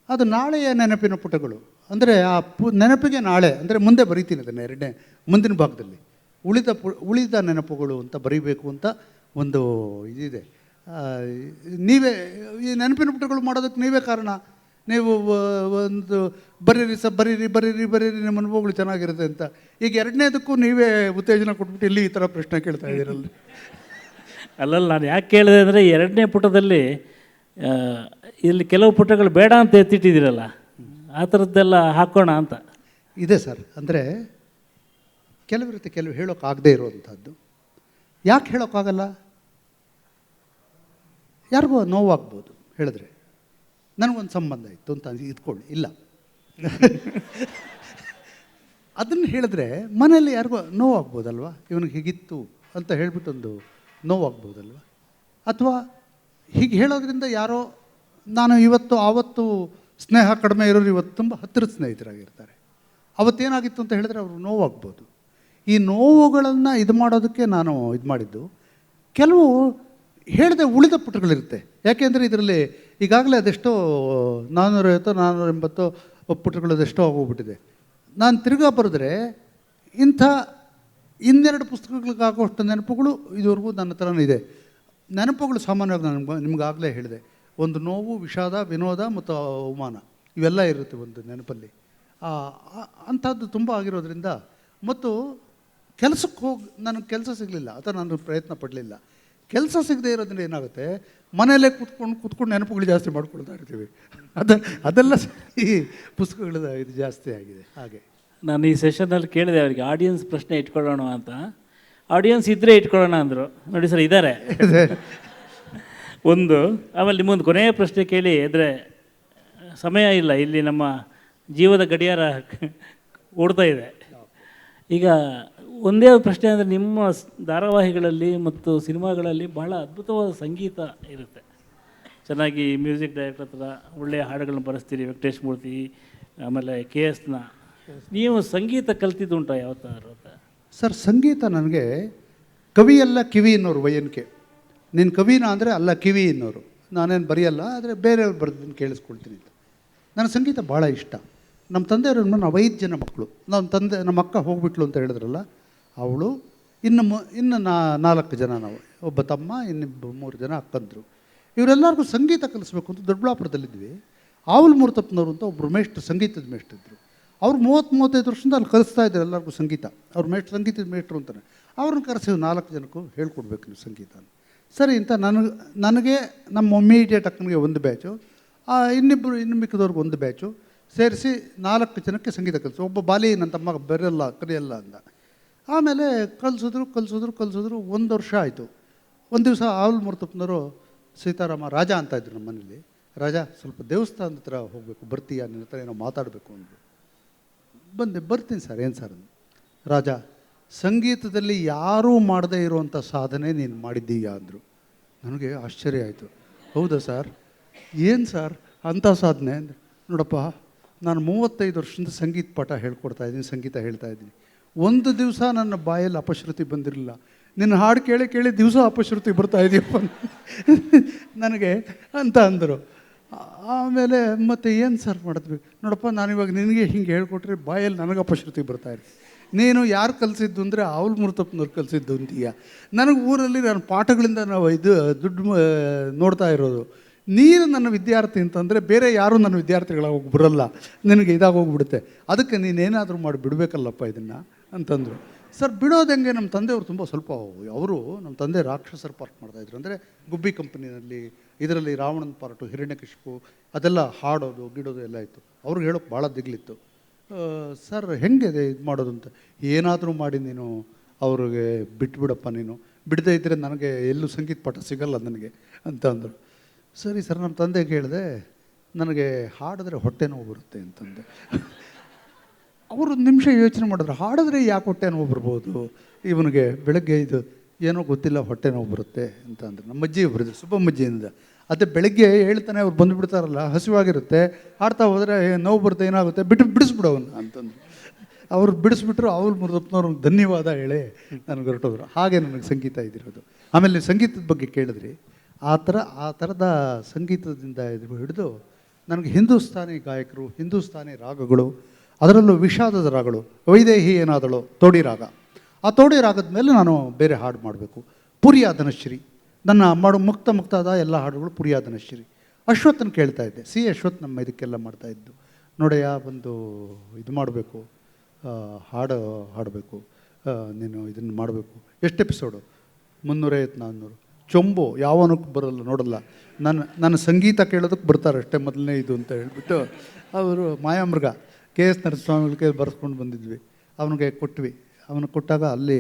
ಅದು ನಾಳೆಯ ನೆನಪಿನ ಪುಟಗಳು. ಅಂದರೆ ಆ ನೆನಪಿಗೆ ನಾಳೆ ಅಂದರೆ ಮುಂದೆ ಬರೀತೀನಿ ಅದನ್ನು ಮುಂದಿನ ಭಾಗದಲ್ಲಿ ಉಳಿದ ನೆನಪುಗಳು ಅಂತ ಬರೀಬೇಕು ಅಂತ ಒಂದು ಇದಿದೆ. ನೀವೇ ಈ ನೆನಪಿನ ಪುಟಗಳು ಮಾಡೋದಕ್ಕೆ ನೀವೇ ಕಾರಣ. ನೀವು ಒಂದು ಬರೀರಿ ಬರೀರಿ ಬರೀರಿ ಬರೀರಿ, ನಿಮ್ಮ ಅನುಭವಗಳು ಚೆನ್ನಾಗಿರುತ್ತೆ ಅಂತ. ಈಗ ಎರಡನೇದಕ್ಕೂ ನೀವೇ ಉತ್ತೇಜನ ಕೊಟ್ಬಿಟ್ಟು ಇಲ್ಲಿ ಈ ಥರ ಪ್ರಶ್ನೆ ಕೇಳ್ತಾ ಇದ್ದೀರಲ್ಲ. ಅಲ್ಲಲ್ಲ, ನಾನು ಯಾಕೆ ಕೇಳಿದೆ ಅಂದರೆ, ಎರಡನೇ ಪುಟದಲ್ಲಿ ಇಲ್ಲಿ ಕೆಲವು ಪುಟಗಳು ಬೇಡ ಅಂತ ಎತ್ತಿಟ್ಟಿದ್ದೀರಲ್ಲ, ಆ ಥರದ್ದೆಲ್ಲ ಹಾಕೋಣ ಅಂತ ಇದೆ ಸರ್. ಅಂದರೆ ಕೆಲವಿರುತ್ತೆ, ಕೆಲವು ಹೇಳೋಕ್ಕಾಗದೇ ಇರುವಂಥದ್ದು. ಯಾಕೆ ಹೇಳೋಕ್ಕಾಗಲ್ಲ? ಯಾರಿಗೂ ನೋವಾಗ್ಬೋದು ಹೇಳಿದ್ರೆ. ನನಗೊಂದು ಸಂಬಂಧ ಇತ್ತು ಅಂತ ಇದ್ಕೊಳ್ಳಿ, ಇಲ್ಲ ಅದನ್ನು ಹೇಳಿದ್ರೆ ಮನೆಯಲ್ಲಿ ಯಾರಿಗೂ ನೋವಾಗ್ಬೋದಲ್ವ, ಇವನಿಗೆ ಹೀಗಿತ್ತು ಅಂತ ಹೇಳ್ಬಿಟ್ಟೊಂದು ನೋವಾಗ್ಬೋದಲ್ವ. ಅಥವಾ ಹೀಗೆ ಹೇಳೋದ್ರಿಂದ ಯಾರೋ, ನಾನು ಇವತ್ತು ಆವತ್ತು ಸ್ನೇಹ ಕಡಿಮೆ ಇರೋರು ಇವತ್ತು ತುಂಬ ಹತ್ತಿರದ ಸ್ನೇಹಿತರಾಗಿರ್ತಾರೆ. ಅವತ್ತೇನಾಗಿತ್ತು ಅಂತ ಹೇಳಿದ್ರೆ ಅವರು ನೋವಾಗ್ಬೋದು. ಈ ನೋವುಗಳನ್ನು ಇದು ಮಾಡೋದಕ್ಕೆ ನಾನು ಇದು ಮಾಡಿದ್ದು. ಕೆಲವು ಹೇಳಿದೆ ಉಳಿದ ಪುಟಗಳಿರುತ್ತೆ. ಯಾಕೆಂದರೆ ಇದರಲ್ಲಿ ಈಗಾಗಲೇ ಅದೆಷ್ಟೋ 450 480 ಪುಟಗಳದೆಷ್ಟೋ ಆಗೋಗ್ಬಿಟ್ಟಿದೆ. ನಾನು ತಿರ್ಗಾ ಬರೆದ್ರೆ ಇನ್ನೆರಡು ಪುಸ್ತಕಗಳಿಗಾಗುವಷ್ಟು ನೆನಪುಗಳು ಇದುವರೆಗೂ ನನ್ನ ಹತ್ರನೂ ಇದೆ. ನೆನಪುಗಳು ಸಾಮಾನ್ಯವಾಗಿ ನಿಮಗಾಗಲೇ ಹೇಳಿದೆ, ಒಂದು ನೋವು, ವಿಷಾದ, ವಿನೋದ ಮತ್ತು ಅವಮಾನ, ಇವೆಲ್ಲ ಇರುತ್ತೆ ಒಂದು ನೆನಪಲ್ಲಿ. ಅಂಥದ್ದು ತುಂಬ ಆಗಿರೋದ್ರಿಂದ, ಮತ್ತು ಕೆಲಸಕ್ಕೆ ನನಗೆ ಕೆಲಸ ಸಿಗಲಿಲ್ಲ ಅಥವಾ ನಾನು ಪ್ರಯತ್ನ ಪಡಲಿಲ್ಲ. ಕೆಲಸ ಸಿಗದೆ ಇರೋದ್ರಿಂದ ಏನಾಗುತ್ತೆ, ಮನೆಯಲ್ಲೇ ಕೂತ್ಕೊಂಡು ನೆನಪುಗಳು ಜಾಸ್ತಿ ಮಾಡ್ಕೊಳ್ತಾ ಇರ್ತೀವಿ. ಅದೆಲ್ಲ ಈ ಪುಸ್ತಕಗಳ ಇದು ಜಾಸ್ತಿ ಆಗಿದೆ. ಹಾಗೆ ನಾನು ಈ ಸೆಷನ್ನಲ್ಲಿ ಕೇಳಿದೆ ಅವರಿಗೆ, ಆಡಿಯನ್ಸ್ ಪ್ರಶ್ನೆ ಇಟ್ಕೊಳ್ಳೋಣ ಅಂತ. ಆಡಿಯನ್ಸ್ ಇದ್ದರೆ ಇಟ್ಕೊಳ್ಳೋಣ ಅಂದರು. ನೋಡಿ ಸರ್, ಇದ್ದಾರೆ ಒಂದು. ಆಮೇಲೆ ನಿಮ್ಮೊಂದು ಕೊನೆಯ ಪ್ರಶ್ನೆ ಕೇಳಿ, ಅಂದರೆ ಸಮಯ ಇಲ್ಲ, ಇಲ್ಲಿ ನಮ್ಮ ಜೀವದ ಗಡಿಯಾರ ಓಡ್ತಾ ಇದೆ. ಈಗ ಒಂದೇ ಪ್ರಶ್ನೆ ಅಂದರೆ, ನಿಮ್ಮ ಧಾರಾವಾಹಿಗಳಲ್ಲಿ ಮತ್ತು ಸಿನಿಮಾಗಳಲ್ಲಿ ಬಹಳ ಅದ್ಭುತವಾದ ಸಂಗೀತ ಇರುತ್ತೆ. ಚೆನ್ನಾಗಿ ಮ್ಯೂಸಿಕ್ ಡೈರೆಕ್ಟರ್ ಹತ್ರ ಒಳ್ಳೆಯ ಹಾಡುಗಳನ್ನ ಬರೆಸ್ತೀರಿ, ವೆಂಕಟೇಶ್ ಮೂರ್ತಿ, ಆಮೇಲೆ KSನ. ನೀವು ಸಂಗೀತ ಕಲ್ತಿದ್ದುಂಟಾ ಯಾವತ್ತಾದ್ರು ಅಂತ? ಸರ್, ಸಂಗೀತ ನನಗೆ ಕವಿಯಲ್ಲ ಕಿವಿ ಅನ್ನೋರು YNK. ನೀನು ಕವಿನ ಅಂದರೆ ಅಲ್ಲ ಕಿವಿ ಅನ್ನೋರು. ನಾನೇನು ಬರೆಯಲ್ಲ, ಆದರೆ ಬೇರೆಯವ್ರು ಬರೆದನ್ನು ಕೇಳಿಸ್ಕೊಳ್ತೀನಿ ಅಂತ. ನನಗೆ ಸಂಗೀತ ಭಾಳ ಇಷ್ಟ. ನಮ್ಮ ತಂದೆಯವ್ರನ್ನ ನಾವು 5 ಜನ ಮಕ್ಕಳು. ನಮ್ಮ ಅಕ್ಕ ಹೋಗ್ಬಿಟ್ಲು ಅಂತ ಹೇಳಿದ್ರಲ್ಲ, ಅವಳು, ಇನ್ನು 4 ಜನ ನಾವು, ಒಬ್ಬ ತಮ್ಮ, ಇನ್ನಿಬ್ಬರು 3 ಜನ ಅಕ್ಕಂದರು. ಇವರೆಲ್ಲರಿಗೂ ಸಂಗೀತ ಕಲಿಸ್ಬೇಕು ಅಂತ ದೊಡ್ಡಬಳ್ಳಾಪುರದಲ್ಲಿದ್ವಿ. ಆವಲ್ ಮೂರ್ತಪ್ಪನವರು ಅಂತ ಒಬ್ಬರು ಸಂಗೀತದ ಮೇಷ್ಟ್ರಿದ್ರು. ಅವ್ರು 30-35 ವರ್ಷದಿಂದ ಅಲ್ಲಿ ಕಲಿಸ್ತಾ ಇದ್ದಾರೆ ಎಲ್ಲರಿಗೂ ಸಂಗೀತ. ಅವ್ರು ಸಂಗೀತದ ಮೇಷ್ಟ್ರು ಅಂತಾನೆ. ಅವ್ರನ್ನ ಕರೆಸಿವಿ 4 ಜನಕ್ಕೂ ಹೇಳ್ಕೊಡ್ಬೇಕು ನೀವು ಸಂಗೀತ. ಸರಿ ಅಂತ ನನಗೆ ನಮ್ಮ ಇಮಿಡಿಯೇಟ್ ಅಕ್ಕನಿಗೆ ಒಂದು ಬ್ಯಾಚು, ಇನ್ನು ಮಿಕ್ಕಿದವ್ರಿಗೆ ಒಂದು ಬ್ಯಾಚು ಸೇರಿಸಿ 4 ಜನಕ್ಕೆ ಸಂಗೀತ ಕಲಿಸು. ಒಬ್ಬ ಬಾಲಿ ನನ್ನ ತಮ್ಮ ಕಲಿಯಲ್ಲ ಅಂದ. ಆಮೇಲೆ ಕಲಿಸಿದ್ರು 1 ವರ್ಷ ಆಯಿತು. ಒಂದು ದಿವಸ ಆವಲ್ ಮೂರ್ತಪ್ಪನವರು, ಸೀತಾರಾಮ, ರಾಜ ಅಂತ ಇದ್ರು ನಮ್ಮ ಮನೇಲಿ, ರಾಜ ಸ್ವಲ್ಪ ದೇವಸ್ಥಾನದ ಹತ್ರ ಹೋಗಬೇಕು, ಬರ್ತೀಯ, ನಿನ್ನ ಹತ್ರ ಏನೋ ಮಾತಾಡಬೇಕು ಅಂದರು. ಬರ್ತೀನಿ ಸರ್. ಏನು ಸರ್? ರಾಜ, ಸಂಗೀತದಲ್ಲಿ ಯಾರೂ ಮಾಡದೇ ಇರುವಂಥ ಸಾಧನೆ ನೀನು ಮಾಡಿದ್ದೀಯಾ ಅಂದರು. ನನಗೆ ಆಶ್ಚರ್ಯ ಆಯಿತು. ಹೌದಾ ಸರ್? ಏನು ಸರ್ ಅಂಥ ಸಾಧನೆ ಅಂದರೆ? ನೋಡಪ್ಪ, ನಾನು 35 ವರ್ಷದಿಂದ ಸಂಗೀತ ಪಾಠ ಹೇಳ್ಕೊಡ್ತಾ ಇದ್ದೀನಿ, ಸಂಗೀತ ಹೇಳ್ತಾ ಇದ್ದೀನಿ. ಒಂದು ದಿವಸ ನನ್ನ ಬಾಯಲ್ಲಿ ಅಪಶ್ರುತಿ ಬಂದಿರಲಿಲ್ಲ. ನಿನ್ನ ಹಾಡು ಕೇಳಿ ದಿವಸ ಅಪಶ್ರುತಿ ಬರ್ತಾ ಇದೆಯಪ್ಪ ನನಗೆ ಅಂತ ಅಂದರು. ಆಮೇಲೆ ಮತ್ತೆ ಏನು ಸರ್ ಮಾಡಿದ್ವಿ, ನೋಡಪ್ಪ ನಾನಿವಾಗ ನಿನಗೆ ಹಿಂಗೆ ಹೇಳ್ಕೊಟ್ರೆ ಬಾಯಲ್ಲಿ ನನಗೆ ಅಪಶ್ರುತಿ ಬರ್ತಾ ಇರ್ತಿ, ನೀನು ಯಾರು ಕಲಿಸಿದ್ದು ಅಂದರೆ ಅವಳು ಮುರ್ತಪ್ಪನವ್ರು ಕಲಿಸಿದ್ದು ಅಂತೀಯ. ನನಗೆ ಊರಲ್ಲಿ ನಾನು ಪಾಠಗಳಿಂದ ನಾವು ದುಡ್ಡು ನೋಡ್ತಾ ಇರೋದು. ನೀನು ನನ್ನ ವಿದ್ಯಾರ್ಥಿ ಅಂತಂದರೆ ಬೇರೆ ಯಾರೂ ನನ್ನ ವಿದ್ಯಾರ್ಥಿಗಳಾಗಿ ಹೋಗಿ ಬರಲ್ಲ, ನಿನಗೆ ಇದಾಗೋಗ್ಬಿಡುತ್ತೆ. ಅದಕ್ಕೆ ನೀನೇನಾದರೂ ಮಾಡಿ ಬಿಡಬೇಕಲ್ಲಪ್ಪ ಇದನ್ನು ಅಂತಂದರು. ಸರ್ ಬಿಡೋದು ಹೆಂಗೆ, ನಮ್ಮ ತಂದೆಯವರು ತುಂಬ ಸ್ವಲ್ಪ ನಮ್ಮ ತಂದೆ ರಾಕ್ಷಸರ ಪಾರ್ಟ್ ಮಾಡ್ತಾಯಿದ್ರು. ಅಂದರೆ ಗುಬ್ಬಿ ಕಂಪ್ನಿನಲ್ಲಿ ಇದರಲ್ಲಿ ರಾವಣನ ಪಾರ್ಟು, ಹಿರಣ್ಯಕಶಿಪು ಅದೆಲ್ಲ ಹಾಡೋದು ಗಿಡೋದು ಎಲ್ಲ ಇತ್ತು. ಅವ್ರಿಗೆ ಹೇಳೋಕ್ಕೆ ಭಾಳ ದಿಗ್ಲಿತ್ತು. ಸರ್ ಹೆಂಗೆ ಇದು ಮಾಡೋದು ಅಂತ, ಏನಾದರೂ ಮಾಡಿ ನೀನು ಅವ್ರಿಗೆ ಬಿಟ್ಬಿಡಪ್ಪ, ನೀನು ಬಿಡದೇ ಇದ್ದರೆ ನನಗೆ ಎಲ್ಲೂ ಸಂಗೀತ ಪಾಠ ಸಿಗಲ್ಲ ನನಗೆ ಅಂತ ಅಂದರು. ಸರಿ ಸರ್, ನಮ್ಮ ತಂದೆಗೆ ಹೇಳಿದೆ, ನನಗೆ ಹಾಡಿದ್ರೆ ಹೊಟ್ಟೆ ನೋವು ಬರುತ್ತೆ ಅಂತಂದೆ. ಅವರು ಒಂದು ನಿಮಿಷ ಯೋಚನೆ ಮಾಡಿದ್ರು, ಹಾಡಿದ್ರೆ ಯಾಕೆ ಹೊಟ್ಟೆ ನೋವು ಬರ್ಬೋದು ಇವನಿಗೆ, ಬೆಳಗ್ಗೆ ಇದು ಏನೋ ಗೊತ್ತಿಲ್ಲ ಹೊಟ್ಟೆ ನೋವು ಬರುತ್ತೆ ಅಂತ ಅಂದರು. ನಮ್ಮ ಅಜ್ಜಿ ಬರೋದು ಸುಬ್ಬಮ್ಮಜ್ಜಿಯಿಂದ. ಅದೇ ಬೆಳಗ್ಗೆ ಹೇಳ್ತಾನೆ ಅವ್ರು ಬಂದುಬಿಡ್ತಾರಲ್ಲ, ಹಸಿವಾಗಿರುತ್ತೆ, ಹಾಡ್ತಾ ಹೋದರೆ ನೋವು ಬರುತ್ತೆ, ಏನಾಗುತ್ತೆ, ಬಿಡಿಸ್ಬಿಡು ಅವನು ಅಂತಂದ್ರು. ಅವ್ರು ಬಿಡಿಸ್ಬಿಟ್ರು. ಅವ್ರು ಮುರುದಪ್ಪನವ್ರಿಗೆ ಧನ್ಯವಾದ ಹೇಳಿ ನನಗೆ ಹೊರಟೋದ್ರು. ಹಾಗೆ ನನಗೆ ಸಂಗೀತ ಇದಿರೋದು. ಆಮೇಲೆ ಸಂಗೀತದ ಬಗ್ಗೆ ಕೇಳಿದ್ರಿ, ಆ ಥರದ ಸಂಗೀತದಿಂದ ಹಿಡಿದು ನನಗೆ ಹಿಂದೂಸ್ತಾನಿ ಗಾಯಕರು, ಹಿಂದೂಸ್ತಾನಿ ರಾಗಗಳು, ಅದರಲ್ಲೂ ವಿಷಾದದ ರಾಗಗಳು, ವೈದೇಹಿ ಏನಾದಳು ತೋಡಿ ರಾಗ, ಆ ತೋಡಿ ರಾಗದ ಮೇಲೆ ನಾನು ಬೇರೆ ಹಾಡು ಮಾಡಬೇಕು. ಪುರಿಯ ಧನಶ್ರೀ, ನನ್ನ ಮುಕ್ತಾದ ಎಲ್ಲ ಹಾಡುಗಳು ಪುರಿಯ ಧನಶ್ರೀ. ಅಶ್ವತ್ಥನ ಕೇಳ್ತಾ ಇದ್ದೆ, ಅಶ್ವಥ್ ನಮ್ಮ ಇದಕ್ಕೆಲ್ಲ ಮಾಡ್ತಾಯಿದ್ದು. ನೋಡಯ್ಯ ಬಂದು ಇದು ಮಾಡಬೇಕು, ಹಾಡಬೇಕು, ನೀನು ಇದನ್ನು ಮಾಡಬೇಕು. ಎಷ್ಟು ಎಪಿಸೋಡು? 350 400. ಚೊಂಬು ಯಾವನಕ್ಕೆ ಬರೋಲ್ಲ, ನೋಡಲ್ಲ. ನನ್ನ ಸಂಗೀತ ಕೇಳೋದಕ್ಕೆ ಬರ್ತಾರೆ ಅಷ್ಟೇ, ಮೊದಲನೇ ಇದು ಅಂತ ಹೇಳ್ಬಿಟ್ಟು ಅವರು ಮಾಯಾಮೃಗ KS ನರಸಿಂಹಸ್ವಾಮಿಗಳ ಕೈ ಬರೆಸ್ಕೊಂಡು ಬಂದಿದ್ವಿ. ಅವನಿಗೆ ಕೊಟ್ವಿ. ಅವನು ಕೊಟ್ಟಾಗ ಅಲ್ಲಿ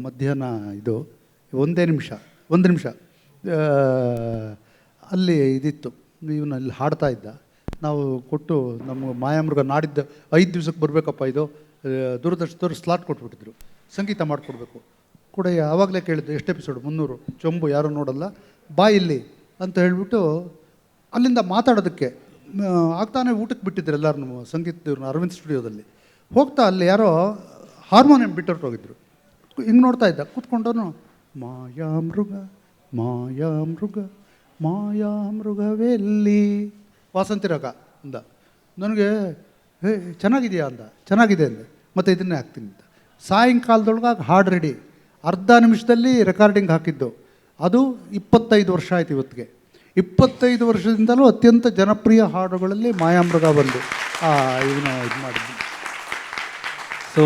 ಮಧ್ಯಾಹ್ನ ಇದು ಒಂದು ನಿಮಿಷ ಅಲ್ಲಿ ಇದಿತ್ತು, ಇವನು ಅಲ್ಲಿ ಹಾಡ್ತಾ ಇದ್ದ. ನಾವು ಕೊಟ್ಟು ನಮ್ಮ ಮಾಯಾಮೃಗ ನಾಡಿದ್ದು 5 ದಿವ್ಸಕ್ಕೆ ಬರಬೇಕಪ್ಪ, ಇದು ದೂರದರ್ಶನದವ್ರು ಸ್ಲಾಟ್ ಕೊಟ್ಬಿಟ್ಟಿದ್ರು, ಸಂಗೀತ ಮಾಡಿಕೊಡ್ಬೇಕು ಕೂಡ. ಆವಾಗಲೇ ಕೇಳಿದ್ದು, ಎಷ್ಟು ಎಪಿಸೋಡು? 300. ಚೊಂಬು ಯಾರೂ ನೋಡಲ್ಲ, ಬಾ ಇಲ್ಲಿ ಅಂತ ಹೇಳ್ಬಿಟ್ಟು ಅಲ್ಲಿಂದ ಮಾತಾಡೋದಕ್ಕೆ ಆಗ್ತಾನೆ ಊಟಕ್ಕೆ ಬಿಟ್ಟಿದ್ರು ಎಲ್ಲರೂ ಸಂಗೀತದವ್ರನ್ನ ಅರವಿಂದ್ ಸ್ಟುಡಿಯೋದಲ್ಲಿ. ಹೋಗ್ತಾ ಅಲ್ಲಿ ಯಾರೋ ಹಾರ್ಮೋನಿಯಂ ಬಿಟ್ಟೊಟ್ಟೋಗಿದ್ರು. ಹಿಂಗೆ ನೋಡ್ತಾ ಇದ್ದ ಕೂತ್ಕೊಂಡವನು, ಮಾಯಾಮೃಗ ಮಾಯಾಮೃಗ ಮಾಯಾಮೃಗವೆಲ್ಲಿ, ವಾಸಂತಿ ರಾಗ ಅಂದ. ನನಗೆ ಚೆನ್ನಾಗಿದೆಯಾ ಅಂದ. ಚೆನ್ನಾಗಿದೆ ಅಂದೆ. ಮತ್ತು ಇದನ್ನೇ ಹಾಕ್ತೀನಿ ಅಂತ. ಸಾಯಂಕಾಲದೊಳಗಾಗಿ ಹಾಡು ರೆಡಿ, ಅರ್ಧ ನಿಮಿಷದಲ್ಲಿ ರೆಕಾರ್ಡಿಂಗ್ ಹಾಕಿದ್ದು. ಅದು 25 ವರ್ಷ ಆಯ್ತು ಇವತ್ತಿಗೆ. 25 ವರ್ಷದಿಂದಲೂ ಅತ್ಯಂತ ಜನಪ್ರಿಯ ಹಾಡುಗಳಲ್ಲಿ ಮಾಯಾಮೃಗ ಬಂದು ಇದನ್ನು ಇದು ಮಾಡಿದ್ವಿ. ಸೊ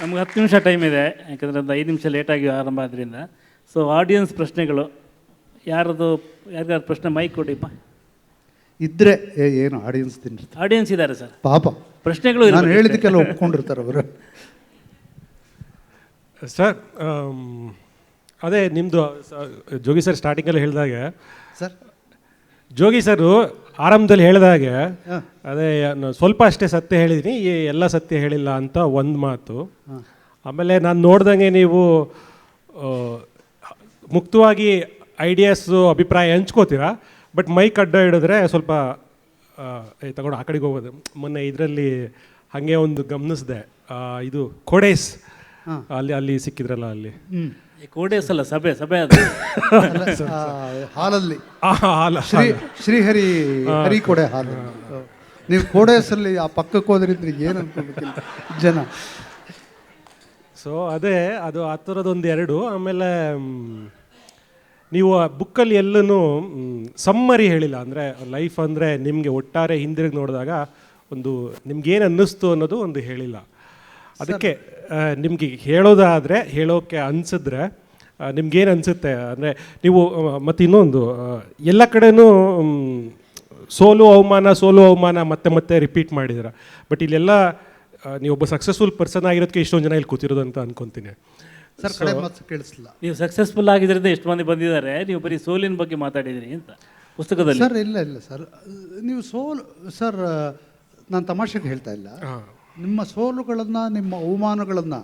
ನಮ್ಗೆ 10 ನಿಮಿಷ ಟೈಮ್ ಇದೆ, ಯಾಕಂದರೆ ಒಂದು 5 ನಿಮಿಷ ಲೇಟಾಗಿ ಆರಂಭ ಆದ್ದರಿಂದ. ಸೊ ಆಡಿಯನ್ಸ್ ಪ್ರಶ್ನೆಗಳು, ಯಾರಿಗಾರು ಪ್ರಶ್ನೆ ಮೈಕ್ ಕೊಡಿಪ್ಪ ಇದ್ದರೆ. ಏನು ಆಡಿಯನ್ಸ್ ಆಡಿಯನ್ಸ್ ಇದ್ದಾರೆ ಸರ್, ಪಾಪ ಪ್ರಶ್ನೆಗಳು ನಾನು ಹೇಳಿದ್ದಕ್ಕೆಲ್ಲ ಒಪ್ಕೊಂಡಿರ್ತಾರೆ ಅವರು. ಸರ್ ಅದೇ ನಿಮ್ಮದು ಜೋಗಿ ಸರ್ ಸ್ಟಾರ್ಟಿಂಗಲ್ಲಿ ಹೇಳಿದಾಗೆ, ಸರ್ ಜೋಗಿ ಸರ್ ಆರಂಭದಲ್ಲಿ ಹೇಳಿದಾಗೆ ಅದೇ ಸ್ವಲ್ಪ ಅಷ್ಟೇ ಸತ್ಯ ಹೇಳಿದ್ದೀನಿ, ಎಲ್ಲ ಸತ್ಯ ಹೇಳಿಲ್ಲ ಅಂತ ಒಂದು ಮಾತು. ಆಮೇಲೆ ನಾನು ನೋಡ್ದಂಗೆ ನೀವು ಮುಕ್ತವಾಗಿ ಐಡಿಯಾಸು ಅಭಿಪ್ರಾಯ ಹಂಚ್ಕೋತೀರಾ, ಬಟ್ ಮೈಕ್ ಅಡ್ಡ ಹಿಡಿದ್ರೆ ಸ್ವಲ್ಪ ತಗೊಂಡು ಆ ಕಡೆಗೆ ಹೋಗೋದು. ಮೊನ್ನೆ ಇದರಲ್ಲಿ ಹಾಗೆ ಒಂದು ಗಮನಿಸಿದೆ, ಇದು ಕೋಡೇಸ್ ಅಲ್ಲಿ ಸಿಕ್ಕಿದ್ರಲ್ಲ, ಅಲ್ಲಿ ಕೋಡೇಸ್ ಅಲ್ಲ, ಸಭೆ ಅದು ಹಾಲಲ್ಲಿ ಶ್ರೀಹರಿ ಹರಿಕೋಡೆ ಹಾಲು. ನೀವು ಕೋಡೇಸಲ್ಲಿ ಆ ಪಕ್ಕಕ್ಕೆ ಹೋದ್ರಿದ್ರೆ ಏನು ಅನ್ಕೋಬೇಕಿಲ್ಲ ಜನ. ಸೊ ಅದೇ ಅದು ಆ ಥರದೊಂದು 2. ಆಮೇಲೆ ನೀವು ಆ ಬುಕ್ಕಲ್ಲಿ ಎಲ್ಲೂ ಸಮ್ಮರಿ ಹೇಳಿಲ್ಲ, ಅಂದರೆ ಲೈಫ್ ಅಂದರೆ ನಿಮಗೆ ಒಟ್ಟಾರೆ ಹಿಂದಿರುಗಿ ನೋಡಿದಾಗ ಒಂದು ನಿಮ್ಗೇನು ಅನ್ನಿಸ್ತು ಅನ್ನೋದು ಒಂದು ಹೇಳಿಲ್ಲ. ಅದಕ್ಕೆ ನಿಮಗೆ ಹೇಳೋದಾದರೆ, ಹೇಳೋಕ್ಕೆ ಅನಿಸಿದ್ರೆ ನಿಮ್ಗೇನು ಅನಿಸುತ್ತೆ ಅಂದರೆ ನೀವು ಮತ್ತು ಇನ್ನೊಂದು ಎಲ್ಲ ಕಡೆನೂ ಸೋಲು ಅವಮಾನ ಮತ್ತೆ ರಿಪೀಟ್ ಮಾಡಿದ್ದೀರ. ಬಟ್ ಇಲ್ಲೆಲ್ಲ ನೀವೊಬ್ಬ ಸಕ್ಸಸ್ಫುಲ್ ಪರ್ಸನ್ ಆಗಿರೋದಕ್ಕೆ ಇಷ್ಟೊಂದು ಜನ ಇಲ್ಲಿ ಕೂತಿರೋದು ಅಂತ ಅಂದ್ಕೊತೀನಿ. ಸರ್ ಕಡೆ ಮಾತು ಕೇಳಿಸ್ಲಿಲ್ಲ. ನೀವು ಸಕ್ಸಸ್ಫುಲ್ ಆಗಿದ್ದರಿಂದ ಎಷ್ಟು ಮಂದಿ ಬಂದಿದ್ದಾರೆ, ನೀವು ಬರೀ ಸೋಲಿನ ಬಗ್ಗೆ ಮಾತಾಡಿದ್ರಿ ಅಂತ ಪುಸ್ತಕದಲ್ಲಿ. ಸರ್ ಇಲ್ಲ ಸರ್, ನೀವು ಸರ್ ನಾನು ತಮಾಷೆಗೆ ಹೇಳ್ತಾ ಇಲ್ಲ. ನಿಮ್ಮ ಸೋಲುಗಳನ್ನು, ನಿಮ್ಮ ಅವಮಾನಗಳನ್ನು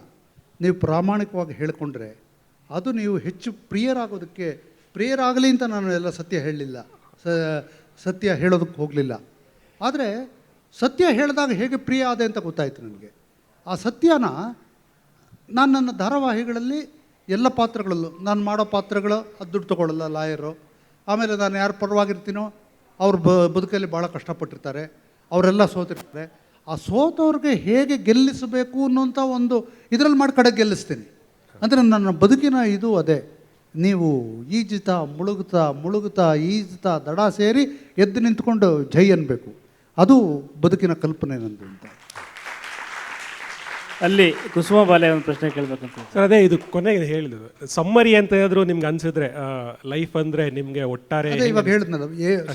ನೀವು ಪ್ರಾಮಾಣಿಕವಾಗಿ ಹೇಳಿಕೊಂಡ್ರೆ ಅದು ನೀವು ಹೆಚ್ಚು ಪ್ರಿಯರಾಗಲಿ ಅಂತ ನಾನು ಎಲ್ಲ ಸತ್ಯ ಹೇಳಲಿಲ್ಲ, ಸತ್ಯ ಹೇಳೋದಕ್ಕೆ ಹೋಗಲಿಲ್ಲ. ಆದರೆ ಸತ್ಯ ಹೇಳಿದಾಗ ಹೇಗೆ ಪ್ರಿಯ ಆದೆ ಅಂತ ಗೊತ್ತಾಯಿತು ನನಗೆ. ಆ ಸತ್ಯನ ನಾನು ನನ್ನ ಧಾರಾವಾಹಿಗಳಲ್ಲಿ ಎಲ್ಲ ಪಾತ್ರಗಳಲ್ಲೂ, ನಾನು ಮಾಡೋ ಪಾತ್ರಗಳು ಅದು ದುಡ್ಡು ತೊಗೊಳ್ಳಲ್ಲ, ಲಾಯರು ಆಮೇಲೆ ನಾನು ಯಾರು ಪರವಾಗಿರ್ತೀನೋ ಅವ್ರು ಬದುಕಲ್ಲಿ ಭಾಳ ಕಷ್ಟಪಟ್ಟಿರ್ತಾರೆ, ಅವರೆಲ್ಲ ಸೋತಿರ್ತಾರೆ. ಆ ಸೋತವ್ರಿಗೆ ಹೇಗೆ ಗೆಲ್ಲಿಸಬೇಕು ಅನ್ನೋಂಥ ಒಂದು ಇದರಲ್ಲಿ ಮಾಡಿ ಕಡೆ ಗೆಲ್ಲಿಸ್ತೀನಿ. ಅಂದರೆ ನನ್ನ ಬದುಕಿನ ಇದು ಅದೇ. ನೀವು ಈಜುತ್ತಾ ಮುಳುಗುತ್ತಾ ಈಜುತ್ತಾ ದಡ ಸೇರಿ ಎದ್ದು ನಿಂತ್ಕೊಂಡು ಜೈ ಅನ್ಬೇಕು. ಅದು ಬದುಕಿನ ಕಲ್ಪನೆ ನಂದು ಅಂತ. ಅಲ್ಲಿ ಕುಸುಮ ಬಾಲೆ ಒಂದು ಪ್ರಶ್ನೆ ಕೇಳಬೇಕಂತ ಸರ್, ಅದೇ ಇದು ಕೊನೆಗೆ ಹೇಳಿದ್ರು ಸಮ್ಮರಿ ಅಂತ ಏನಾದರೂ ನಿಮ್ಗೆ ಅನ್ಸಿದ್ರೆ ಲೈಫ್ ಅಂದರೆ ನಿಮಗೆ ಒಟ್ಟಾರೆ ಅದೇ ಇವಾಗ ಹೇಳಿದ್ನಲ್ಲ,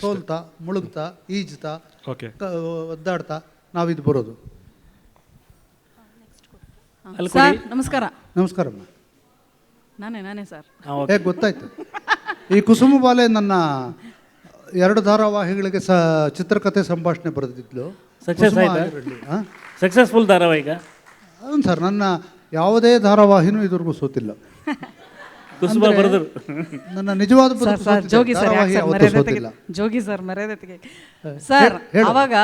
ಸೋಲ್ತಾ ಮುಳುಗ್ತಾ ಈಜುತ್ತಾ ಓಕೆ ಒದ್ದಾಡ್ತಾ ನಾವಿದು ಬರೋದು. ಸರ್ ನಮಸ್ಕಾರ. ನಮಸ್ಕಾರಮ್ಮ. ನಾನೇ ಸರ್. ಹೇಗೆ ಗೊತ್ತಾಯ್ತು? ಈ ಕುಸುಮ ಬಾಲೆ ನನ್ನ 2 ಧಾರಾವಾಹಿಗಳಿಗೆ ಚಿತ್ರಕಥೆ ಸಂಭಾಷಣೆ ಬರೆದಿದ್ಲು. ಸಕ್ಸಸ್ ಆಯ್ತಾ? ಸಕ್ಸಸ್ಫುಲ್ ಧಾರಾವಾಹಿಗ? ಹೌದು ಸರ್, ನನ್ನ ಯಾವುದೇ ಧಾರಾವಾಹಿನೂ ಇದುವರೆಗೂ ಸೋತಿಲ್ಲ. ಕುಸುಮ ಬರೆದ್ರು. ನನ್ನ ನಿಜವಾದ ಜೋಗಿ ಸರ್ ಜೋಗಿ ಸರ್ ಮರ್ಯಾದೆ ಸರ್. ಅವಾಗ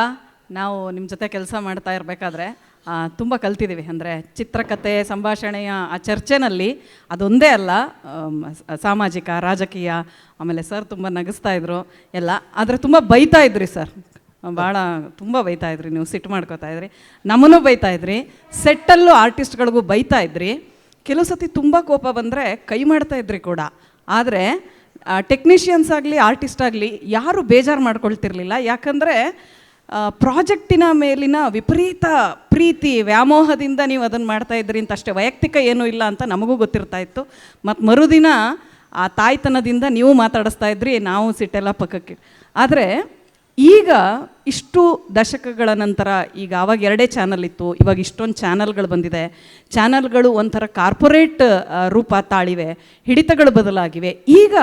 ನಾವು ನಿಮ್ಮ ಜೊತೆ ಕೆಲಸ ಮಾಡ್ತಾ ಇರಬೇಕಾದ್ರೆ ತುಂಬ ಕಲ್ತಿದ್ದೀವಿ. ಅಂದರೆ ಚಿತ್ರಕಥೆ ಸಂಭಾಷಣೆಯ ಆ ಚರ್ಚೆನಲ್ಲಿ ಅದೊಂದೇ ಅಲ್ಲ, ಸಾಮಾಜಿಕ ರಾಜಕೀಯ, ಆಮೇಲೆ ಸರ್ ತುಂಬ ನಗಿಸ್ತಾ ಇದ್ರು ಎಲ್ಲ, ಆದರೆ ತುಂಬ ಬೈತಾ ಇದ್ರಿ ಸರ್, ಭಾಳ ತುಂಬ ಬೈತಾ ಇದ್ರಿ. ನೀವು ಸಿಟ್ಟು ಮಾಡ್ಕೋತಾ ಇದ್ರಿ, ನಮ್ಮನ್ನು ಬೈತಾ ಇದ್ರಿ, ಸೆಟ್ಟಲ್ಲೂ ಆರ್ಟಿಸ್ಟ್ಗಳಿಗೂ ಬೈತಾ ಇದ್ರಿ. ಕೆಲವು ಸತಿ ತುಂಬ ಕೋಪ ಬಂದರೆ ಕೈ ಮಾಡ್ತಾ ಇದ್ರಿ ಕೂಡ. ಆದರೆ ಟೆಕ್ನಿಷಿಯನ್ಸ್ ಆಗಲಿ ಆರ್ಟಿಸ್ಟ್ ಆಗಲಿ ಯಾರೂ ಬೇಜಾರು ಮಾಡ್ಕೊಳ್ತಿರ್ಲಿಲ್ಲ. ಯಾಕಂದರೆ ಪ್ರಾಜೆಕ್ಟಿನ ಮೇಲಿನ ವಿಪರೀತ ಪ್ರೀತಿ ವ್ಯಾಮೋಹದಿಂದ ನೀವು ಅದನ್ನು ಮಾಡ್ತಾಯಿದ್ರಿ ಅಂತ ಅಷ್ಟೇ, ವೈಯಕ್ತಿಕ ಏನೂ ಇಲ್ಲ ಅಂತ ನಮಗೂ ಗೊತ್ತಿರ್ತಾ ಇತ್ತು. ಮತ್ತು ಮರುದಿನ ಆ ತಾಯ್ತನದಿಂದ ನೀವು ಮಾತಾಡಿಸ್ತಾ ಇದ್ರಿ, ನಾವು ಸಿಟ್ಟೆಲ್ಲ ಪಕ್ಕಕ್ಕೆ. ಆದರೆ ಈಗ ಇಷ್ಟು ದಶಕಗಳ ನಂತರ, ಈಗ ಆವಾಗ 2 ಚಾನಲ್ ಇತ್ತು, ಇವಾಗ ಇಷ್ಟೊಂದು ಚಾನಲ್ಗಳು ಬಂದಿದೆ. ಚಾನಲ್ಗಳು ಒಂಥರ ಕಾರ್ಪೊರೇಟ್ ರೂಪ ತಾಳಿವೆ, ಹಿಡಿತಗಳು ಬದಲಾಗಿವೆ. ಈಗ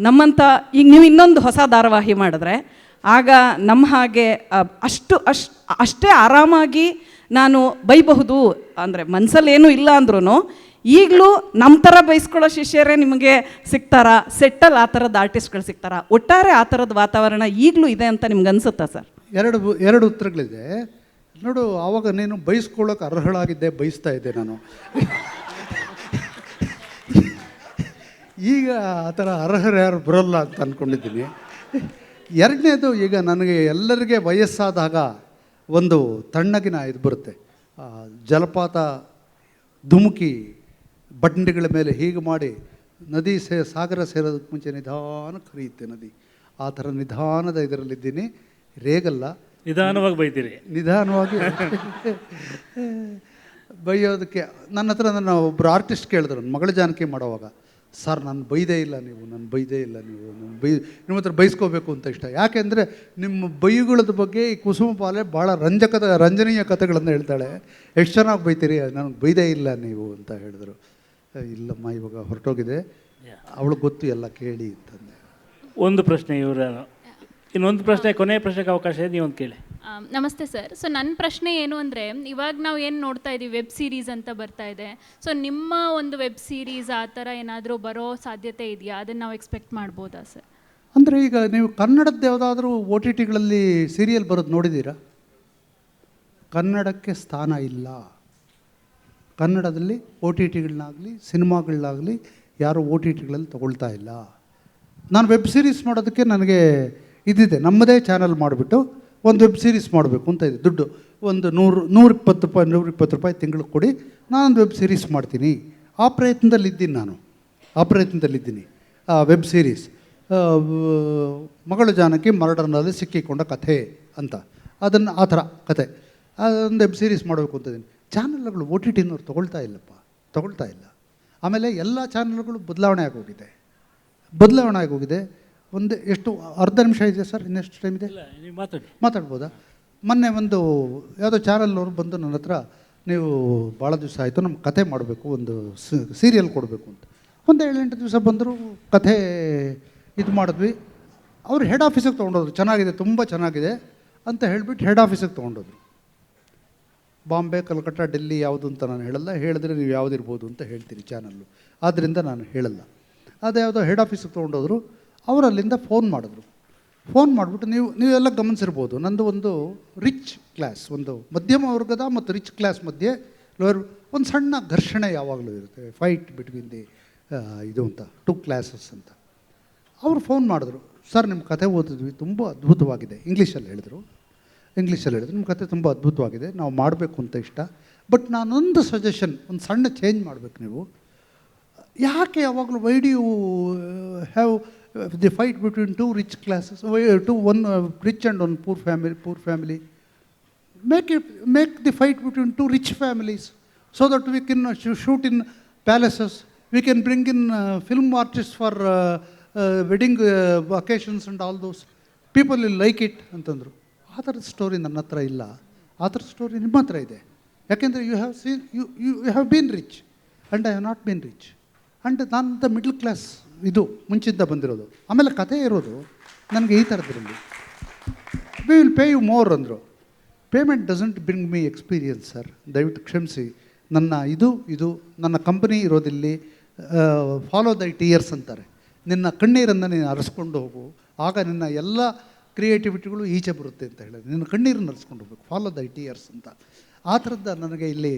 ನಮ್ಮಂಥ ಈಗ ನೀವು ಇನ್ನೊಂದು ಹೊಸ ಧಾರಾವಾಹಿ ಮಾಡಿದ್ರೆ ಆಗ ನಮ್ಮ ಹಾಗೆ ಅಷ್ಟೇ ಆರಾಮಾಗಿ ನಾನು ಬೈಬಹುದು. ಅಂದರೆ ಮನಸ್ಸಲ್ಲೇನೂ ಇಲ್ಲ ಅಂದ್ರೂ ಈಗಲೂ ನಮ್ಮ ಥರ ಬೈಸ್ಕೊಳ್ಳೋ ಶಿಷ್ಯರೇ ನಿಮಗೆ ಸಿಗ್ತಾರಾ? ಸೆಟ್ಟಲ್ಲಿ ಆ ಥರದ ಆರ್ಟಿಸ್ಟ್ಗಳು ಸಿಗ್ತಾರಾ? ಒಟ್ಟಾರೆ ಆ ಥರದ ವಾತಾವರಣ ಈಗಲೂ ಇದೆ ಅಂತ ನಿಮ್ಗೆ ಅನಿಸುತ್ತಾ ಸರ್? ಎರಡು ಉತ್ತರಗಳಿದೆ ನೋಡು. ಆವಾಗ ನೀನು ಬೈಸ್ಕೊಳ್ಳೋಕೆ ಅರ್ಹಳಾಗಿದ್ದೆ, ಬಯಸ್ತಾ ಇದ್ದೆ ನಾನು. ಈಗ ಆ ಥರ ಅರ್ಹರು ಯಾರು ಬರೋಲ್ಲ ಅಂತ ಅಂದ್ಕೊಂಡಿದ್ದೀನಿ. ಎರಡನೇದು, ಈಗ ನನಗೆ ಎಲ್ಲರಿಗೆ ವಯಸ್ಸಾದಾಗ ಒಂದು ತಣ್ಣಗಿನ ಇದು ಬರುತ್ತೆ. ಜಲಪಾತ ಧುಮುಕಿ ಬಂಡೆಗಳ ಮೇಲೆ ಹೀಗೆ ಮಾಡಿ ನದಿ ಸಾಗರ ಸೇರೋದಕ್ಕೆ ಮುಂಚೆ ನಿಧಾನಕ್ಕೆ ಹರಿಯುತ್ತೆ ನದಿ. ಆ ಥರ ನಿಧಾನದ ಇದರಲ್ಲಿದ್ದೀನಿ. ರೇಗಲ್ಲ, ನಿಧಾನವಾಗಿ ಬೈತೀರಿ. ನಿಧಾನವಾಗಿ ಬೈಯೋದಕ್ಕೆ ನನ್ನ ಹತ್ರ ನನ್ನ ಒಬ್ಬರು ಆರ್ಟಿಸ್ಟ್ ಕೇಳಿದ್ರು, ನನ್ನ ಮಗಳ ಜಾನಕಿ ಮಾಡೋವಾಗ, ಸರ್ ನಾನು ಬೈದೇ ಇಲ್ಲ ನೀವು ನಿಮ್ಮ ಹತ್ರ ಬೈಸ್ಕೋಬೇಕು ಅಂತ ಇಷ್ಟ. ಯಾಕೆಂದರೆ ನಿಮ್ಮ ಬೈಗಳದ ಬಗ್ಗೆ ಈ ಕುಸುಮ ಬಾಲೆ ಭಾಳ ರಂಜನೀಯ ಕಥೆಗಳನ್ನು ಹೇಳ್ತಾಳೆ. ಎಷ್ಟು ಚೆನ್ನಾಗಿ ಬೈತೀರಿ, ನನಗೆ ಬೈದೇ ಇಲ್ಲ ನೀವು ಅಂತ ಹೇಳಿದ್ರು. ಇಲ್ಲಮ್ಮ ಇವಾಗ ಹೊರಟೋಗಿದೆ, ಅವಳಿಗೆ ಗೊತ್ತು ಎಲ್ಲ ಕೇಳಿ ಅಂತಂದೆ. ಒಂದು ಪ್ರಶ್ನೆ ಇವರು, ಇನ್ನೊಂದು ಪ್ರಶ್ನೆ, ಕೊನೆಯ ಪ್ರಶ್ನೆಗೆ ಅವಕಾಶ ಇದೆ, ನೀವೊಂದು ಕೇಳಿ. ನಮಸ್ತೆ ಸರ್. ಸೊ ನನ್ನ ಪ್ರಶ್ನೆ ಏನು ಅಂದರೆ, ಇವಾಗ ನಾವು ಏನು ನೋಡ್ತಾ ಇದ್ದೀವಿ, ವೆಬ್ ಸೀರೀಸ್ ಅಂತ ಬರ್ತಾ ಇದೆ. ಸೊ ನಿಮ್ಮ ಒಂದು ವೆಬ್ ಸೀರೀಸ್ ಆ ಥರ ಏನಾದರೂ ಬರೋ ಸಾಧ್ಯತೆ ಇದೆಯಾ? ಅದನ್ನು ನಾವು ಎಕ್ಸ್ಪೆಕ್ಟ್ ಮಾಡ್ಬೋದಾ ಸರ್? ಅಂದರೆ ಈಗ ನೀವು ಕನ್ನಡದ್ದು ಯಾವುದಾದ್ರೂ OTTಗಳಲ್ಲಿ ಸೀರಿಯಲ್ ಬರೋದು ನೋಡಿದ್ದೀರಾ? ಕನ್ನಡಕ್ಕೆ ಸ್ಥಾನ ಇಲ್ಲ. ಕನ್ನಡದಲ್ಲಿ OTTಗಳನ್ನಾಗಲಿ ಸಿನಿಮಾಗಳನ್ನಾಗಲಿ ಯಾರು OTTಗಳಲ್ಲಿ ತಗೊಳ್ತಾ ಇಲ್ಲ. ನಾನು ವೆಬ್ ಸೀರೀಸ್ ಮಾಡೋದಕ್ಕೆ ನನಗೆ ಇದಿದೆ, ನಮ್ಮದೇ ಚಾನಲ್ ಮಾಡಿಬಿಟ್ಟು ಒಂದು ವೆಬ್ ಸೀರೀಸ್ ಮಾಡಬೇಕು ಅಂತ ಇದೆ. ದುಡ್ಡು ಒಂದು 120 ರೂಪಾಯಿ ತಿಂಗಳಿಗೆ ಕೊಡಿ, ನಾನೊಂದು ವೆಬ್ ಸೀರೀಸ್ ಮಾಡ್ತೀನಿ. ಆ ಪ್ರಯತ್ನದಲ್ಲಿದ್ದೀನಿ. ವೆಬ್ ಸೀರೀಸ್ ಮಗಳು ಜಾನಕಿ ಮರ್ಡರ್ನಲ್ಲಿ ಸಿಕ್ಕಿಕೊಂಡ ಕಥೆ ಅಂತ, ಅದನ್ನು ಆ ಥರ ಕಥೆ ಅದೊಂದು ವೆಬ್ ಸೀರೀಸ್ ಮಾಡಬೇಕು ಅಂತಿದ್ದೀನಿ. ಚಾನಲ್ಗಳು OTTನವ್ರು ತೊಗೊಳ್ತಾ ಇಲ್ಲ. ಆಮೇಲೆ ಎಲ್ಲ ಚಾನಲ್ಗಳು ಬದಲಾವಣೆ ಆಗೋಗಿದೆ. ಒಂದು ಎಷ್ಟು ಅರ್ಧ ನಿಮಿಷ ಇದೆ ಸರ್, ಇನ್ನೆಷ್ಟು ಟೈಮ್ ಇದೆ? ಮಾತಾಡ್ಬೋದಾ? ಮೊನ್ನೆ ಒಂದು ಯಾವುದೋ ಚಾನಲ್ನವ್ರು ಬಂದು ನನ್ನ ಹತ್ರ, ನೀವು ಭಾಳ ದಿವಸ ಆಯಿತು ನಮ್ಮ ಕಥೆ ಮಾಡಬೇಕು, ಒಂದು ಸೀರಿಯಲ್ ಕೊಡಬೇಕು ಅಂತ. ಒಂದು 7-8 ದಿವಸ ಬಂದರು, ಕಥೆ ಇದು ಮಾಡಿದ್ವಿ. ಅವರು ಹೆಡ್ ಆಫೀಸಿಗೆ ತೊಗೊಂಡೋದ್ರು. ಚೆನ್ನಾಗಿದೆ, ತುಂಬ ಚೆನ್ನಾಗಿದೆ ಅಂತ ಹೇಳಿಬಿಟ್ಟು ಹೆಡ್ ಆಫೀಸಿಗೆ ತೊಗೊಂಡೋದ್ರು. ಬಾಂಬೆ, ಕಲ್ಕಟ್ಟ, ಡೆಲ್ಲಿ ಯಾವುದು ಅಂತ ನಾನು ಹೇಳಲ್ಲ. ಹೇಳಿದ್ರೆ ನೀವು ಯಾವುದಿರ್ಬೋದು ಅಂತ ಹೇಳ್ತೀರಿ ಚಾನಲ್ಲು, ಆದ್ದರಿಂದ ನಾನು ಹೇಳಲ್ಲ. ಅದ್ಯಾವುದೋ ಹೆಡ್ ಆಫೀಸಿಗೆ ತೊಗೊಂಡೋದ್ರು. ಅವರು ಅಲ್ಲಿಂದ ಫೋನ್ ಮಾಡಿಬಿಟ್ಟು ನೀವೆಲ್ಲ ಗಮನಿಸಿರ್ಬೋದು, ನಂದು ಒಂದು ರಿಚ್ ಕ್ಲಾಸ್, ಒಂದು ಮಧ್ಯಮ ವರ್ಗದ ಮತ್ತು ರಿಚ್ ಕ್ಲಾಸ್ ಮಧ್ಯೆ ಒಂದು ಸಣ್ಣ ಘರ್ಷಣೆ ಯಾವಾಗಲೂ ಇರುತ್ತೆ, ಫೈಟ್ ಬಿಟ್ವೀನ್ ದಿ ಇದು ಅಂತ 2 ಕ್ಲಾಸಸ್ ಅಂತ. ಅವರು ಫೋನ್ ಮಾಡಿದ್ರು, ಸರ್ ನಿಮ್ಮ ಕತೆ ಓದಿದ್ವಿ, ತುಂಬ ಅದ್ಭುತವಾಗಿದೆ. ಇಂಗ್ಲೀಷಲ್ಲಿ ಹೇಳಿದ್ರು ನಿಮ್ಮ ಕತೆ ತುಂಬ ಅದ್ಭುತವಾಗಿದೆ, ನಾವು ಮಾಡಬೇಕು ಅಂತ ಇಷ್ಟ. ಬಟ್ ನಾನೊಂದು ಸಜೆಷನ್, ಒಂದು ಸಣ್ಣ ಚೇಂಜ್ ಮಾಡಬೇಕು ನೀವು. ಯಾಕೆ ಯಾವಾಗಲೂ why do you have the fight between two rich classes, one rich and one poor family? Make the fight between two rich families so that we can shoot in palaces. We can bring in film artists for wedding occasions and all those. People will like it ಅಂತಂದರು. ಆ ಥರದ story ನನ್ನ ಹತ್ರ ಇಲ್ಲ, ಆ ಥರದ story ನಿಮ್ಮ ಹತ್ರ ಇದೆ. ಯಾಕೆಂದರೆ you have been rich and I have not been rich. And ನಾನು ಮಿಡ್ಲ್ ಕ್ಲಾಸ್ ಇದು ಮುಂಚಿಂದ ಬಂದಿರೋದು. ಆಮೇಲೆ ಕತೆ ಇರೋದು ನನಗೆ ಈ ಥರದ್ರಲ್ಲಿ. We will pay you more ಅಂದರು. Payment doesn't bring me experience sir, ದಯವಿಟ್ಟು ಕ್ಷಮಿಸಿ. ಇದು ನನ್ನ ಕಂಪನಿ ಇರೋದಿಲ್ಲಿ. ಫಾಲೋ ದ ಟಿಯರ್ಸ್ ಅಂತಾರೆ. ನಿನ್ನ ಕಣ್ಣೀರನ್ನು ನೀನು ಅರಸ್ಕೊಂಡು ಹೋಗು, ಆಗ ನಿನ್ನ ಎಲ್ಲ ಕ್ರಿಯೇಟಿವಿಟಿಗಳು ಈಚೆ ಬರುತ್ತೆ ಅಂತ ಹೇಳಿದ್ರೆ, ನಿನ್ನ ಕಣ್ಣೀರನ್ನು ಅರಸ್ಕೊಂಡು ಹೋಗ್ಬೇಕು, ಫಾಲೋ ದ ಟಿಯರ್ಸ್ ಅಂತ. ಆ ಥರದ್ದು ನನಗೆ ಇಲ್ಲಿ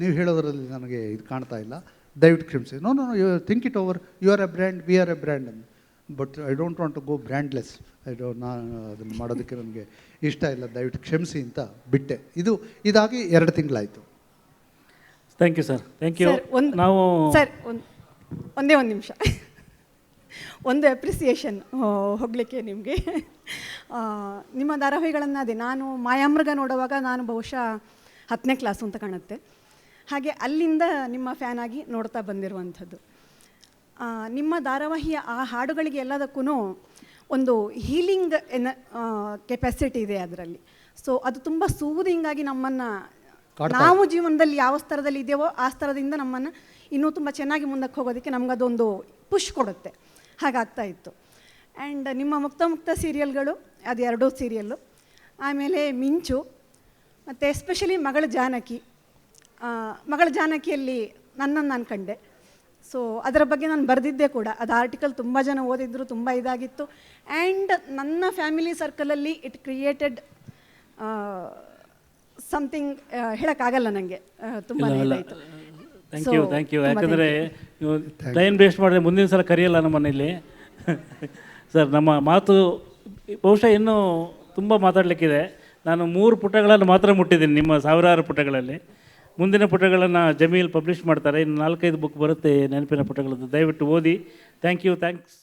ನೀವು ಹೇಳೋದರಲ್ಲಿ ನನಗೆ ಇದು ಕಾಣ್ತಾ ಇಲ್ಲ, ದಯವಿಟ್ಟು ಕ್ಷಮಿಸಿ. No you think it over, you are a brand, we are a brand ಅಂತ. But I don't want to go brandless. ನಾನು ಅದನ್ನು ಮಾಡೋದಕ್ಕೆ ನನಗೆ ಇಷ್ಟ ಇಲ್ಲ, ದಯವಿಟ್ಟು ಕ್ಷಮಿಸಿ ಅಂತ ಬಿಟ್ಟೆ. ಇದಾಗಿ 2 ತಿಂಗಳಾಯಿತು. Thank you sir, thank you. ನಾವು ಸರ್ ಒಂದೇ ಒಂದು ನಿಮಿಷ, ಒಂದು ಅಪ್ರಿಸಿಯೇಷನ್ ಹೋಗಲಿಕ್ಕೆ ನಿಮಗೆ. ನಿಮ್ಮ ಧಾರಾವಾಹಿಗಳನ್ನು ಅದೇ ನಾನು ಮಾಯಾಮೃಗ ನೋಡುವಾಗ ನಾನು ಬಹುಶಃ 10ನೇ ಕ್ಲಾಸು ಅಂತ ಕಾಣುತ್ತೆ. ಹಾಗೆ ಅಲ್ಲಿಂದ ನಿಮ್ಮ ಫ್ಯಾನ್ ಆಗಿ ನೋಡ್ತಾ ಬಂದಿರುವಂಥದ್ದು. ನಿಮ್ಮ ಧಾರಾವಾಹಿಯ ಆ ಹಾಡುಗಳಿಗೆ ಎಲ್ಲದಕ್ಕೂ ಒಂದು ಹೀಲಿಂಗ್ ಕೆಪಾಸಿಟಿ ಇದೆ ಅದರಲ್ಲಿ. ಸೊ ಅದು ತುಂಬ ಸೂದಿಂಗಾಗಿ ನಮ್ಮನ್ನು, ನಾವು ಜೀವನದಲ್ಲಿ ಯಾವ ಸ್ತರದಲ್ಲಿ ಇದೆಯೋ ಆ ಸ್ತರದಿಂದ ನಮ್ಮನ್ನು ಇನ್ನೂ ತುಂಬ ಚೆನ್ನಾಗಿ ಮುಂದಕ್ಕೆ ಹೋಗೋದಕ್ಕೆ ನಮಗದೊಂದು ಪುಷ್ ಕೊಡುತ್ತೆ. ಹಾಗಾಗ್ತಾ ಇತ್ತು. ಆ್ಯಂಡ್ ನಿಮ್ಮ ಮುಕ್ತ ಸೀರಿಯಲ್ಗಳು, ಅದು 2 ಸೀರಿಯಲ್ಲು, ಆಮೇಲೆ ಮಿಂಚು, ಮತ್ತು ಎಸ್ಪೆಷಲಿ ಮಗಳ ಜಾನಕಿಯಲ್ಲಿ ನನ್ನನ್ನು ನಾನು ಕಂಡೆ. ಸೊ ಅದರ ಬಗ್ಗೆ ನಾನು ಬರೆದಿದ್ದೆ ಕೂಡ. ಅದು ಆರ್ಟಿಕಲ್ ತುಂಬ ಜನ ಓದಿದ್ರು, ತುಂಬ ಇದಾಗಿತ್ತು. ಆ್ಯಂಡ್ ನನ್ನ ಫ್ಯಾಮಿಲಿ ಸರ್ಕಲಲ್ಲಿ ಇಟ್ ಕ್ರಿಯೇಟೆಡ್ ಸಮಥಿಂಗ್, ಹೇಳೋಕ್ಕಾಗಲ್ಲ ನನಗೆ, ತುಂಬ ಇದಾಯಿತು. Thank you. ಯಾಕಂದರೆ ನೀವು ಟೈಮ್ ವೇಸ್ಟ್ ಮಾಡಿದ್ರೆ ಮುಂದಿನ ಸಲ ಕರೆಯಲ್ಲ ನಮ್ಮ ಮನೇಲಿ. ಸರ್, ನಮ್ಮ ಮಾತು ಬಹುಶಃ ಇನ್ನೂ ತುಂಬ ಮಾತಾಡಲಿಕ್ಕಿದೆ. ನಾನು 3 ಪುಟಗಳನ್ನು ಮಾತ್ರ ಮುಟ್ಟಿದ್ದೀನಿ ನಿಮ್ಮ ಸಾವಿರಾರು ಪುಟಗಳಲ್ಲಿ. ಮುಂದಿನ ಪುಟಗಳನ್ನು ಜಮೀಲ್ ಪಬ್ಲಿಷ್ ಮಾಡ್ತಾರೆ. ಇನ್ನು 4-5 ಬುಕ್ ಬರುತ್ತೆ ನೆನಪಿನ ಪುಟಗಳದ್ದು. ದಯವಿಟ್ಟು ಓದಿ. Thank you. ಥ್ಯಾಂಕ್ಸ್.